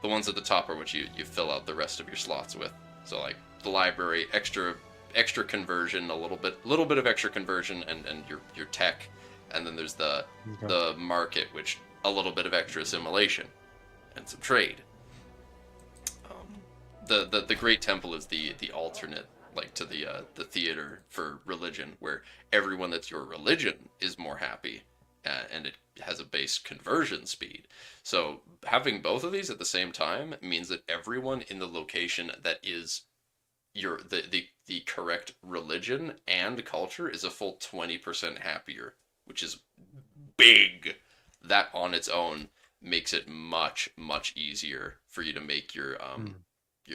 The ones at the top are what you fill out the rest of your slots with. So like the library, extra conversion, a little bit of extra conversion, and your tech, and then there's the market, which a little bit of extra assimilation and some trade. The Great Temple is the alternate, like, to the theater for religion, where everyone that's your religion is more happy, and it has a base conversion speed. So having both of these at the same time means that everyone in the location that is the correct religion and culture is a full 20% happier, which is big. That on its own makes it much easier for you to make your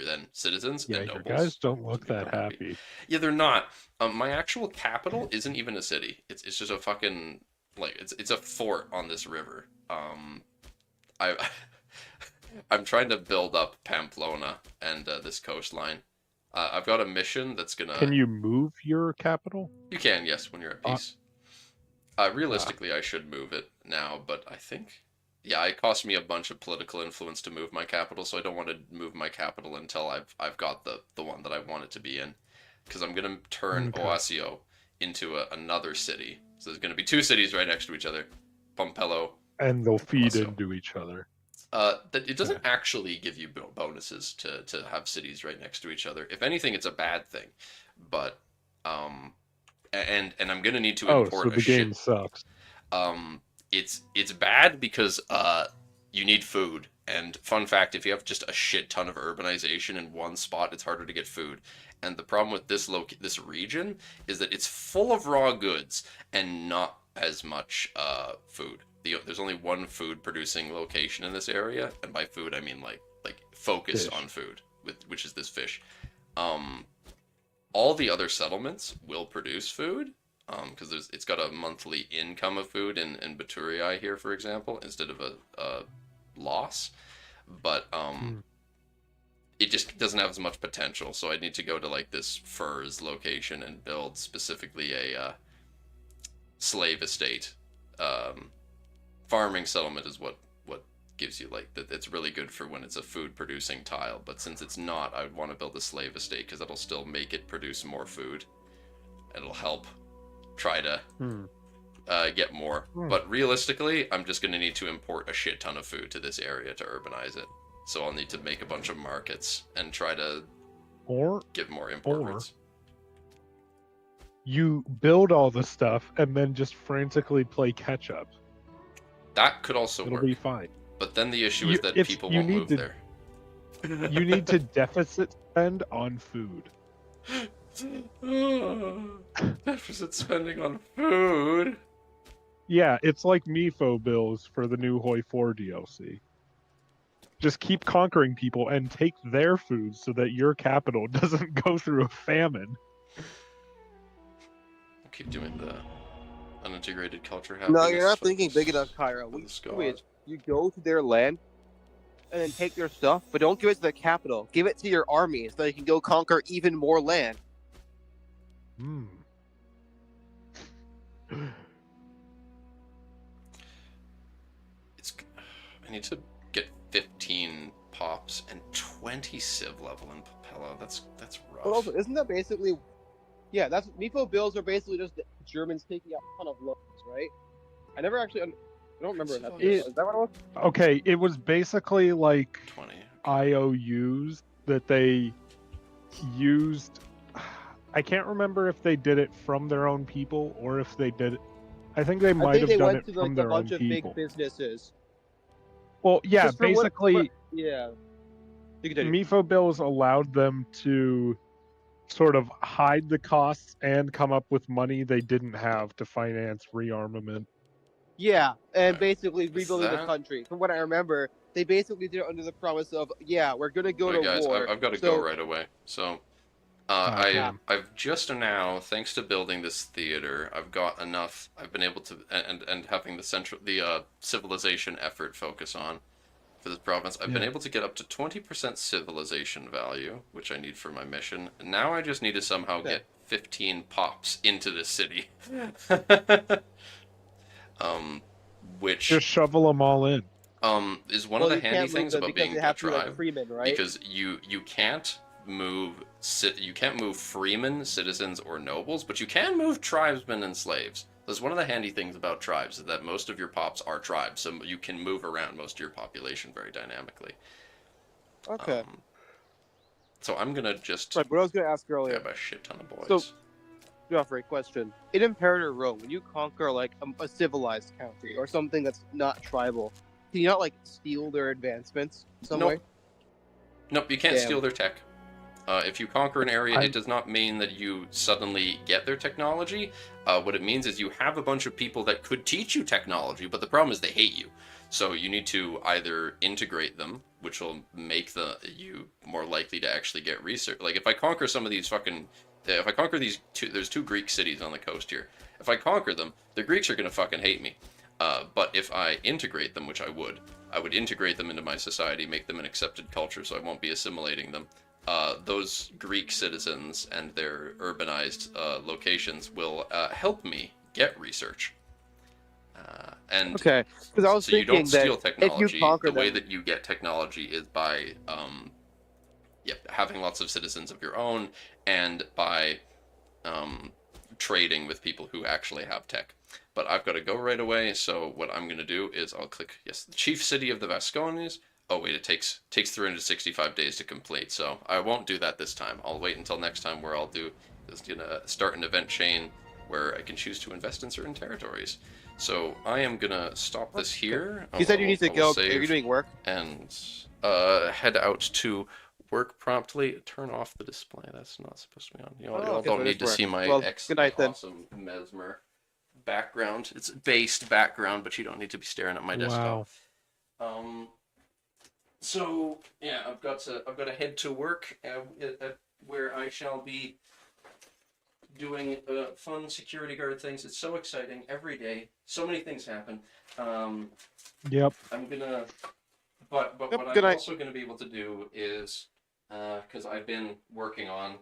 then citizens Yeah, and your nobles. guys don't look become that happy. Yeah, they're not. My actual capital isn't even a city. It's just a fucking, like, it's a fort on this river. I'm trying to build up Pamplona and this coastline. I've got a mission that's gonna. Can you move your capital? You can, yes, when you're at peace. Realistically, I should move it now, but I think, yeah, it cost me a bunch of political influence to move my capital, so I don't want to move my capital until I've got the one that I want it to be in, because I'm gonna turn Oasio into another city. So there's gonna be 2 cities right next to each other, Pompello. And they'll feed Oasio. into each other. It doesn't actually give you bonuses to have cities right next to each other. If anything, it's a bad thing. But and I'm gonna need to import so the game sucks. It's bad because you need food. And fun fact, if you have just a shit ton of urbanization in one spot, it's harder to get food. And the problem with this region is that it's full of raw goods and not as much food. There's only one food producing location in this area, and by food I mean like focused on food, which is this fish. All the other settlements will produce food, because it's got a monthly income of food in Baturii here, for example, instead of a loss. But it just doesn't have as much potential, so I need to go to like this furs location and build specifically a slave estate. Farming settlement is what gives you, like, that it's really good for when it's a food producing tile, but since it's not, I would want to build a slave estate because that'll still make it produce more food. It'll help try to get more. But realistically, I'm just going to need to import a shit ton of food to this area to urbanize it. So I'll need to make a bunch of markets and try to give more import routes. You build all the stuff and then just frantically play catch up. That could also work. It'll be fine. But then the issue is that people won't move there. You need to deficit spend on food. Deficit spending on food? Yeah, it's like MIFO bills for the new Hoi 4 DLC. Just keep conquering people and take their food so that your capital doesn't go through a famine. keep doing the unintegrated culture happiness. No, you're not thinking big focus enough, Cairo. for What the you do is Scot. you go to their land and then take their stuff, but don't give it to the capital. Give it to your army so you can go conquer even more land. Hmm. I need to get 15 pops and 20 civ level in Papella. That's rough. But also, isn't that basically... Yeah, that's... Mifo bills are basically just the Germans taking out a ton of loans, right? I never actually... I don't remember if that's... Is that what it was? Okay, it was basically like 20. IOUs that they used. I can't remember if they did it from their own people or if they did it. I think they I might think have they done went it to from like a their own bunch of people. big businesses. Well, yeah, Just for basically, yeah. You continue. MIFO bills allowed them to sort of hide the costs and come up with money they didn't have to finance rearmament. Yeah, and Right. basically rebuilding the that- country. From what I remember, they basically did it under the promise of, yeah, we're gonna go Wait, to guys, war. I've got to so... go right away. So, Damn. I've just now, thanks to building this theater, I've got enough. I've been able to, and having the civilization effort focus on for this province. I've been able to get up to 20% civilization value, which I need for my mission. And now I just need to somehow get 15 pops into the city. Which Just shovel them all in. is one of the you handy can't move things them about because being they a have to be like tribe. freemen, right? Because you can't move freemen, citizens, or nobles, but you can move tribesmen and slaves. That's one of the handy things about tribes, is that most of your pops are tribes, so you can move around most of your population very dynamically. Okay. So I'm gonna just Right, but I was gonna ask earlier. grab a shit ton of boys. So, Joffrey, question. In Imperator Rome, when you conquer like a civilized country or something that's not tribal, can you not like steal their advancements some Nope. way? Nope, you can't Damn. steal their tech. If you conquer an area, I- it does not mean that you suddenly get their technology. What it means is you have a bunch of people that could teach you technology, but the problem is they hate you. So you need to either integrate them, which will make you more likely to actually get research. Like if I conquer some of these if I conquer these there's 2 Greek cities on the coast here. If I conquer them, the Greeks are gonna fucking hate me. But if I integrate them, which I would integrate them into my society, make them an accepted culture, so I won't be assimilating them. Those Greek citizens and their urbanized locations will help me get research. And Okay, because I was so you thinking don't steal that technology. if you conquer The way them, that you get technology is by having lots of citizens of your own, and by trading with people who actually have tech. But I've got to go right away, so what I'm going to do is I'll click, yes, the chief city of the Vasconians. Oh wait, it takes 365 days to complete, so I won't do that this time. I'll wait until next time, where I'll do is gonna start an event chain where I can choose to invest in certain territories. So I am gonna stop this here. you said you need to go. Are Save you doing work? and head out to work promptly. Turn off the display. That's not supposed to be on. You all okay, don't so need this to see works. my Well, good night, then. awesome mesmer background. It's based background, but you don't need to be staring at my desktop. So yeah, I've got to head to work where I shall be doing fun security guard things. It's so exciting every day. So many things happen. Yep. I'm gonna, but Yep, what good I'm night. also gonna be able to do is, because I've been working on,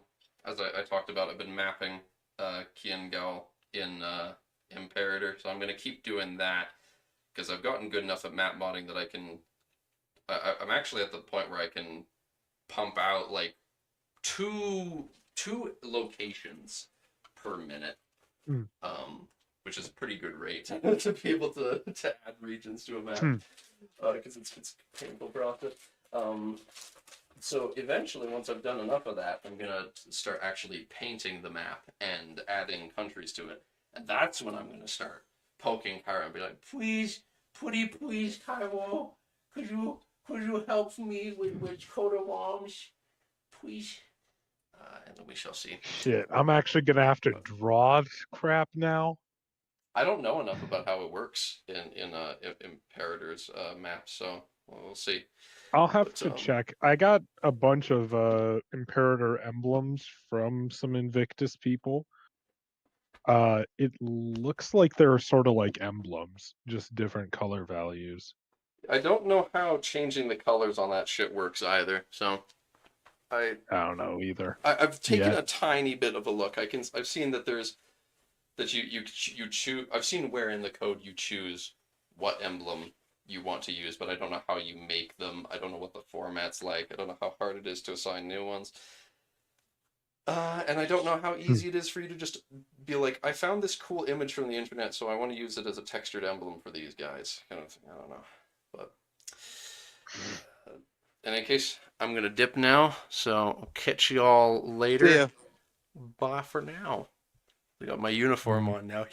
as I talked about, I've been mapping Kiengao in Imperator, so I'm gonna keep doing that because I've gotten good enough at map modding that I can. I'm actually at the point where I can pump out like two locations per minute, which is a pretty good rate to be able to add regions to a map, because it's a painful process. So eventually, once I've done enough of that, I'm gonna start actually painting the map and adding countries to it, and that's when I'm gonna start poking Cairo and be like, please, please, Cairo, could you help me with coat of arms, please? And then we shall see. Shit, I'm actually gonna have to draw crap now. I don't know enough about how it works in Imperator's map, so we'll see. I'll have to check. I got a bunch of Imperator emblems from some Invictus people. It looks like they're sort of like emblems, just different color values. I don't know how changing the colors on that shit works either. So I I don't know either. I've taken Yeah. a tiny bit of a look. I've seen that there's that you choose. I've seen where in the code you choose what emblem you want to use, but I don't know how you make them. I don't know what the format's like. I don't know how hard it is to assign new ones. And I don't know how easy it is for you to just be like, I found this cool image from the internet, so I want to use it as a textured emblem for these guys, kind of thing. I don't know, but in any case, I'm gonna dip now, so I'll catch you all later. See ya. Bye for now. I got my uniform on now.